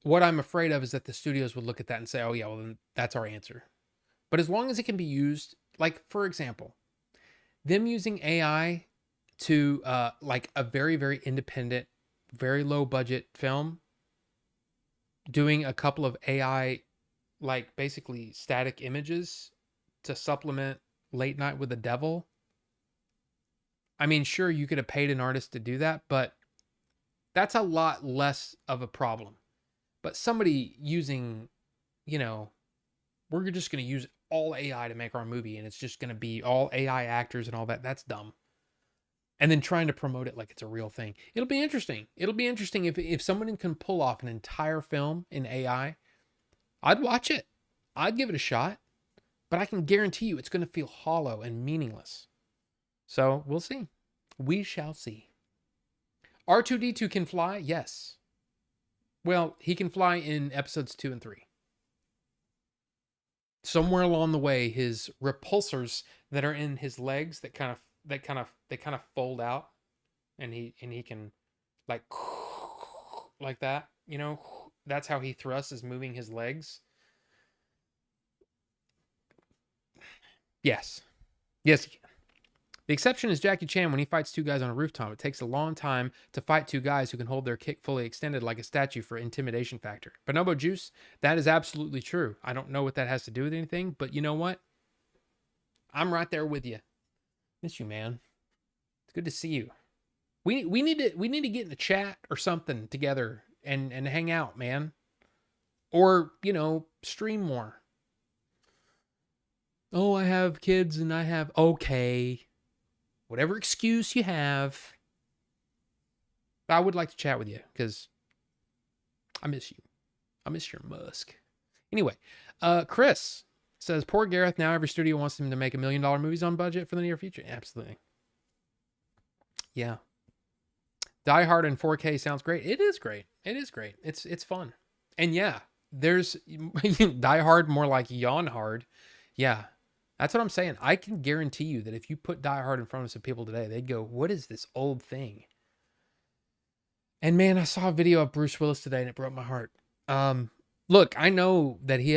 what I'm afraid of is that the studios would look at that and say, "Oh yeah, well then that's our answer." But as long as it can be used, like for example, them using AI to like a very very independent, very low budget film, doing a couple of AI like basically static images to supplement Late Night with the Devil. I mean, sure, you could have paid an artist to do that, but that's a lot less of a problem. But somebody using, you know, we're just going to use all AI to make our movie and it's just going to be all AI actors and all that. That's dumb. And then trying to promote it like it's a real thing. It'll be interesting. It'll be interesting if someone can pull off an entire film in AI. I'd watch it. I'd give it a shot. But I can guarantee you it's going to feel hollow and meaningless. So we'll see. We shall see. R2D2 can fly? Yes. Well, he can fly in episodes 2 and 3. Somewhere along the way, his repulsors that are in his legs that kind of fold out, and he can like like that, you know, that's how he thrusts, is moving his legs. Yes. Yes, he can. The exception is Jackie Chan when he fights two guys on a rooftop. It takes a long time to fight two guys who can hold their kick fully extended like a statue for intimidation factor. Bonobo Juice, that is absolutely true. I don't know what that has to do with anything, but you know what? I'm right there with you. Miss you, man. It's good to see you. We need to get in the chat or something together and hang out, man. Or, you know, stream more. Oh, I have kids and I have okay. Whatever excuse you have. I would like to chat with you because I miss you. I miss your musk. Anyway, Chris says, poor Gareth, now every studio wants him to make $1 million movies on budget for the near future. Absolutely. Yeah. Die Hard in 4K sounds great. It is great. It is great. It's fun. And yeah, there's Die Hard more like Yawn Hard. Yeah. That's what I'm saying. I can guarantee you that if you put Die Hard in front of some people today, they'd go, "What is this old thing?" And man, I saw a video of Bruce Willis today and it broke my heart. Look, I know that he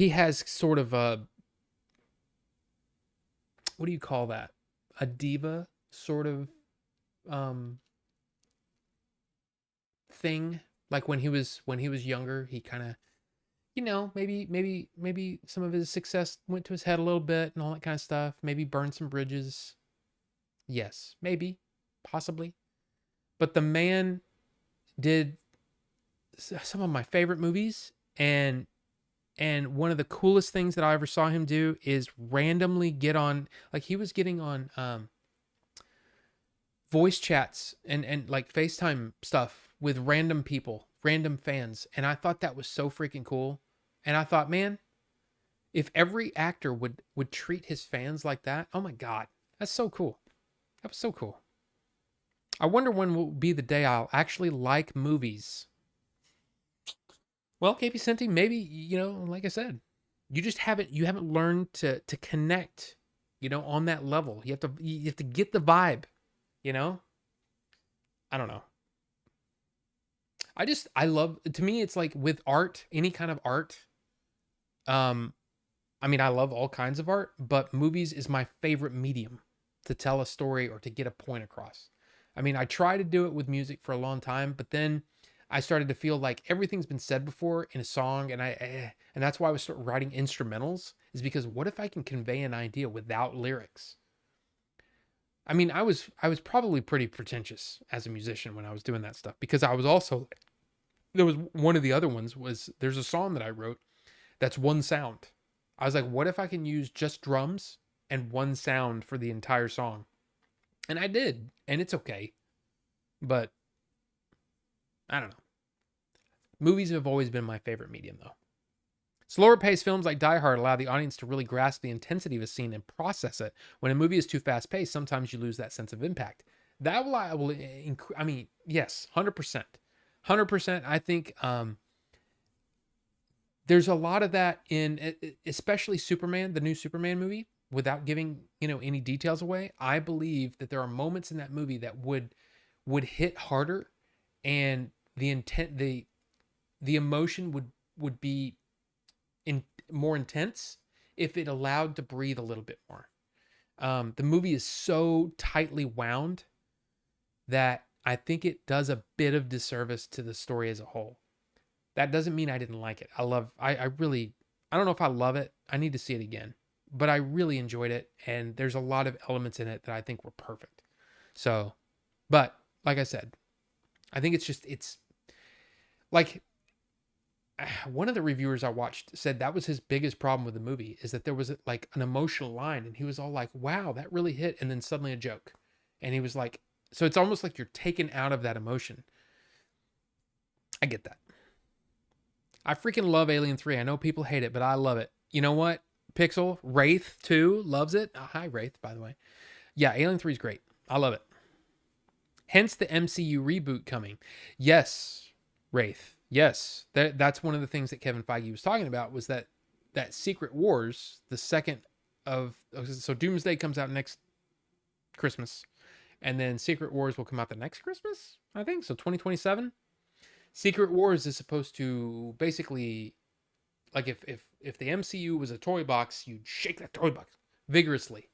has sort of a, what do you call that? A diva sort of um thing. Like when he was younger, he kind of, maybe some of his success went to his head a little bit and all that kind of stuff. Maybe burned some bridges. Yes, maybe, possibly. But the man did some of my favorite movies, and one of the coolest things that I ever saw him do is randomly get on, like he was getting on voice chats and like FaceTime stuff with random people, random fans, and I thought that was so freaking cool. And I thought, man, if every actor would treat his fans like that, oh my god, that's so cool. That was so cool. I wonder when will be the day I'll actually like movies. Well, KP Senti, maybe, like I said, you haven't learned to connect, on that level. You have to get the vibe, you know? I don't know. I love, to me it's like with art, any kind of art. Um I mean, I love all kinds of art, but movies is my favorite medium to tell a story or to get a point across. I mean, I try to do it with music for a long time, but then I started to feel like everything's been said before in a song, and that's why I was start writing instrumentals. Is because what if I can convey an idea without lyrics? I mean, I was probably pretty pretentious as a musician when I was doing that stuff, because I was also, there was one of the other ones was, there's a song that I wrote that's one sound. I was like, what if I can use just drums and one sound for the entire song? And I did, and it's okay. But I don't know. Movies have always been my favorite medium, though. Slower paced films like Die Hard allow the audience to really grasp the intensity of a scene and process it. When a movie is too fast paced, sometimes you lose that sense of impact. That will, I mean, yes, 100%. 100%. I think there's a lot of that in, especially Superman, the new Superman movie. Without giving any details away, I believe that there are moments in that movie that would hit harder, and the emotion would be in more intense if it allowed to breathe a little bit more. The movie is so tightly wound that I think it does a bit of disservice to the story as a whole. That doesn't mean I didn't like it. I really, I don't know if I love it. I need to see it again, but I really enjoyed it. And there's a lot of elements in it that I think were perfect. So, but like I said, I think it's like, one of the reviewers I watched said that was his biggest problem with the movie, is that there was like an emotional line and he was all like, wow, that really hit. And then suddenly a joke. And he was like, so it's almost like you're taken out of that emotion. I get that. I freaking love Alien 3. I know people hate it, but I love it. You know what? Pixel, Wraith too, loves it. Hi, Wraith, by the way. Yeah, Alien 3 is great. I love it. Hence the MCU reboot coming. Yes, Wraith. Yes, that's one of the things that Kevin Feige was talking about, was that Secret Wars, the second of, so Doomsday comes out next Christmas, and then Secret Wars will come out the next Christmas, I think. So 2027. Secret Wars is supposed to basically, like, if the MCU was a toy box, you'd shake that toy box vigorously,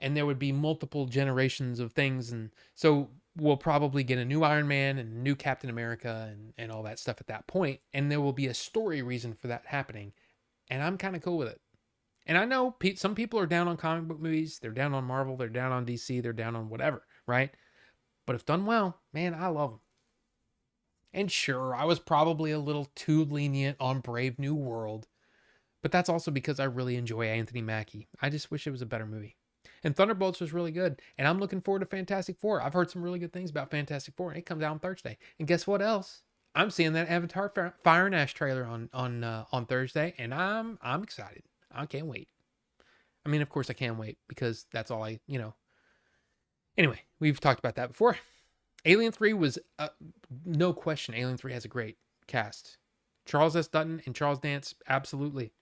and there would be multiple generations of things. And so we'll probably get a new Iron Man and a new Captain America and all that stuff at that point, and there will be a story reason for that happening, and I'm kind of cool with it. And I know some people are down on comic book movies, they're down on Marvel, they're down on DC, they're down on whatever, right? But if done well, man, I love them. And sure, I was probably a little too lenient on Brave New World, but that's also because I really enjoy Anthony Mackie. I just wish it was a better movie. And Thunderbolts was really good, and I'm looking forward to Fantastic Four. I've heard some really good things about Fantastic Four, and it comes out on Thursday. And guess what else? I'm seeing that Avatar Fire and Ash trailer on Thursday, and I'm excited. I can't wait. I mean, of course I can't wait, because that's all Anyway, we've talked about that before. Alien 3 was, no question, Alien 3 has a great cast. Charles S. Dutton and Charles Dance, absolutely.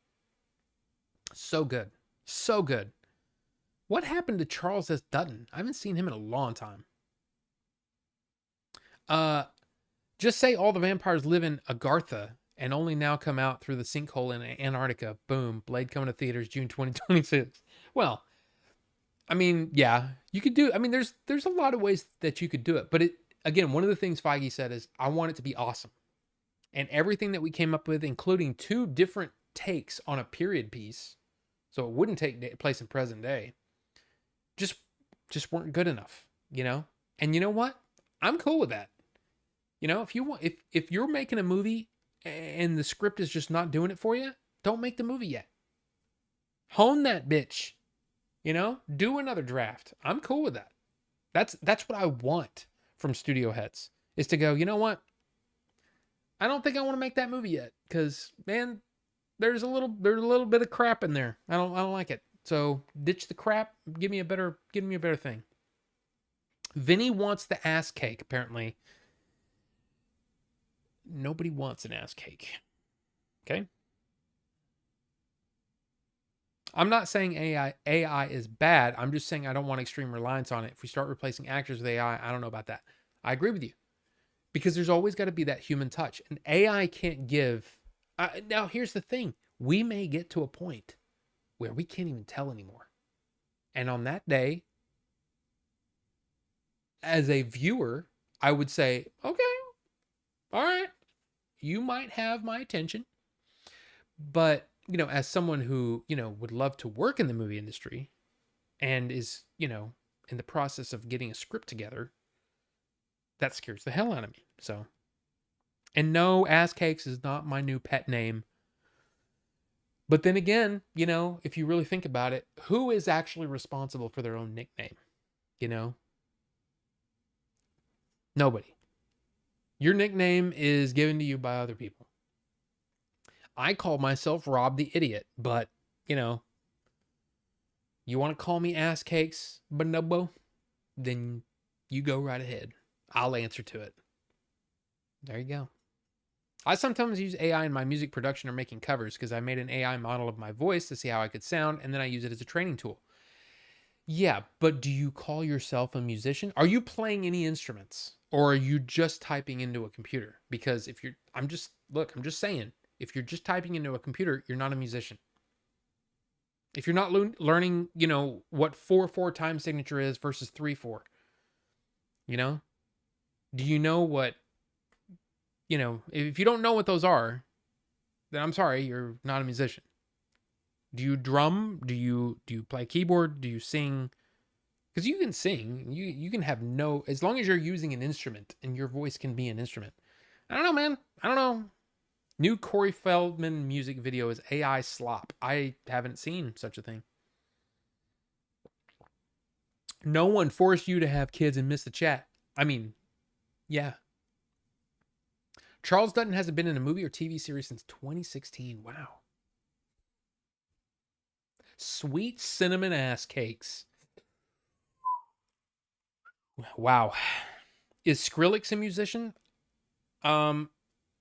So good. So good. What happened to Charles S. Dutton? I haven't seen him in a long time. Just say all the vampires live in Agartha and only now come out through the sinkhole in Antarctica. Boom. Blade coming to theaters June 2026. Well, I mean, yeah, you could do. I mean, there's a lot of ways that you could do it, but it again, one of the things Feige said is, I want it to be awesome, and everything that we came up with, including two different takes on a period piece, so it wouldn't take place in present day, just just weren't good enough, you know. And you know what? I'm cool with that. You know, if you want, if you're making a movie and the script is just not doing it for you, don't make the movie yet. Hone that bitch. You know, do another draft. I'm cool with that. That's what I want from studio heads, is to go, you know what? I don't think I want to make that movie yet, because man, there's a little bit of crap in there. I don't like it. So ditch the crap. Give me a better thing. Vinny wants the ass cake. Apparently, nobody wants an ass cake. Okay. I'm not saying AI is bad. I'm just saying I don't want extreme reliance on it. If we start replacing actors with AI, I don't know about that. I agree with you, because there's always got to be that human touch, and AI can't give. Now, here's the thing: we may get to a point where we can't even tell anymore, and on that day, as a viewer, I would say, okay, all right, you might have my attention, but you know, as someone who would love to work in the movie industry and is in the process of getting a script together, that scares the hell out of me. So, and no, ass cakes is not my new pet name. But then again, if you really think about it, who is actually responsible for their own nickname? You know, nobody. Your nickname is given to you by other people. I call myself Rob the Idiot, but you know, you want to call me ass cakes, bonobo, then you go right ahead. I'll answer to it. There you go. I sometimes use AI in my music production or making covers, because I made an AI model of my voice to see how I could sound, and then I use it as a training tool. Yeah, but do you call yourself a musician? Are you playing any instruments, or are you just typing into a computer? Because if you're, I'm just saying, if you're just typing into a computer, you're not a musician. If you're not learning, what 4/4 time signature is versus 3/4, you know, do you know what, if you don't know what those are, then I'm sorry, you're not a musician. Do you drum? Do you play keyboard? Do you sing? Because you can sing, you can have no, as long as you're using an instrument and your voice can be an instrument. I don't know, man. I don't know. New Corey Feldman music video is AI slop. I haven't seen such a thing. No one forced you to have kids and miss the chat. I mean, yeah. Charles Dutton hasn't been in a movie or TV series since 2016. Wow. Sweet cinnamon ass cakes. Wow. Is Skrillex a musician? Um,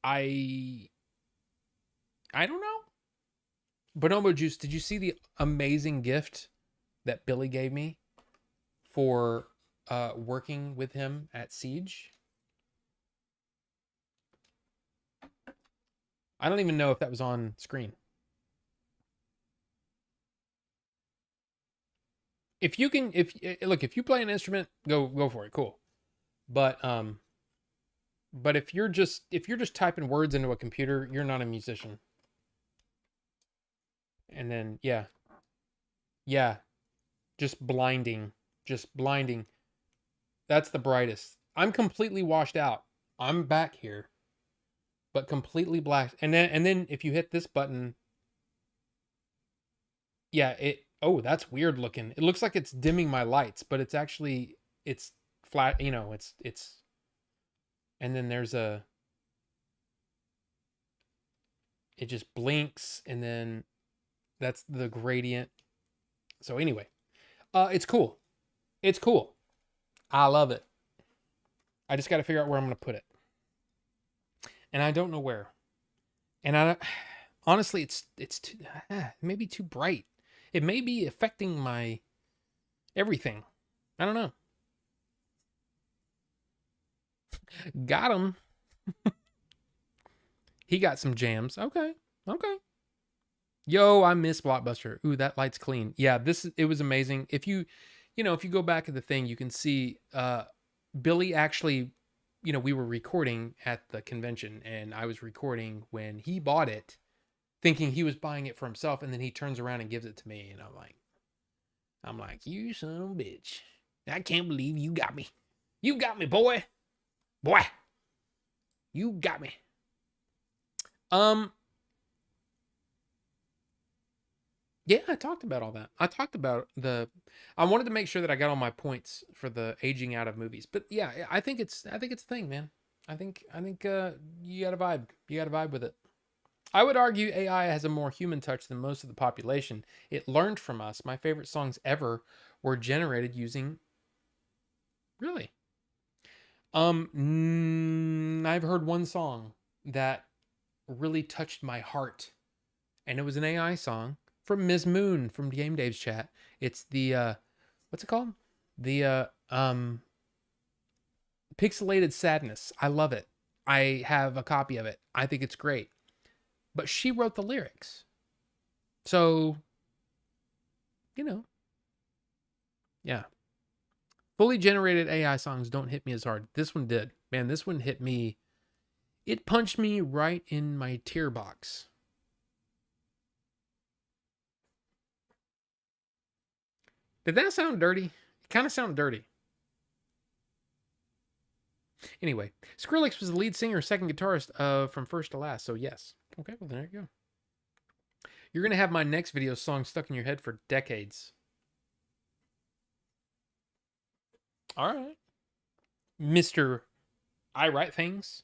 I I don't know. Bonobo Juice, did you see the amazing gift that Billy gave me for working with him at Siege? I don't even know if that was on screen. If you can, if you play an instrument, go for it. Cool. But if you're just typing words into a computer, you're not a musician. And then yeah, just blinding. That's the brightest. I'm completely washed out. I'm back here, but completely black. And then if you hit this button, yeah, oh, that's weird looking. It looks like it's dimming my lights, but it's actually, it's flat, it's and then it just blinks, and then that's the gradient. So anyway, it's cool. It's cool. I love it. I just got to figure out where I'm going to put it. And I don't know where. And honestly, it's too, maybe too bright. It may be affecting my everything. I don't know. Got him. He got some jams. Okay. Okay. Yo, I miss Blockbuster. Ooh, that light's clean. Yeah, it was amazing. If you go back at the thing, you can see Billy actually, we were recording at the convention and I was recording when he bought it, thinking he was buying it for himself, and then he turns around and gives it to me, and I'm like, you son of a bitch. I can't believe you got me. You got me, boy. Boy. You got me. Um, Yeah, I talked about all that. I talked about I wanted to make sure that I got all my points for the aging out of movies. But yeah, I think it's a thing, man. I think you got to vibe. You got to vibe with it. I would argue AI has a more human touch than most of the population. It learned from us. My favorite songs ever were generated using really. I've heard one song that really touched my heart, and it was an AI song from Ms. Moon from Game Dave's chat. It's the what's it called? The Pixelated Sadness. I love it. I have a copy of it. I think it's great. But she wrote the lyrics. So, you know, yeah. Fully generated AI songs don't hit me as hard. This one did. Man, this one hit me. It punched me right in my tear box. Did that sound dirty? It kind of sounded dirty. Anyway, Skrillex was the lead singer, second guitarist from first to last. So yes. Okay, well there you go. You're gonna have my next video song stuck in your head for decades. All right, Mister. I write things.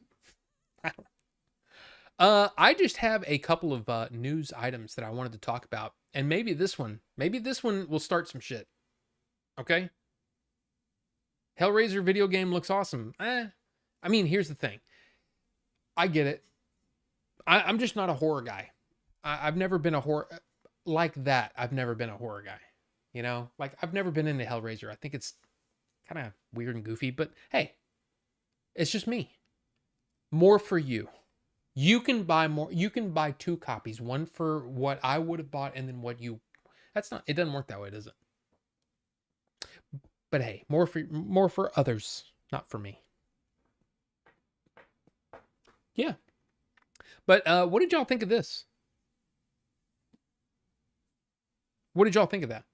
I just have a couple of news items that I wanted to talk about, and maybe this one will start some shit. Okay. Hellraiser video game looks awesome. I mean, here's the thing. I get it. I'm just not a horror guy. I've never been a horror like that. I've never been a horror guy. Like I've never been into Hellraiser. I think it's kind of weird and goofy, but hey, it's just me. More for you. You can buy more. You can buy two copies, one for what I would have bought and then what you. That's not. It doesn't work that way, does it? But hey, more for others, not for me. Yeah. But what did y'all think of this? What did y'all think of that?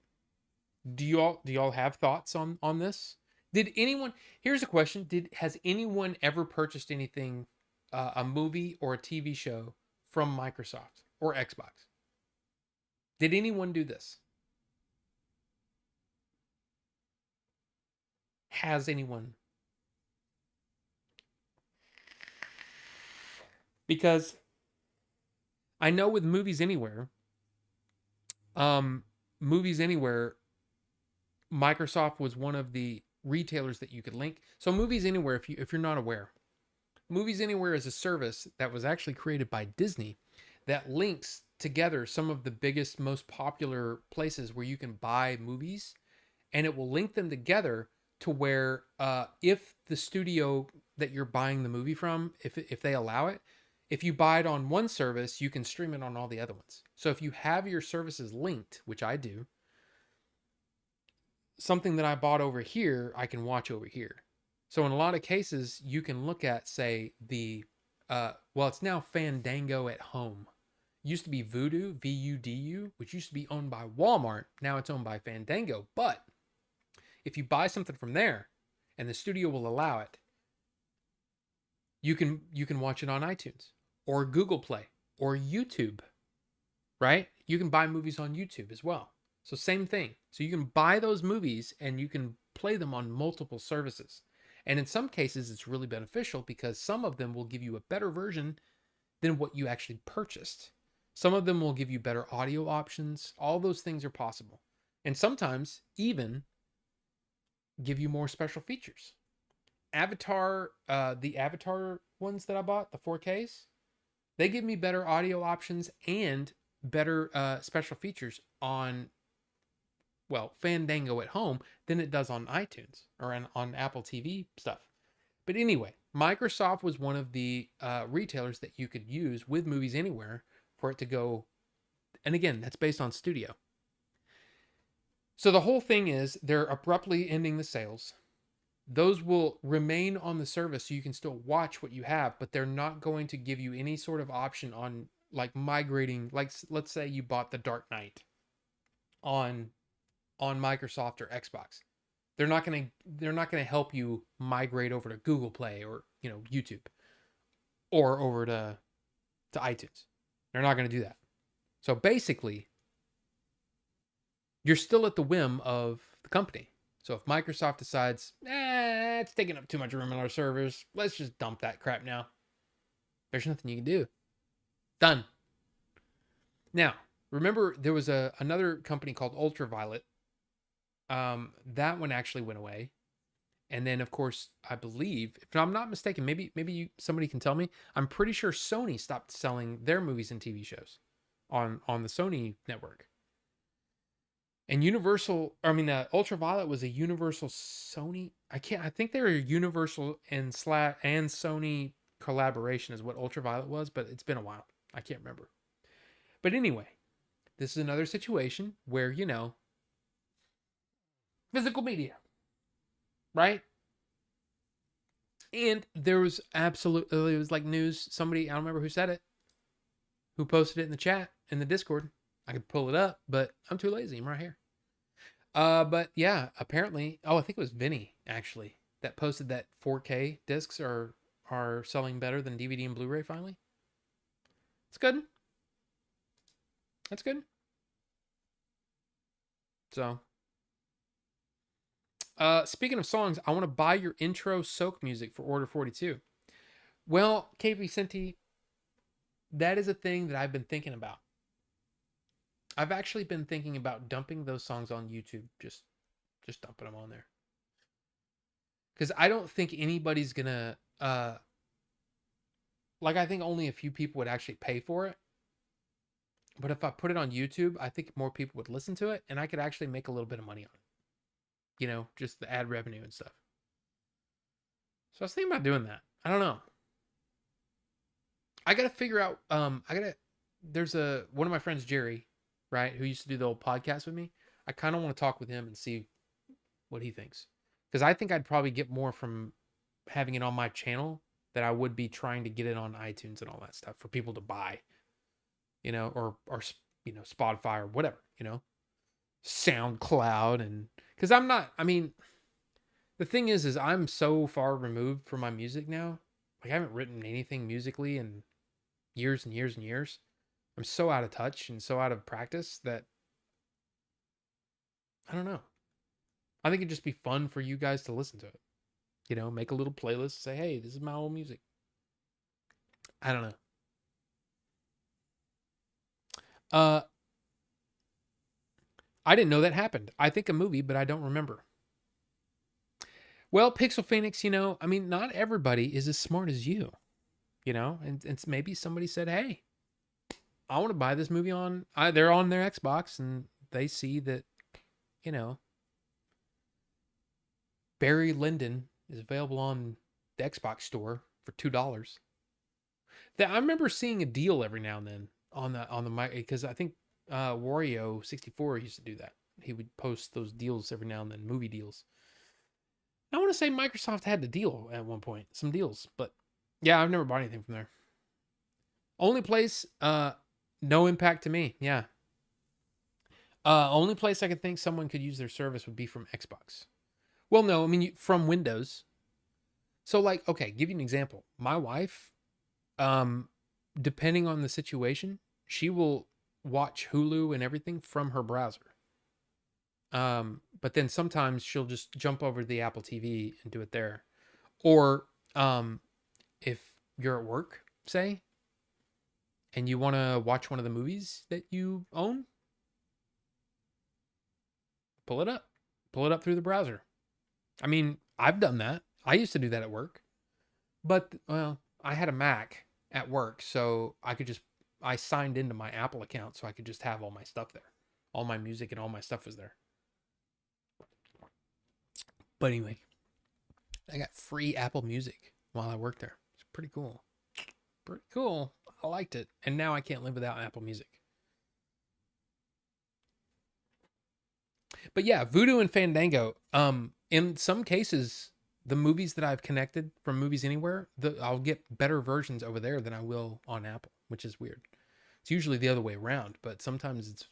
Do y'all have thoughts on this? Did anyone? Here's a question: has anyone ever purchased anything, a movie or a TV show from Microsoft or Xbox? Did anyone do this? Has anyone? Because I know with Movies Anywhere, um, Movies Anywhere, Microsoft was one of the retailers that you could link. So Movies Anywhere, if you're not aware, Movies Anywhere is a service that was actually created by Disney that links together some of the biggest, most popular places where you can buy movies, and it will link them together to where if the studio that you're buying the movie from, if they allow it, if you buy it on one service, you can stream it on all the other ones. So if you have your services linked, which I do, something that I bought over here, I can watch over here. So in a lot of cases, you can look at, say, it's now Fandango at Home. It used to be Vudu, VUDU, which used to be owned by Walmart. Now it's owned by Fandango. But if you buy something from there, and the studio will allow it, you can watch it on iTunes or Google Play or YouTube, right? You can buy movies on YouTube as well. So same thing. So you can buy those movies and you can play them on multiple services. And in some cases, it's really beneficial because some of them will give you a better version than what you actually purchased. Some of them will give you better audio options. All those things are possible. And sometimes even give you more special features. The Avatar ones that I bought, the 4Ks, they give me better audio options and better special features on Fandango at Home than it does on iTunes or on Apple TV stuff. But anyway, Microsoft was one of the retailers that you could use with Movies Anywhere for it to go And again, that's based on studio. So the whole thing is they're abruptly ending the sales. Those will remain on the service so you can still watch what you have, but they're not going to give you any sort of option on like migrating. Like let's say you bought the Dark Knight on Microsoft or Xbox. They're not gonna help you migrate over to Google Play or YouTube or over to iTunes. They're not gonna do that. So basically, you're still at the whim of the company. So if Microsoft decides, it's taking up too much room on our servers, let's just dump that crap now. There's nothing you can do. Done. Now, remember there was another company called Ultraviolet. That one actually went away. And then of course, I believe, if I'm not mistaken, maybe somebody can tell me. I'm pretty sure Sony stopped selling their movies and TV shows on the Sony network. And Ultraviolet was a Universal Sony. I think they were a Universal and Sony collaboration is what Ultraviolet was, but it's been a while. I can't remember. But anyway, this is another situation where, physical media, right? And there was it was like news. Somebody, I don't remember who said it, who posted it in the chat, in the Discord. I could pull it up, but I'm too lazy. I'm right here. But yeah, apparently, I think it was Vinny actually that posted that 4K discs are selling better than DVD and Blu-ray finally. It's good. That's good. So, speaking of songs, I want to buy your intro soak music for Order 42. Well, KP Senti, that is a thing that I've been thinking about. I've actually been thinking about dumping those songs on YouTube, just dumping them on there. Because I don't think anybody's gonna I think only a few people would actually pay for it. But if I put it on YouTube, I think more people would listen to it, and I could actually make a little bit of money on it. Just the ad revenue and stuff. So I was thinking about doing that. I don't know. I gotta figure out. There's one of my friends, Jerry, right, who used to do the old podcast with me. I kind of want to talk with him and see what he thinks, because I think I'd probably get more from having it on my channel than I would be trying to get it on iTunes and all that stuff for people to buy, or Spotify or whatever, SoundCloud. And because I'm not, the thing is I'm so far removed from my music now. Like I haven't written anything musically in years and years and years. I'm so out of touch and so out of practice that I don't know. I think it'd just be fun for you guys to listen to it. Make a little playlist, say, hey, this is my old music. I don't know. I didn't know that happened. I think a movie, but I don't remember. Well, Pixel Phoenix, not everybody is as smart as you, and maybe somebody said, hey, I want to buy this movie they're on their Xbox and they see that, Barry Lyndon is available on the Xbox store for $2. I remember seeing a deal every now and then on the mic, because I think Wario64 used to do that. He would post those deals every now and then, movie deals. I want to say Microsoft had the deal at one point, some deals, but yeah, I've never bought anything from there. Only place, no impact to me. Yeah. Only place I could think someone could use their service would be from Xbox. Well, no, from Windows. So okay, give you an example. My wife, depending on the situation, she will watch Hulu and everything from her browser. But then sometimes she'll just jump over to the Apple TV and do it there. Or if you're at work, say, and you want to watch one of the movies that you own, pull it up through the browser. I've done that. I used to do that at work. But, well, I had a Mac at work, so I signed into my Apple account so I could just have all my stuff there. All my music and all my stuff was there. But anyway, I got free Apple Music while I worked there. It's pretty cool. Pretty cool. I liked it. And now I can't live without Apple Music. But yeah, Voodoo and Fandango. In some cases, the movies that I've connected from Movies Anywhere, I'll get better versions over there than I will on Apple, which is weird. It's usually the other way around, but sometimes it's,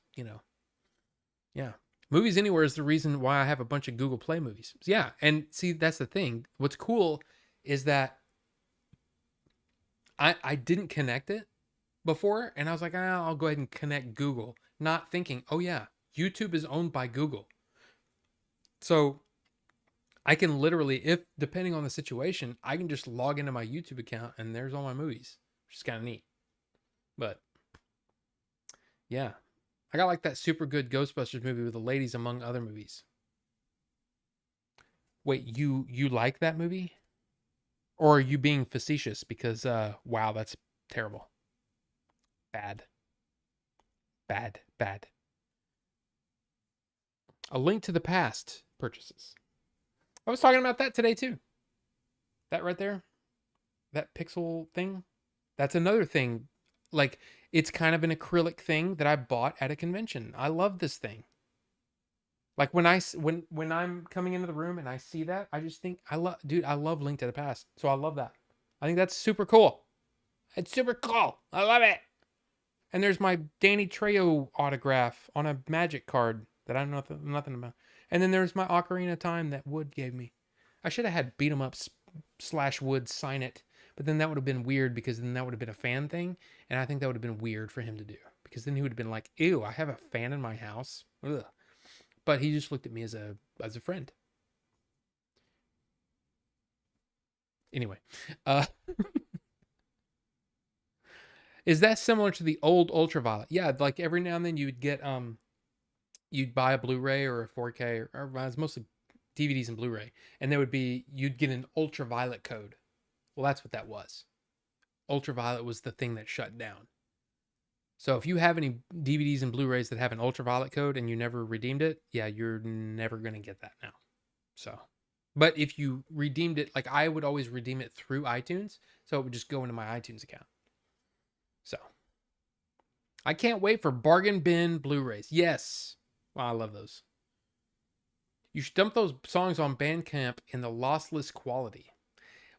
yeah. Movies Anywhere is the reason why I have a bunch of Google Play movies. Yeah, and see, that's the thing. What's cool is that I didn't connect it before, and I was like, I'll go ahead and connect Google, not thinking, oh yeah, YouTube is owned by Google. So I can literally, if depending on the situation, I can just log into my YouTube account and there's all my movies, which is kind of neat. But yeah, I got like that super good Ghostbusters movie with the ladies among other movies. Wait, you like that movie? Or are you being facetious? Because wow, that's terrible. Bad. Bad. Bad. A Link to the Past purchases. I was talking about that today too. That right there. That pixel thing. That's another thing. Like, it's kind of an acrylic thing that I bought at a convention. I love this thing. Like when I'm coming into the room and I see that, I just think I love Link to the Past. So I love that. I think that's super cool. It's super cool. I love it. And there's my Danny Trejo autograph on a Magic card that I know nothing about. And then there's my Ocarina of Time that Wood gave me. I should have had Beat 'em Up / Wood sign it, but then that would have been weird because then that would have been a fan thing, and I think that would have been weird for him to do because then he would have been like, "Ew, I have a fan in my house." Ugh. But he just looked at me as a friend. Anyway, uh, is that similar to the old Ultraviolet? Yeah, like every now and then you'd buy a Blu-ray or a 4K or it's mostly DVDs and Blu-ray, and there would be you'd get an ultraviolet code. Well, that's what that was. Ultraviolet was the thing that shut down. So if you have any DVDs and Blu-rays that have an ultraviolet code and you never redeemed it, yeah, you're never going to get that now. So, but if you redeemed it, like I would always redeem it through iTunes, so it would just go into my iTunes account. So, I can't wait for bargain bin Blu-rays. Yes. Wow, I love those. You should dump those songs on Bandcamp in the lossless quality.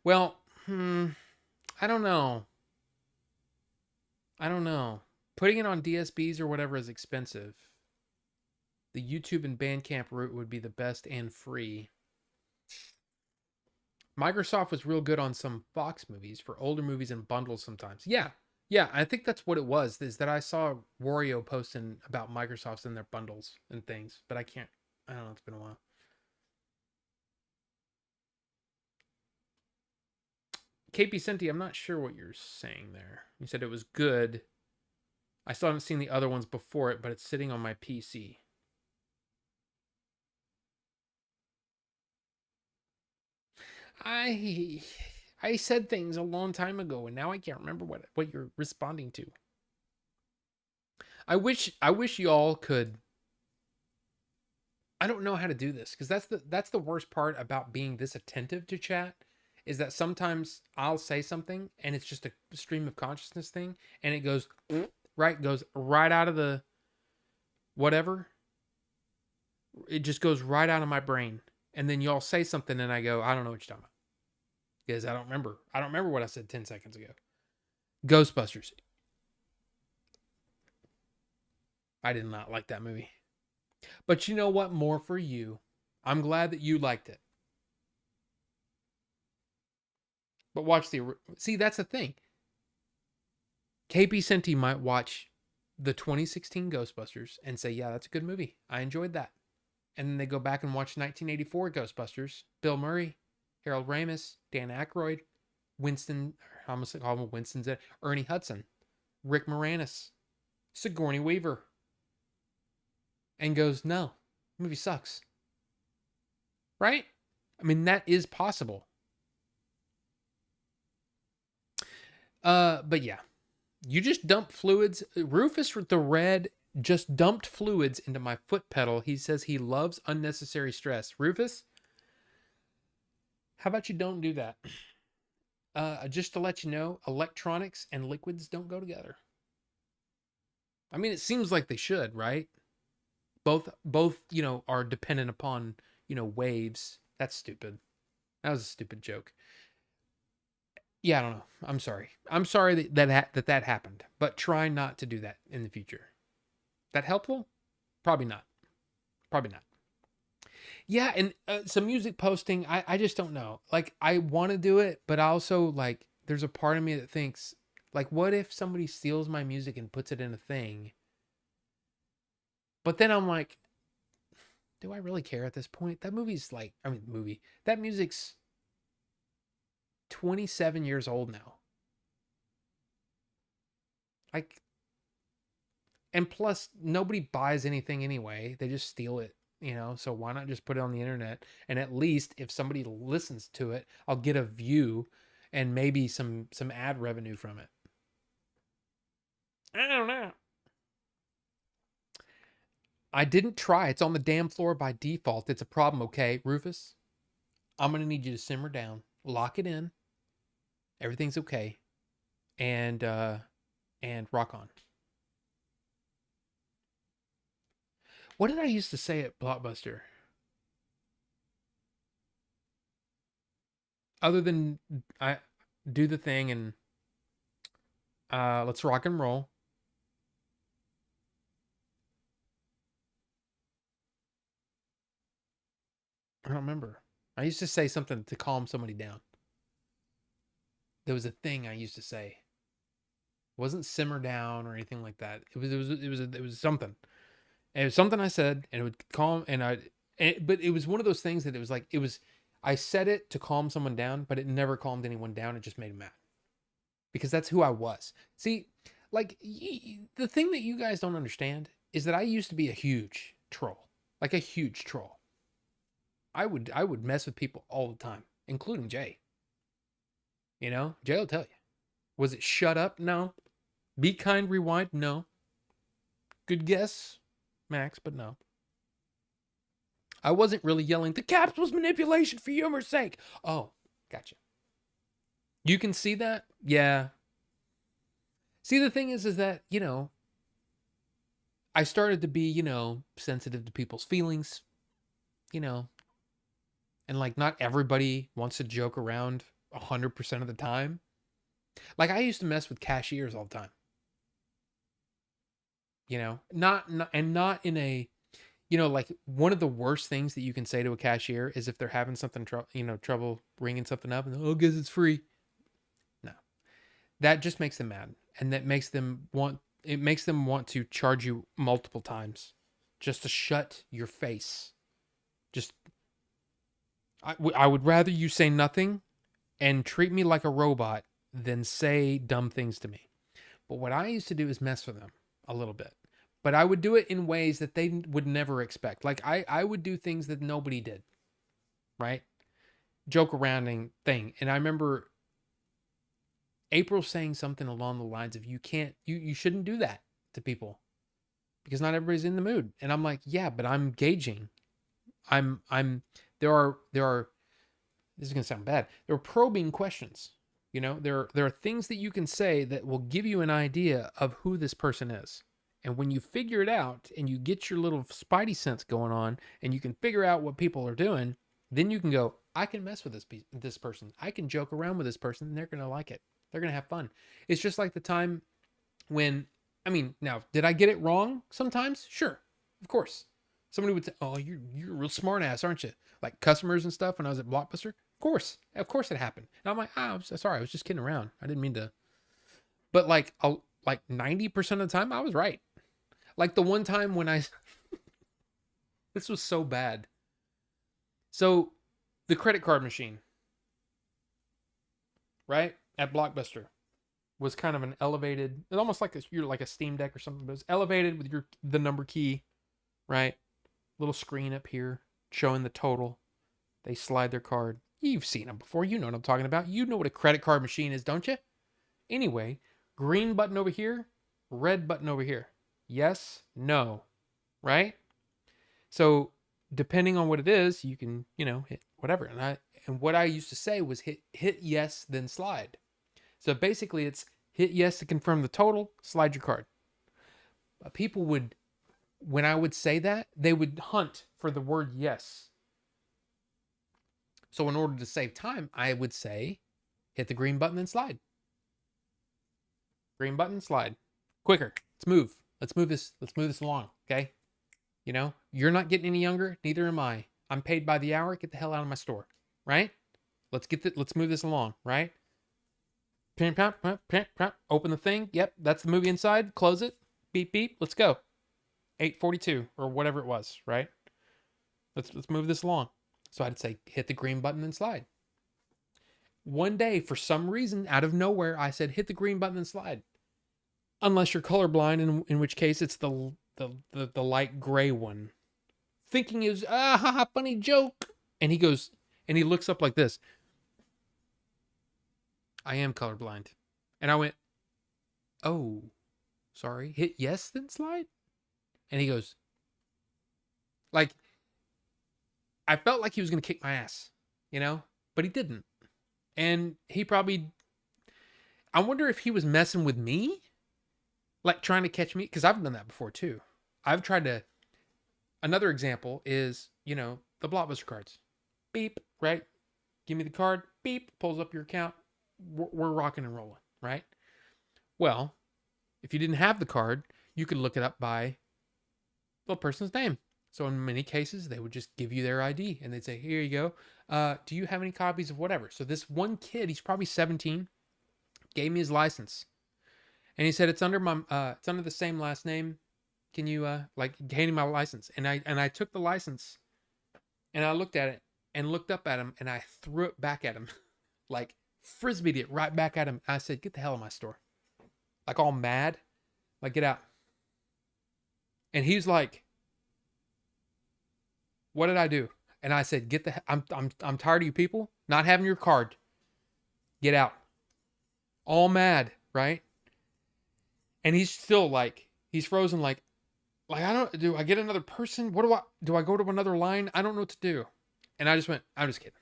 Well, I don't know. I don't know. Putting it on DSBs or whatever is expensive. The YouTube and Bandcamp route would be the best and free. Microsoft was real good on some Fox movies for older movies and bundles sometimes. Yeah. Yeah, I think that's what it was, is that I saw Wario posting about Microsoft's in their bundles and things, but I don't know, it's been a while. KP Senti, I'm not sure what you're saying there. You said it was good. I still haven't seen the other ones before it, but it's sitting on my PC. I said things a long time ago, and now I can't remember what you're responding to. I wish y'all could. I don't know how to do this because that's the worst part about being this attentive to chat is that sometimes I'll say something and it's just a stream of consciousness thing and it goes right out of the whatever. It just goes right out of my brain. And then y'all say something and I go, I don't know what you're talking about. Because I don't remember. I don't remember what I said 10 seconds ago. Ghostbusters. I did not like that movie. But you know what? More for you. I'm glad that you liked it. But see, that's the thing. KP Senti might watch the 2016 Ghostbusters and say, yeah, that's a good movie. I enjoyed that. And then they go back and watch 1984 Ghostbusters. Bill Murray, Harold Ramis, Dan Aykroyd, Winston, I almost call him Winston's, Ernie Hudson, Rick Moranis, Sigourney Weaver. And goes, no, the movie sucks. Right? I mean, that is possible. But yeah, you just dump fluids. Rufus the Red just dumped fluids into my foot pedal. He says he loves unnecessary stress. Rufus, how about you don't do that? Just to let you know, electronics and liquids don't go together. I mean, it seems like they should, right? Both, are dependent upon, waves. That's stupid. That was a stupid joke. Yeah, I don't know. I'm sorry. I'm sorry that happened, but try not to do that in the future. That helpful? Probably not. Probably not. Yeah, and some music posting, I just don't know. Like, I want to do it, but also, like, there's a part of me that thinks, like, what if somebody steals my music and puts it in a thing? But then I'm like, do I really care at this point? That movie's like, I mean, movie. That music's 27 years old now. Like, and plus, nobody buys anything anyway. They just steal it, So why not just put it on the internet? And at least if somebody listens to it, I'll get a view and maybe some ad revenue from it. I don't know. I didn't try. It's on the damn floor by default. It's a problem, okay, Rufus? I'm gonna need you to simmer down, lock it in. Everything's okay, and rock on. What did I used to say at Blockbuster? Other than I do the thing and let's rock and roll. I don't remember. I used to say something to calm somebody down. There was a thing I used to say. It wasn't simmer down or anything like that. It was something. And it was something I said, and it would calm. But it was one of those things that it was like it was. I said it to calm someone down, but it never calmed anyone down. It just made them mad because that's who I was. See, like the thing that you guys don't understand is that I used to be a huge troll, like a huge troll. I would mess with people all the time, including Jay. Jay will tell you. Was it shut up? No. Be kind, rewind? No. Good guess, Max, but no. I wasn't really yelling, the caps was manipulation for humor's sake. Oh, gotcha. You can see that? Yeah. See, the thing is that, I started to be, sensitive to people's feelings, you know, and like not everybody wants to joke around 100% of the time. Like I used to mess with cashiers all the time, not in a, like one of the worst things that you can say to a cashier is if they're having something, trouble ringing something up and, oh, guess it's free. No, that just makes them mad. And that makes them want to charge you multiple times just to shut your face. Just, I would rather you say nothing and treat me like a robot than say dumb things to me. But what I used to do is mess with them a little bit. But I would do it in ways that they would never expect. Like I would do things that nobody did, right? Joke around thing. And I remember April saying something along the lines of you shouldn't do that to people because not everybody's in the mood. And I'm like, yeah, but I'm gauging. There are this is going to sound bad. There are probing questions. There are things that you can say that will give you an idea of who this person is. And when you figure it out and you get your little spidey sense going on and you can figure out what people are doing, then you can go, I can mess with this person. I can joke around with this person and they're going to like it. They're going to have fun. It's just like the time when, now, did I get it wrong sometimes? Sure. Of course. Somebody would say, oh, you're a real smart ass, aren't you? Like customers and stuff when I was at Blockbuster. Of course it happened. And I'm like, I'm sorry. I was just kidding around. I didn't mean to. But like 90% of the time I was right. Like the one time when this was so bad. So the credit card machine, right? At Blockbuster was kind of an elevated, it's almost like you're like a Steam Deck or something, but it's elevated with the number key, right? Little screen up here showing the total. They slide their card. You've seen them before. You know what I'm talking about. You know what a credit card machine is, don't you? Anyway, green button over here, red button over here. Yes, no, right? So depending on what it is, you can, hit whatever. And what I used to say was hit yes, then slide. So basically it's hit yes to confirm the total, slide your card. People would when I would say that, they would hunt for the word yes. So in order to save time, I would say, hit the green button and slide. Green button, slide. Quicker. Let's move. Let's move this. Let's move this along. Okay. You know, you're not getting any younger. Neither am I. I'm paid by the hour. Get the hell out of my store. Right? Let's move this along. Right? Open the thing. Yep. That's the movie inside. Close it. Beep, beep. Let's go. 8:42 or whatever it was. Right? Let's move this along. So I'd say hit the green button and slide. One day, for some reason, out of nowhere, I said hit the green button and slide. Unless you're colorblind, in which case it's the light gray one. Thinking is funny joke. And he goes, and he looks up like this. I am colorblind. And I went, oh, sorry. Hit yes, then slide? And he goes, like, I felt like he was going to kick my ass, you know? But he didn't. And he probably, I wonder if he was messing with me? Like trying to catch me? Because I've done that before too. I've tried to, another example is, you know, the Blockbuster cards. Beep, right? Give me the card. Beep, pulls up your account. We're rocking and rolling, right? Well, if you didn't have the card, you could look it up by the person's name. So in many cases, they would just give you their ID and they'd say, here you go. Do you have any copies of whatever? So this one kid, he's probably 17, gave me his license. And he said, it's under the same last name. Can you, hand me my license? And I took the license and I looked at it and looked up at him and I threw it back at him. Like frisbeed it right back at him. I said, get the hell out of my store. Like all mad. Like, get out. And he's like, what did I do? And I said, I'm tired of you people not having your card. Get out. All mad, right? And he's still like, he's frozen like, do I get another person? Do I go to another line? I don't know what to do. And I just went, I'm just kidding.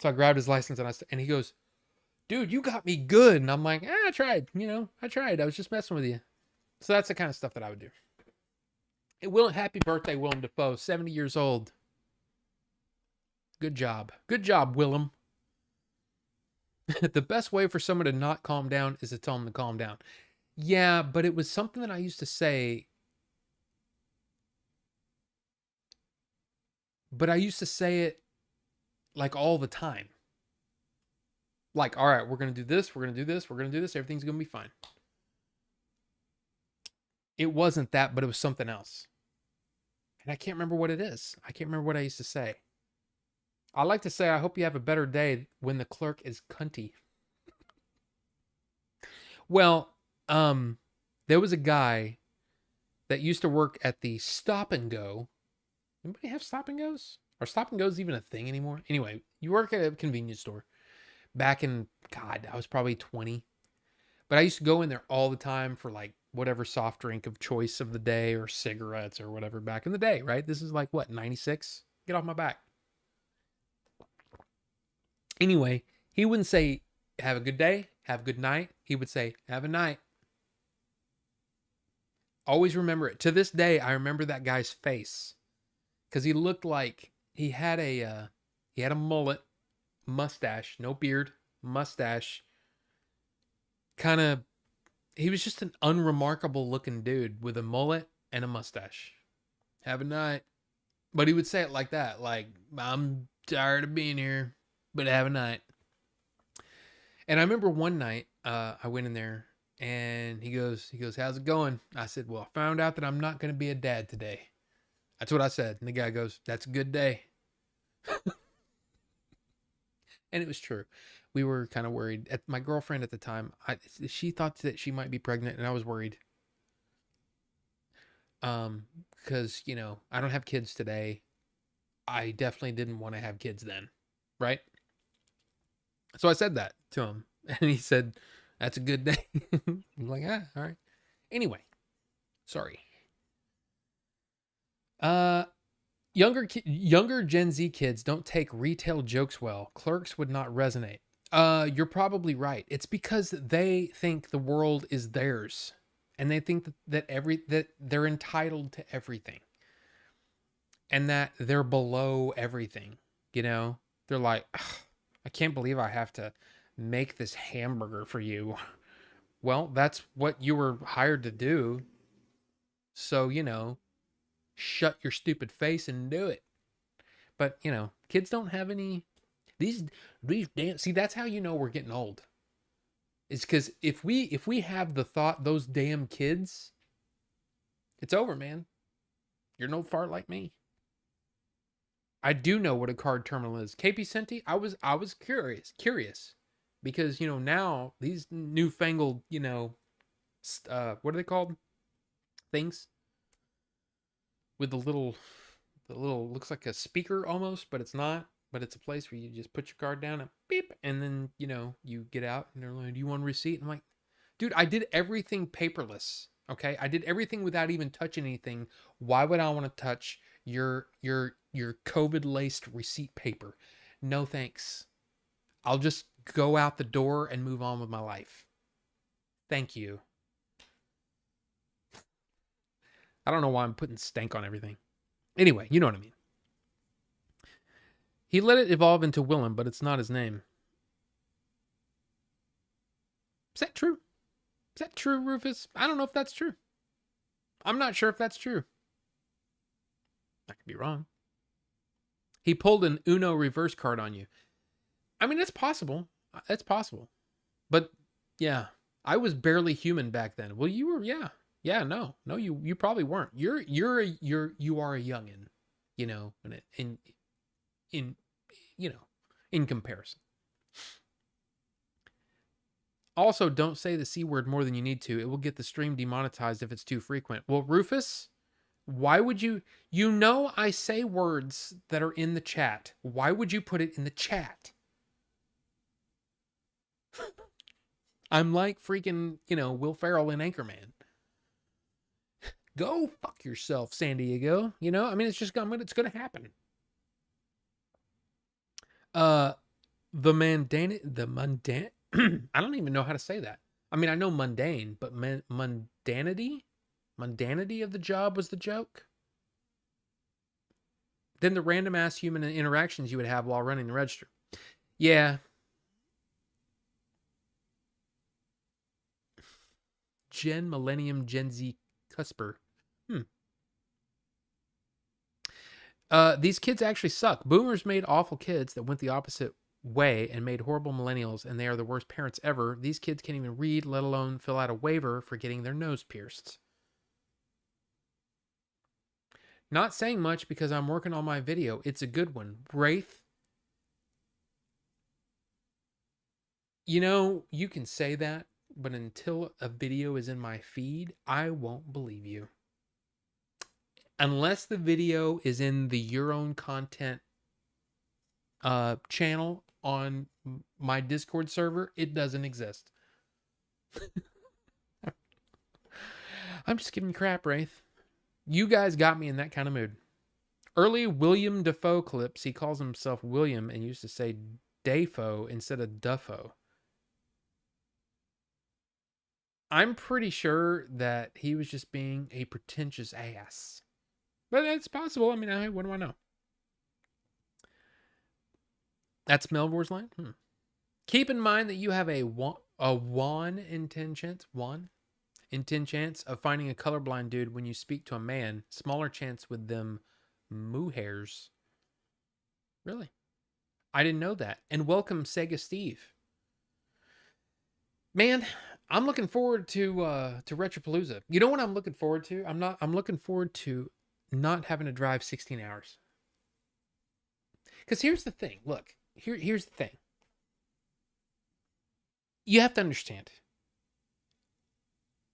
So I grabbed his license and he goes, dude, you got me good. And I'm like, I tried, I tried. I was just messing with you. So that's the kind of stuff that I would do. Happy birthday, Willem Dafoe, 70 years old. Good job. Good job, Willem. The best way for someone to not calm down is to tell them to calm down. Yeah, but it was something that I used to say. But I used to say it like all the time. Like, all right, we're going to do this. We're going to do this. We're going to do this. Everything's going to be fine. It wasn't that, but it was something else. And I can't remember what it is. I can't remember what I used to say. I like to say, I hope you have a better day when the clerk is cunty. Well, there was a guy that used to work at the Stop and Go. Anybody have Stop and Goes? Are Stop and Goes even a thing anymore? Anyway, you work at a convenience store. Back in, God, I was probably 20. But I used to go in there all the time for like whatever soft drink of choice of the day or cigarettes or whatever back in the day, right? This is like, what, 96? Get off my back. Anyway, he wouldn't say, have a good day, have a good night. He would say, have a night. Always remember it. To this day, I remember that guy's face. Because he looked like he had a mullet, mustache, no beard, mustache. He was just an unremarkable looking dude with a mullet and a mustache. Have a night. But he would say it like that. Like, I'm tired of being here, but have a night. And I remember one night, I went in there and he goes, how's it going? I said, well, I found out that I'm not going to be a dad today. That's what I said. And the guy goes, that's a good day. And it was true. We were kind of worried. My girlfriend at the time, she thought that she might be pregnant and I was worried. Because, I don't have kids today. I definitely didn't want to have kids then. Right? So I said that to him and he said, that's a good day. I'm like, all right. Anyway, sorry. Younger Gen Z kids don't take retail jokes well. Clerks would not resonate. You're probably right. It's because they think the world is theirs and they think that they're entitled to everything. and that they're below everything. You know, they're like, "Ugh, I can't believe I have to make this hamburger for you." Well, that's what you were hired to do. So, shut your stupid face and do it. But, kids don't have any these these damn see that's how you know we're getting old. It's because if we have the thought those damn kids, it's over, man. You're no fart like me. I do know what a card terminal is. KP Senti, I was curious because now these newfangled what are they called things with the little looks like a speaker almost, but it's not. But it's a place where you just put your card down and beep, and then you get out and they're like, "Do you want a receipt?" I'm like, "Dude, I did everything paperless. Okay, I did everything without even touching anything. Why would I want to touch your COVID laced receipt paper? No thanks. I'll just go out the door and move on with my life. Thank you." I don't know why I'm putting stank on everything. Anyway, you know what I mean. He let it evolve into Willem, but it's not his name. Is that true? Is that true, Rufus? I don't know if that's true. I'm not sure if that's true. I could be wrong. He pulled an Uno reverse card on you. I mean, it's possible. It's possible. But yeah, I was barely human back then. Well, you were, yeah. Yeah, no, you probably weren't. You are a youngin, in in comparison. Also, don't say the C word more than you need to. It will get the stream demonetized if it's too frequent. Well, Rufus, why would you? I say words that are in the chat. Why would you put it in the chat? I'm like freaking, Will Ferrell in Anchorman. Go fuck yourself, San Diego. I mean, it's going to happen. The mundane. I don't even know how to say that. I mean, I know mundane, but mundanity of the job was the joke. Then the random ass human interactions you would have while running the register. Yeah. Millennium Gen Z Cusper. These kids actually suck. Boomers made awful kids that went the opposite way and made horrible millennials, and they are the worst parents ever. These kids can't even read, let alone fill out a waiver for getting their nose pierced. Not saying much because I'm working on my video. It's a good one. Wraith. You can say that, but until a video is in my feed, I won't believe you. Unless the video is in the Your Own Content channel on my Discord server, it doesn't exist. I'm just giving you crap, Wraith. You guys got me in that kind of mood. Early William Dafoe clips, he calls himself William and used to say Dafoe instead of Duffo. I'm pretty sure that he was just being a pretentious ass. But it's possible. I mean, what do I know? That's Melvor's line? Keep in mind that you have a 1 in 10 chance. 1 in 10 chance of finding a colorblind dude when you speak to a man. Smaller chance with them moo hairs. Really? I didn't know that. And welcome, Sega Steve. Man, I'm looking forward to Retropalooza. You know what I'm looking forward to? I'm looking forward to not having to drive 16 hours. Because here's the thing. Look, here's the thing. You have to understand.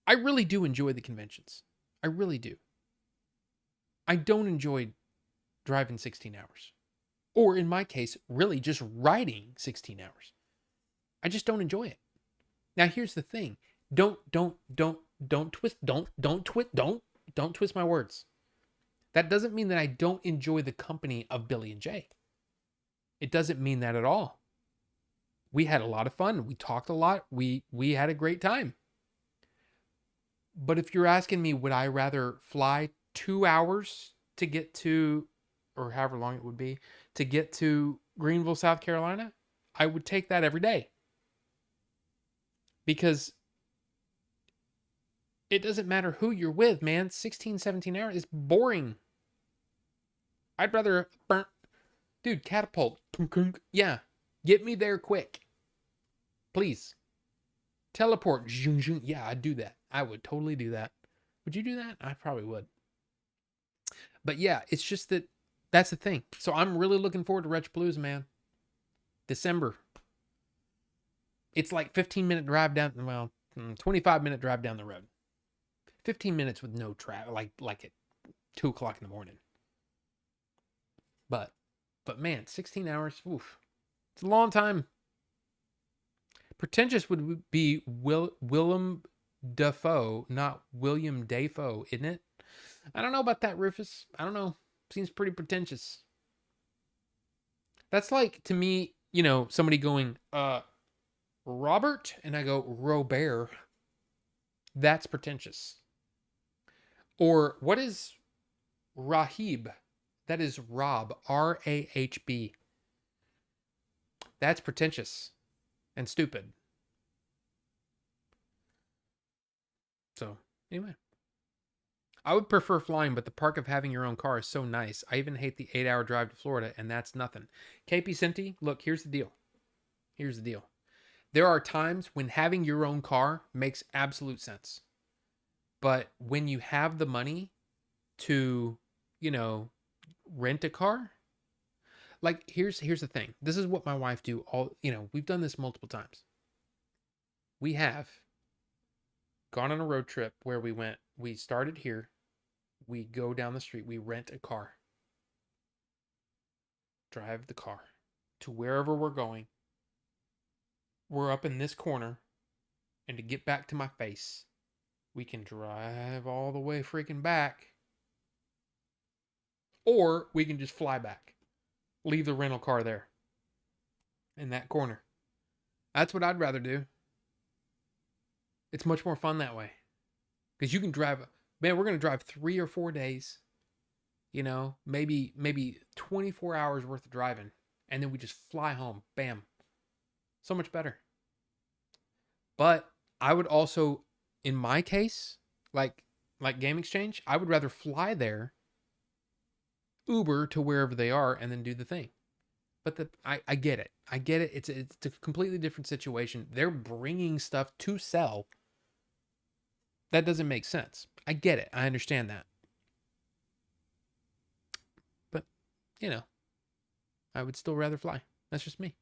I really do enjoy the conventions. I really do. I don't enjoy driving 16 hours. Or in my case, really just riding 16 hours. I just don't enjoy it. Now here's the thing. Don't twist my words. That doesn't mean that I don't enjoy the company of Billy and Jay. It doesn't mean that at all. We had a lot of fun. We talked a lot. We had a great time. But if you're asking me, would I rather fly 2 hours to get to or however long it would be to get to Greenville, South Carolina, I would take that every day because it doesn't matter who you're with, man. 16, 17 hours is boring. I'd rather burn, dude, catapult. Yeah. Get me there quick. Please. Teleport. Yeah, I'd do that. I would totally do that. Would you do that? I probably would. But yeah, it's just that that's the thing. So I'm really looking forward to Wretch Blues, man. December. It's like 15-minute drive down, well, 25-minute drive down the road. 15 minutes with no traffic, like at 2 o'clock in the morning. But man, 16 hours, oof. It's a long time. Pretentious would be Willem Dafoe, not William Dafoe, isn't it? I don't know about that, Rufus. I don't know. Seems pretty pretentious. That's like, to me, somebody going, Robert, and I go, Robert. That's pretentious. Or what is Rahib? That is Rob, Rahb. That's pretentious and stupid. So, anyway. I would prefer flying, but the perk of having your own car is so nice. I even hate the 8-hour drive to Florida, and that's nothing. KP Cinti, look, here's the deal. Here's the deal. There are times when having your own car makes absolute sense. But when you have the money to, rent a car, like here's the thing. This is what my wife do we've done this multiple times. We have gone on a road trip where we started here, we go down the street, we rent a car, drive the car to wherever we're going. We're up in this corner, and to get back to my face, we can drive all the way freaking back, or we can just fly back, leave the rental car there in that corner. That's what I'd rather do. It's much more fun that way. Because you can drive, man, we're going to drive 3 or 4 days, maybe 24 hours worth of driving. And then we just fly home. Bam. So much better. But I would also, in my case, like Game Exchange, I would rather fly there, Uber to wherever they are, and then do the thing. But I get it. I get it. It's a completely different situation. They're bringing stuff to sell. That doesn't make sense. I get it. I understand that. But, I would still rather fly. That's just me.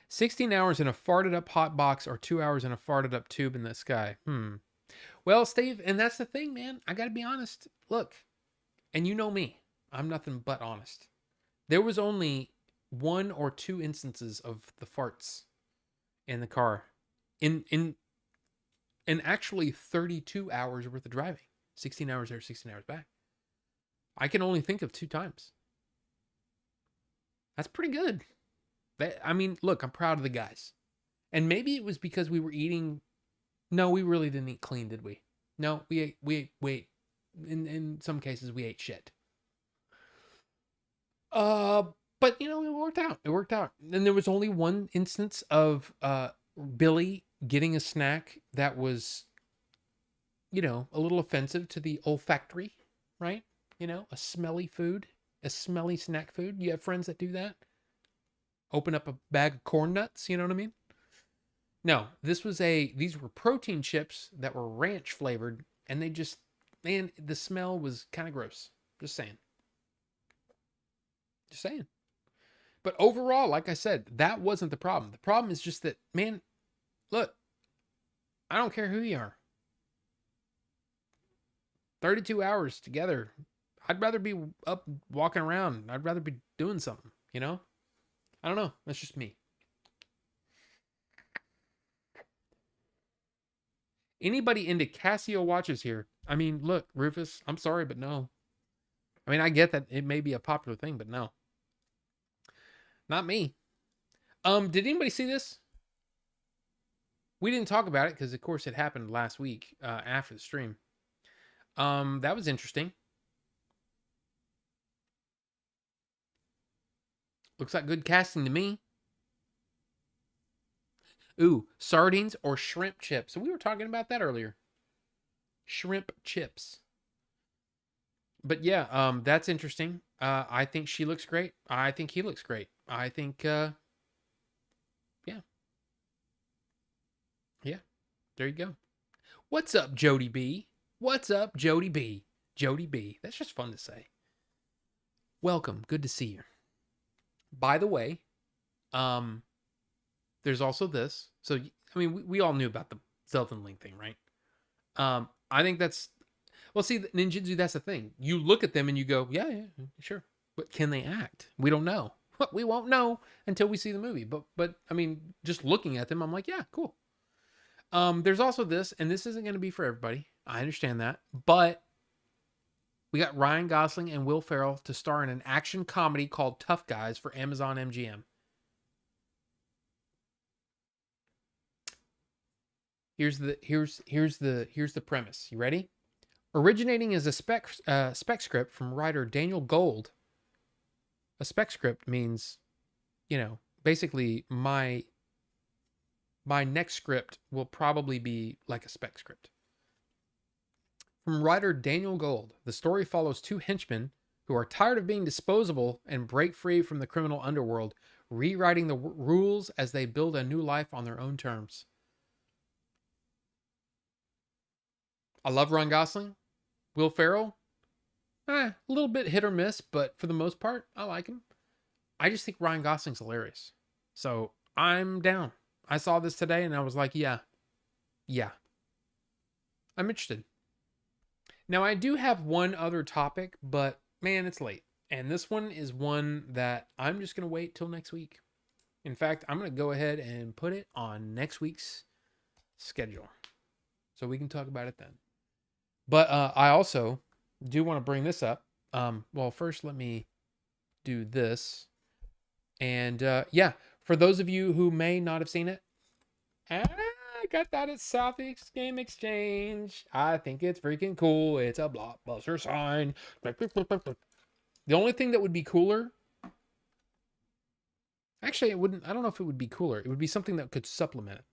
16 hours in a farted up hot box or 2 hours in a farted up tube in the sky. Well, Steve, and that's the thing, man. I got to be honest. Look, and you know me. I'm nothing but honest. There was only 1 or 2 instances of the farts in the car in actually 32 hours worth of driving. 16 hours there, 16 hours back. I can only think of 2 times. That's pretty good. Look, I'm proud of the guys. And maybe it was because we were eating. No, we really didn't eat clean, did we? No, we ate. In some cases, we ate shit. But it worked out. It worked out. And there was only 1 instance of Billy getting a snack that was, a little offensive to the olfactory, right? A smelly food, a smelly snack food. You have friends that do that? Open up a bag of corn nuts, you know what I mean? No, these were protein chips that were ranch flavored, and the smell was kind of gross. Just saying. Just saying. But overall, like I said, that wasn't the problem. The problem is just that, man, look, I don't care who you are. 32 hours together. I'd rather be up walking around. I'd rather be doing something, I don't know. That's just me. Anybody into Casio watches here? Look, Rufus, I'm sorry, but no. I get that it may be a popular thing, but no. Not me. Did anybody see this? We didn't talk about it because, of course, it happened last week after the stream. That was interesting. Looks like good casting to me. Ooh, sardines or shrimp chips. So we were talking about that earlier. Shrimp chips. But yeah, that's interesting. I think she looks great. I think he looks great. I think, yeah, yeah. There you go. What's up, Jody B? What's up, Jody B? Jody B. That's just fun to say. Welcome. Good to see you. By the way, um, there's also this. So I mean, we all knew about the Zelda Link thing, right? I think that's well. See, ninjutsu. That's the thing. You look at them and you go, yeah, yeah, sure. But can they act? We don't know. We won't know until we see the movie. But I mean, just looking at them, I'm like, yeah, cool. There's also this, and this isn't going to be for everybody. I understand that, but we got Ryan Gosling and Will Ferrell to star in an action comedy called Tough Guys for Amazon MGM. Here's the premise. You ready? Originating as a spec script from writer Daniel Gold. A spec script means, basically my next script will probably be like a spec script. From writer Daniel Gold, the story follows two henchmen who are tired of being disposable and break free from the criminal underworld, rewriting the rules as they build a new life on their own terms. I love Ryan Gosling. Will Ferrell, a little bit hit or miss, but for the most part, I like him. I just think Ryan Gosling's hilarious. So I'm down. I saw this today and I was like, yeah. I'm interested. Now, I do have one other topic, but man, it's late. And this one is one that I'm just going to wait till next week. In fact, I'm going to go ahead and put it on next week's schedule so we can talk about it then. But I also do want to bring this up. Well, first, let me do this. And yeah, for those of you who may not have seen it, I got that at Southeast Game Exchange. I think it's freaking cool. It's a blockbuster sign. The only thing that would be cooler, actually, it wouldn't. I don't know if it would be cooler. It would be something that could supplement it.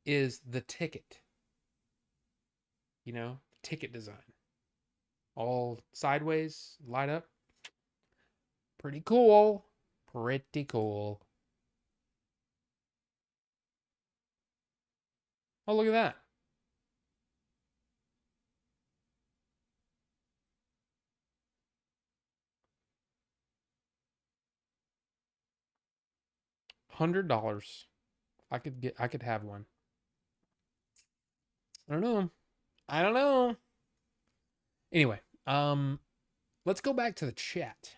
Is the ticket? Ticket design, all sideways, light up. Pretty cool. Pretty cool. Oh, look at that. $100. I could have one. I don't know. Anyway, let's go back to the chat.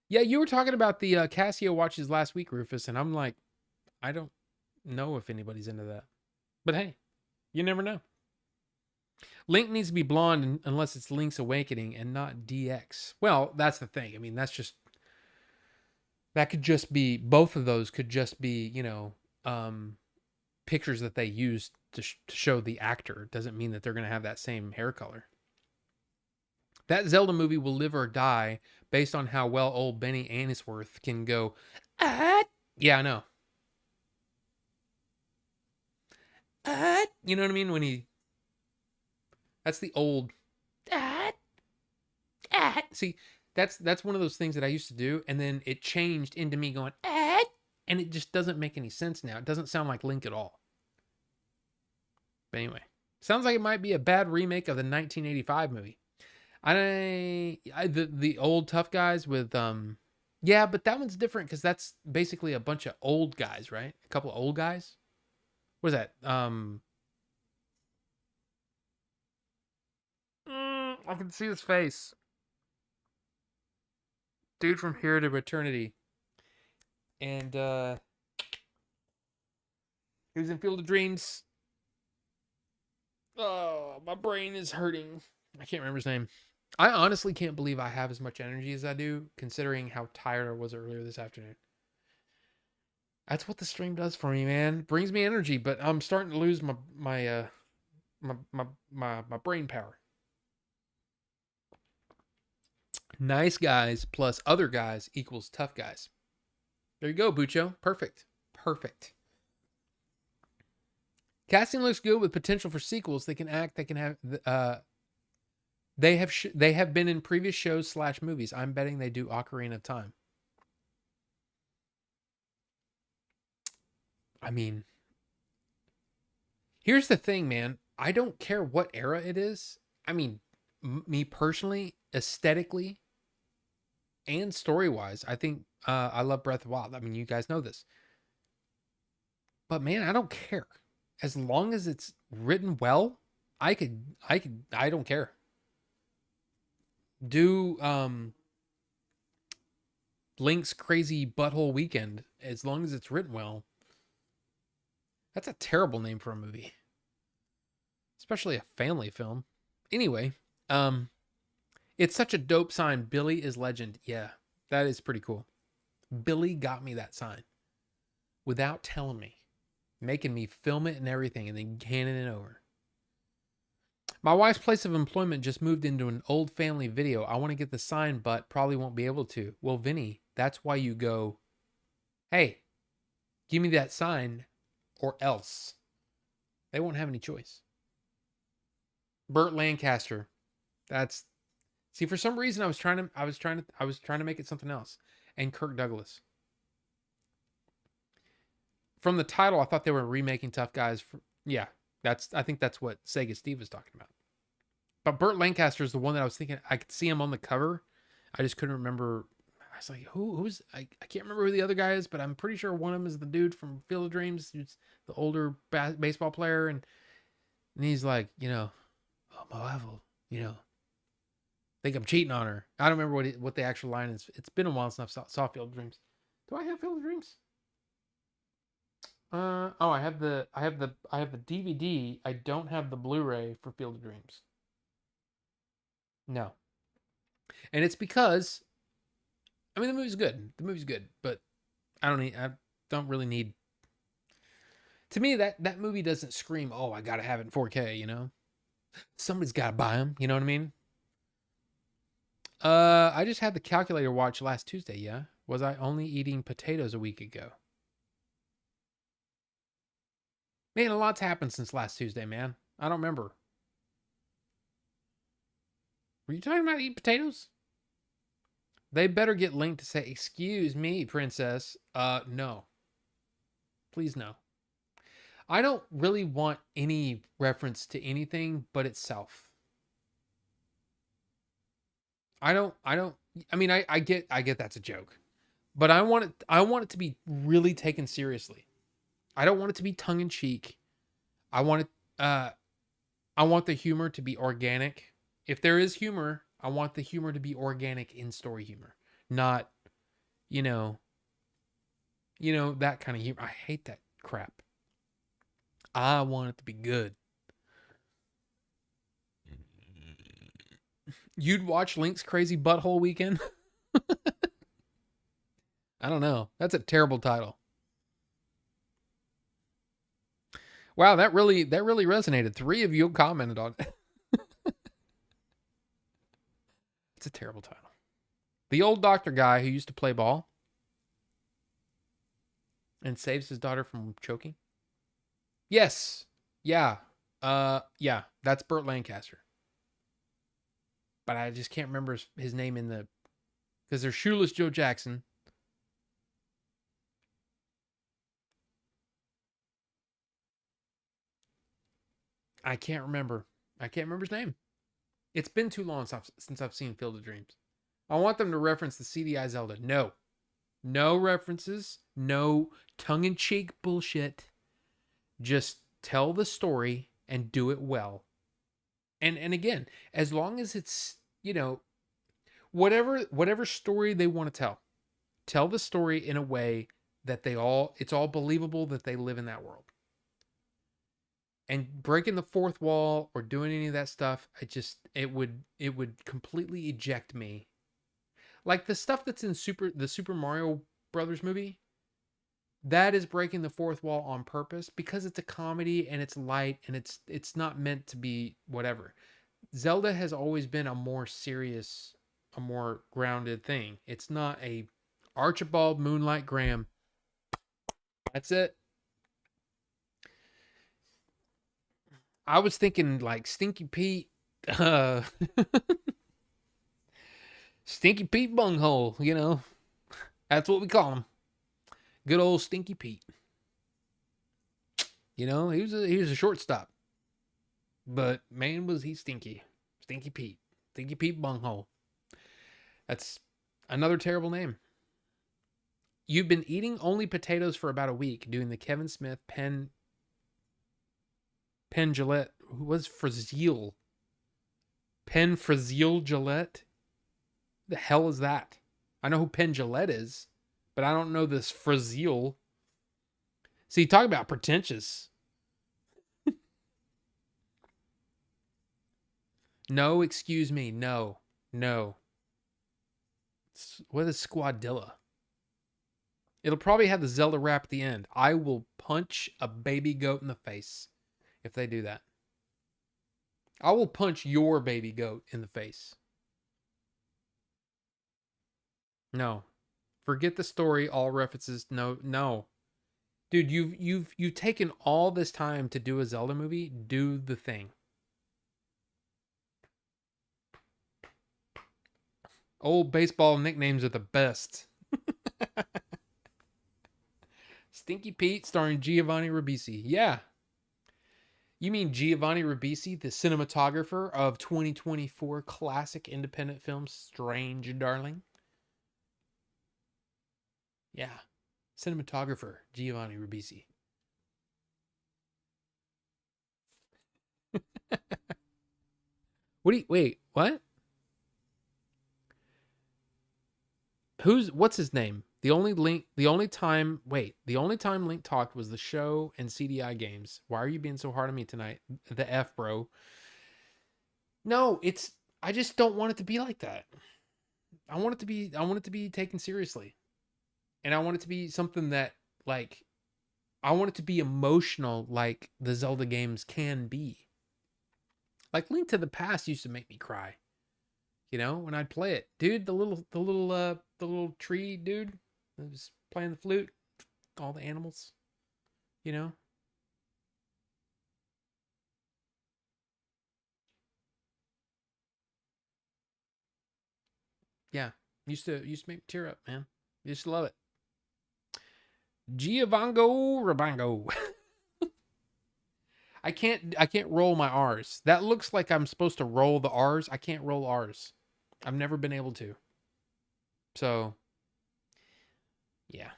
Yeah, you were talking about the Casio watches last week, Rufus, and I'm like, I don't know if anybody's into that. But hey, you never know. Link needs to be blonde unless it's Link's Awakening and not DX. Well, that's the thing. I mean, that could just be, both of those could just be, pictures that they used to show the actor. It doesn't mean that they're going to have that same hair color. That Zelda movie will live or die based on how well old Benny Ainsworth can go. Yeah, I know. You know what I mean? That's the old. See, that's one of those things that I used to do, and then it changed into me going, and it just doesn't make any sense now. It doesn't sound like Link at all. But anyway, sounds like it might be a bad remake of the 1985 movie. The old Tough Guys with yeah, but that one's different because that's basically a bunch of old guys, right? A couple of old guys. What is that? I can see his face. Dude from Here to Eternity. And he was in Field of Dreams. Oh, my brain is hurting. I can't remember his name. I honestly can't believe I have as much energy as I do, considering how tired I was earlier this afternoon. That's what the stream does for me, man. It brings me energy, but I'm starting to lose my brain power. Nice guys plus other guys equals tough guys. There you go, Bucho. Perfect. Perfect. Casting looks good with potential for sequels. They can act. They can have. They have been in previous shows / movies. I'm betting they do Ocarina of Time. I mean, here's the thing, man. I don't care what era it is. I mean, me personally, aesthetically and story wise, I think I love Breath of the Wild. I mean, you guys know this. But man, I don't care. As long as it's written well, I don't care. Do Link's Crazy Butthole Weekend as long as it's written well. That's a terrible name for a movie, especially a family film. Anyway, it's such a dope sign. Billy is legend. Yeah, that is pretty cool. Billy got me that sign without telling me, making me film it and everything, and then handing it over. My wife's place of employment just moved into an old family video. I want to get the sign, but probably won't be able to. Well, Vinny, that's why you go, hey, give me that sign or else. They won't have any choice. Burt Lancaster. That's see, for some reason I was trying to make it something else. And Kirk Douglas. From the title, I thought they were remaking Tough Guys. Yeah, I think that's what Sega Steve was talking about. But Burt Lancaster is the one that I was thinking I could see him on the cover. I just couldn't remember. I was like, who's I can't remember who the other guy is, but I'm pretty sure one of them is the dude from Field of Dreams, who's the older baseball player, and he's like, oh, my wife will, think I'm cheating on her. I don't remember what the actual line is. It's been a while since I saw Field of Dreams. Do I have Field of Dreams? I have the DVD. I don't have the Blu-ray for Field of Dreams. No. And it's because I mean the movie's good. The movie's good, but I don't really need. To me that movie doesn't scream, "Oh, I got to have it in 4K," Somebody's got to buy them, you know what I mean? I just had the calculator watch last Tuesday, yeah. Was I only eating potatoes a week ago? Man, a lot's happened since last Tuesday, man. I don't remember. Were you talking about eating potatoes? They better get linked to say, "Excuse me, princess." No. Please no. I don't really want any reference to anything but itself. I mean I get that's a joke. But I want it to be really taken seriously. I don't want it to be tongue in cheek. I want I want the humor to be organic. If there is humor, I want the humor to be organic in story humor, not you know, that kind of humor. I hate that crap. I want it to be good. You'd watch Link's Crazy Butthole Weekend? I don't know. That's a terrible title. Wow, that really resonated. 3 of you commented on it. It's a terrible title. The old doctor guy who used to play ball and saves his daughter from choking. Yes. Yeah. Yeah, that's Burt Lancaster. But I just can't remember his name because there's Shoeless Joe Jackson. I can't remember. I can't remember his name. It's been too long since I've seen Field of Dreams. I want them to reference the CDI Zelda. No. No references. No tongue-in-cheek bullshit. Just tell the story and do it well. And again, as long as it's, whatever story they want to tell the story in a way that it's all believable that they live in that world. And breaking the fourth wall or doing any of that stuff, it would completely eject me. Like the stuff that's in the Super Mario Brothers movie, that is breaking the fourth wall on purpose because it's a comedy and it's light and it's not meant to be whatever. Zelda has always been a more serious grounded thing. It's not a Archibald Moonlight Graham. That's it. I was thinking like Stinky Pete, uh, Stinky Pete Bunghole. That's what we call him. Good old Stinky Pete. He was a shortstop, but man was he stinky. Stinky Pete. Stinky Pete Bunghole. That's another terrible name. You've been eating only potatoes for about a week, doing the Kevin Smith Penn Gillette. Who was Fraziel? Penn Fraziel Gillette? The hell is that? I know who Penn Gillette is, but I don't know this Fraziel. See, talk about pretentious. No, excuse me. No. What is Squadilla? It'll probably have the Zelda rap at the end. I will punch a baby goat in the face if they do that. I will punch your baby goat in the face. No. Forget the story, all references. No. Dude, you've taken all this time to do a Zelda movie. Do the thing. Old baseball nicknames are the best. Stinky Pete starring Giovanni Ribisi. Yeah. You mean Giovanni Ribisi, the cinematographer of 2024 classic independent film Strange Darling? Yeah. Cinematographer Giovanni Ribisi. Wait, what? What's his name? The only time Link talked was the show and CDI games. Why are you being so hard on me tonight? The F, bro. No, I just don't want it to be like that. I want it to be taken seriously. And I want it to be something that like I want it to be emotional like the Zelda games can be. Like Link to the Past used to make me cry. When I'd play it. Dude, the little tree dude that was playing the flute, all the animals, you know? Yeah. Used to make me tear up, man. Used to love it. Giovango Rabango. I can't roll my R's. That looks like I'm supposed to roll the R's. I can't roll R's. I've never been able to. So, yeah.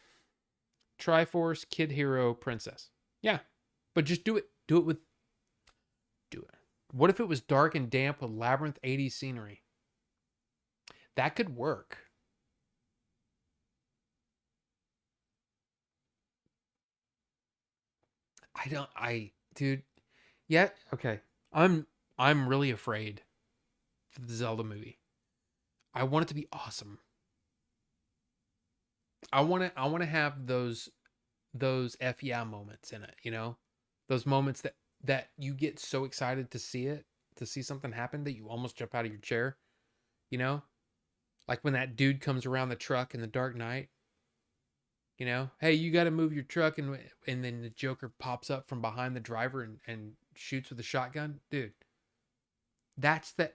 Triforce, Kid Hero, Princess. Yeah. But just do it. Do it. What if it was dark and damp with labyrinth 80s scenery? That could work. Dude. Yeah, okay. I'm really afraid for the Zelda movie. I want it to be awesome. I want to have those F yeah moments in it. Those moments that you get so excited to see something happen that you almost jump out of your chair, you know? Like when that dude comes around the truck in the Dark Knight, hey, you got to move your truck, and then the Joker pops up from behind the driver and shoots with a shotgun. Dude, that's the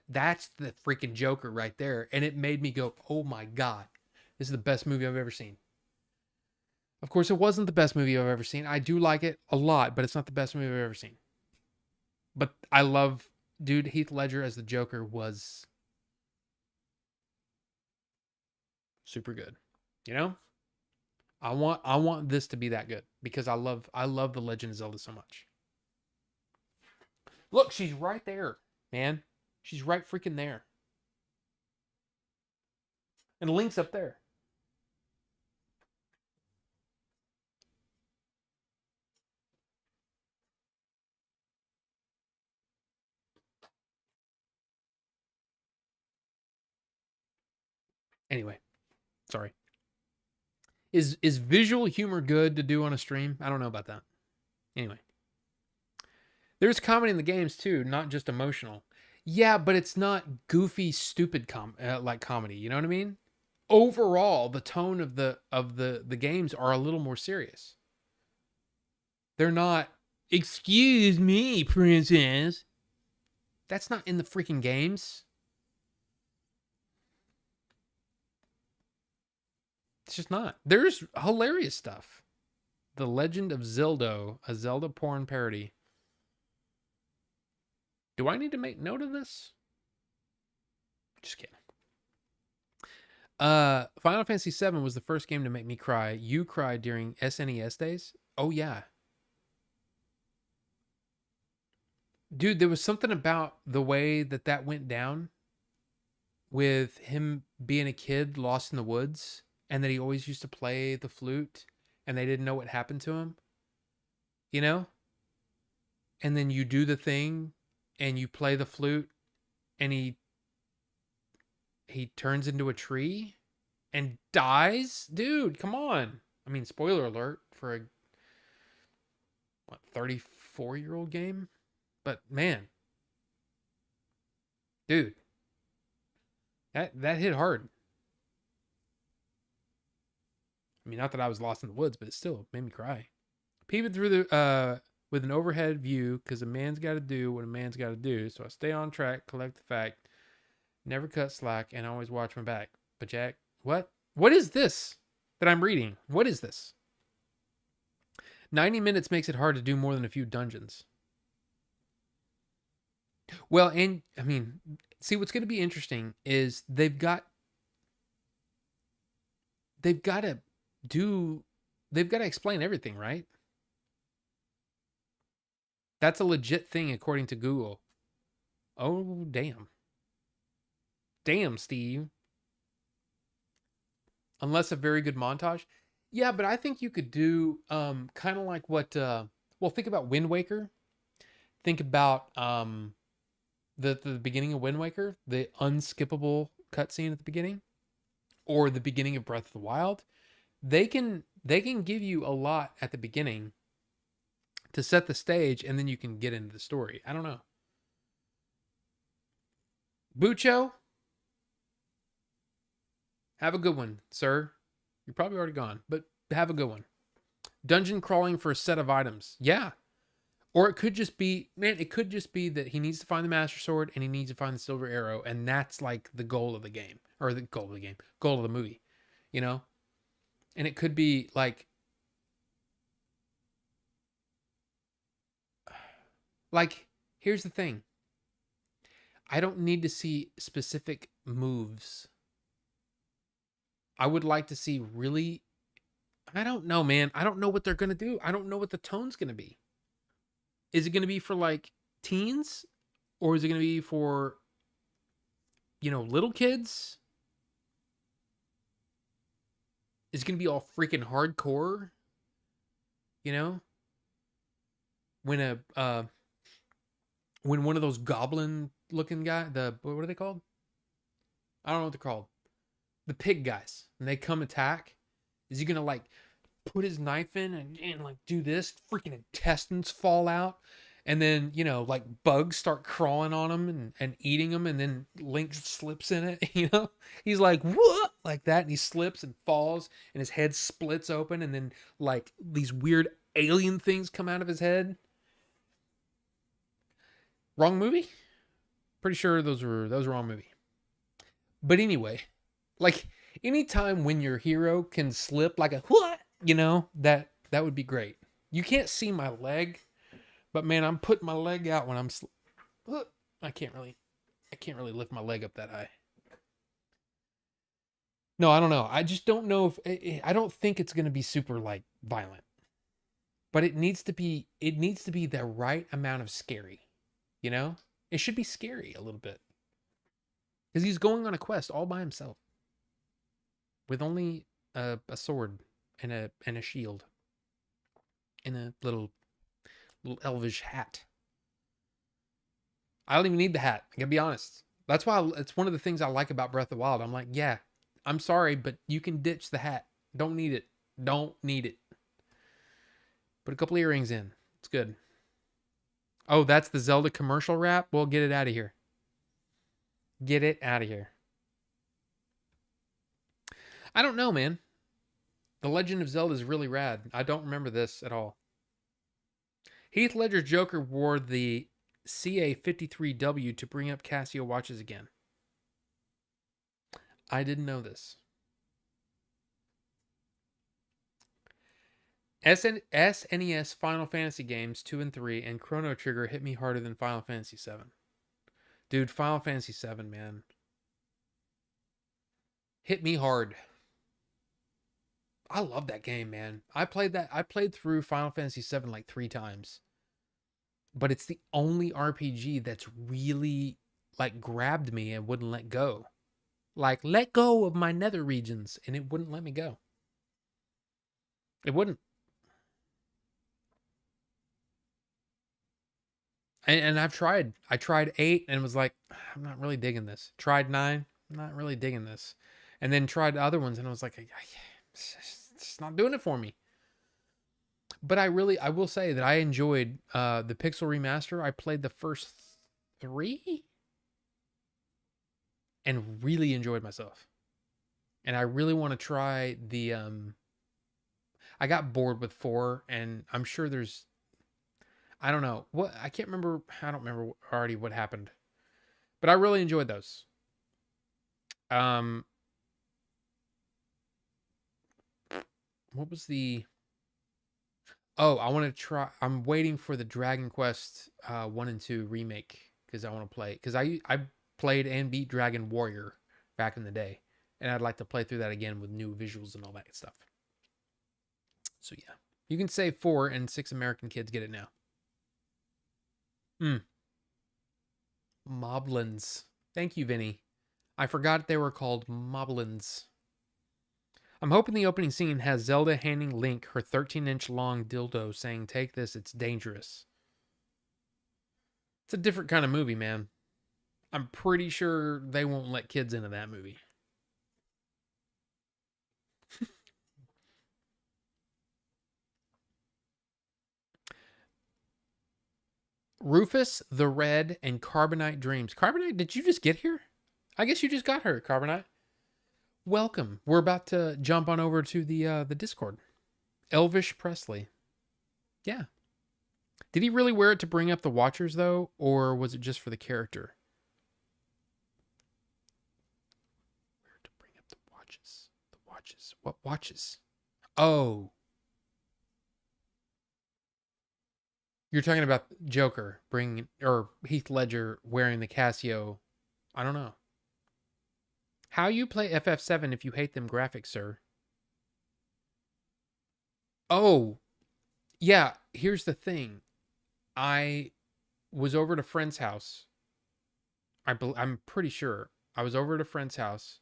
freaking Joker right there. And it made me go, oh my God, this is the best movie I've ever seen. Of course, it wasn't the best movie I've ever seen. I do like it a lot, but it's not the best movie I've ever seen. But I love, dude, Heath Ledger as the Joker was super good. I want this to be that good because I love The Legend of Zelda so much. Look, she's right there, man. She's right freaking there. And Link's up there. Anyway, sorry. Is visual humor good to do on a stream? I don't know about that. Anyway. There's comedy in the games too, not just emotional. Yeah, but it's not goofy, stupid like comedy. You know what I mean? Overall, the tone of the games are a little more serious. They're not. Excuse me, princess. That's not in the freaking games. It's just not. There's hilarious stuff. The Legend of Zelda, a Zelda porn parody. Do I need to make note of this? Just kidding. Final Fantasy VII was the first game to make me cry. You cried during SNES days? Oh yeah. Dude, there was something about the way that went down with him being a kid lost in the woods and that he always used to play the flute and they didn't know what happened to him, you know? And then you do the thing and you play the flute and he turns into a tree and dies. Dude, come on. I mean, spoiler alert for a 34-year-old game, but man, dude, that hit hard. I mean, not that I was lost in the woods, but it still made me cry. Peeping through the with an overhead view, because a man's got to do what a man's got to do. So I stay on track, collect the fact, never cut slack, and always watch my back. But Jack, what? What is this that I'm reading? What is this? 90 minutes makes it hard to do more than a few dungeons. Well, and I mean, see, what's going to be interesting is they've got to do they've got to explain everything, right? That's a legit thing according to Google. Oh, damn. Damn, Steve. Unless a very good montage. Yeah, but I think you could do kind of like what well, think about Wind Waker. Think about the beginning of Wind Waker, the unskippable cutscene at the beginning, or the beginning of Breath of the Wild. They can give you a lot at the beginning to set the stage, and then you can get into the story. I don't know. Bucho, have a good one, sir. You're probably already gone, but have a good one. Dungeon crawling for a set of items. Yeah. Or it could just be, man, it could just be that he needs to find the Master Sword and he needs to find the Silver Arrow, and that's like the goal of the game, or the goal of the game, goal of the movie, you know? And it could be like, here's the thing. I don't need to see specific moves. I would like to see really, I don't know, man. I don't know what they're going to do. I don't know what the tone's going to be. Is it going to be for like teens, or is it going to be for, little kids? Is it going to be all freaking hardcore? You know, when when one of those goblin looking what are they called? I don't know what they're called. The pig guys, and they come attack. Is he going to like put his knife in and like do this? Freaking intestines fall out. And then, like bugs start crawling on him and eating him. And then Link slips in it, He's like, what? Like that. And he slips and falls and his head splits open. And then like these weird alien things come out of his head. Wrong movie? Pretty sure that was a wrong movie. But anyway, like anytime when your hero can slip like a what, that would be great. You can't see my leg, but man, I'm putting my leg out when I can't really lift my leg up that high. No, I don't know. I just don't know if I don't think it's going to be super like violent. But it needs to be the right amount of scary, It should be scary a little bit. Cuz he's going on a quest all by himself with only a sword and a shield and a little elvish hat. I don't even need the hat. I gotta be honest. That's why it's one of the things I like about Breath of the Wild. I'm like, yeah, I'm sorry, but you can ditch the hat. Don't need it. Don't need it. Put a couple earrings in. It's good. Oh, that's the Zelda commercial rap? Well, get it out of here. Get it out of here. I don't know, man. The Legend of Zelda is really rad. I don't remember this at all. Heath Ledger's Joker wore the CA53W to bring up Casio watches again. I didn't know this. SNES Final Fantasy games 2 and 3 and Chrono Trigger hit me harder than Final Fantasy 7. Dude, Final Fantasy 7, man. Hit me hard. I love that game, man. I played through Final Fantasy 7 like 3 times. But it's the only RPG that's really like grabbed me and wouldn't let go. Like, let go of my nether regions, and it wouldn't let me go. It wouldn't. And I've tried. I tried 8 and was like, I'm not really digging this. Tried 9, I'm not really digging this. And then tried the other ones and I was like, it's not doing it for me. But I will say that I enjoyed the Pixel Remaster. I played the first 3 and really enjoyed myself. And I really want to try the I got bored with 4 and I'm sure there's I don't know. What I can't remember. I don't remember already what happened. But I really enjoyed those. Um what was the Oh, I want to try I'm waiting for the Dragon Quest 1 and 2 remake cuz I want to play cuz I played and beat Dragon Warrior back in the day and I'd like to play through that again with new visuals and all that stuff. So yeah. You can say 4 and 6 American kids get it now. Moblins. Thank you, Vinny. I forgot they were called Moblins. I'm hoping the opening scene has Zelda handing Link her 13-inch long dildo saying, "Take this, it's dangerous." It's a different kind of movie, man. I'm pretty sure they won't let kids into that movie. Rufus, the Red, and Carbonite Dreams. Carbonite, did you just get here? I guess you just got her, Carbonite. Welcome. We're about to jump on over to the Discord. Elvish Presley. Yeah. Did he really wear it to bring up the Watchers though, or was it just for the character? Where to bring up the watches? The watches. What watches? Oh, you're talking about Joker bringing or Heath Ledger wearing the Casio. I don't know. How you play FF7 if you hate them graphics, sir? Oh, yeah. Here's the thing. I was over at a friend's house. I'm pretty sure I was over at a friend's house.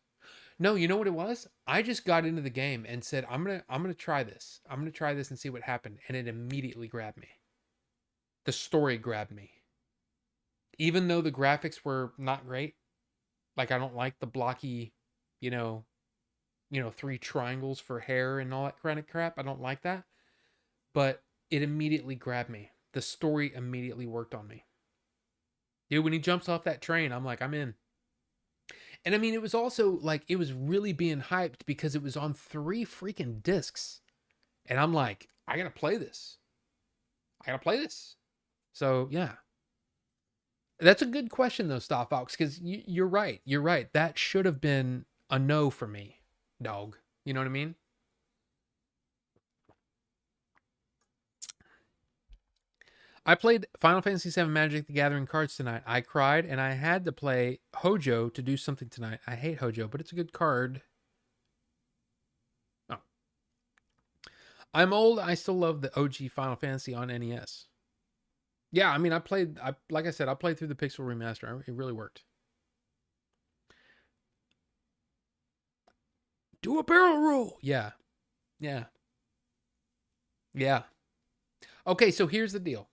No, you know what it was? I just got into the game and said, I'm gonna try this. I'm gonna try this and see what happened, and it immediately grabbed me. The story grabbed me, even though the graphics were not great. Like I don't like the blocky, you know, 3 triangles for hair and all that kind of crap. I don't like that. But it immediately grabbed me. The story immediately worked on me. Dude, when he jumps off that train, I'm like, I'm in. And I mean, it was also like, it was really being hyped because it was on 3 freaking discs. And I'm like, I gotta play this. I gotta play this. So, yeah. That's a good question, though, Star Fox, because you're right. You're right. That should have been a no for me, dog. You know what I mean? I played Final Fantasy VII Magic the Gathering cards tonight. I cried, and I had to play Hojo to do something tonight. I hate Hojo, but it's a good card. Oh. I'm old. I still love the OG Final Fantasy on NES. Yeah, I mean, like I said, I played through the Pixel Remaster. It really worked. Do a barrel roll. Yeah. Yeah. Yeah. Okay, so here's the deal.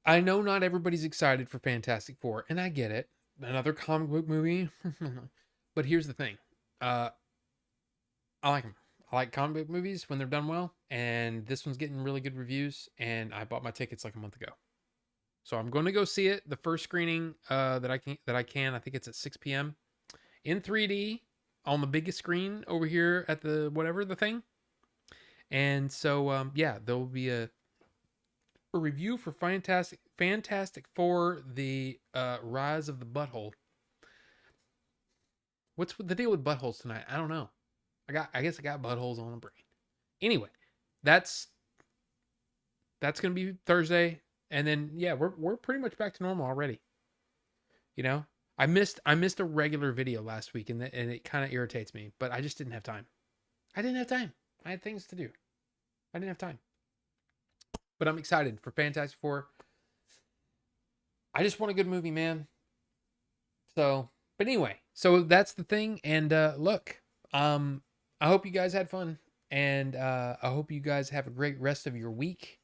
I know not everybody's excited for Fantastic Four, and I get it. Another comic book movie. But here's the thing. I like them. I like comic book movies when they're done well, and this one's getting really good reviews, and I bought my tickets like a month ago. So I'm going to go see it. The first screening that I can. I think it's at 6 p.m. in 3D on the biggest screen over here at the whatever the thing. And so yeah, there will be a review for Fantastic Four: The Rise of the Butthole. What's the deal with buttholes tonight? I don't know. I guess I got buttholes on the brain. Anyway, that's gonna be Thursday, and then yeah, we're pretty much back to normal already. You know, I missed a regular video last week, and it kind of irritates me, but I just didn't have time. I didn't have time. I had things to do. I didn't have time. But I'm excited for Fantastic Four. I just want a good movie, man. So, but anyway, so that's the thing. And look, I hope you guys had fun, and I hope you guys have a great rest of your week,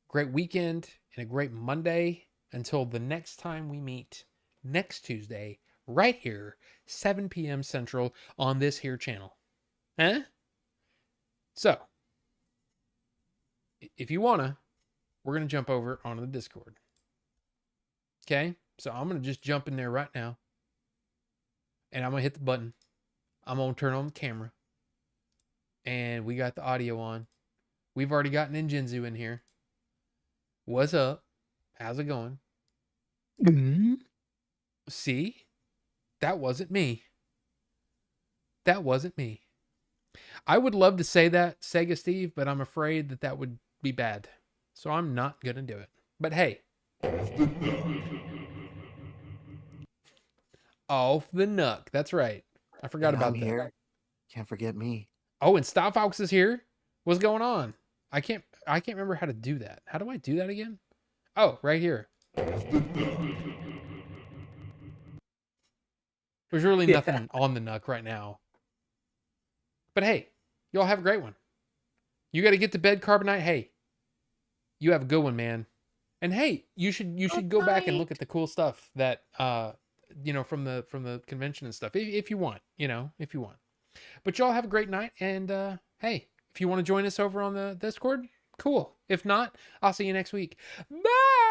great weekend, and a great Monday. Until the next time we meet next Tuesday, right here, 7 p.m. Central on this here channel. Huh? So, if you wanna, we're gonna jump over onto the Discord. Okay? So I'm gonna just jump in there right now. And I'm gonna hit the button. I'm gonna turn on the camera. And we got the audio on. We've already got Ninjinzu in here. What's up? How's it going? See? That wasn't me. That wasn't me. I would love to say that, Sega Steve, but I'm afraid that would be bad. So I'm not going to do it. But hey. Off the Nuck. That's right. I forgot about that. Here. Can't forget me. Oh, and Stop Fox is here? What's going on? I can't remember how to do that. How do I do that again? Oh, right here. There's really nothing on the Nuck right now. But hey, y'all have a great one. You got to get to bed, Carbonite. Hey, you have a good one, man. And hey, you should go back and look at the cool stuff that from the convention and stuff if you want, if you want. But y'all have a great night, and hey, if you want to join us over on the Discord, cool. If not, I'll see you next week. Bye.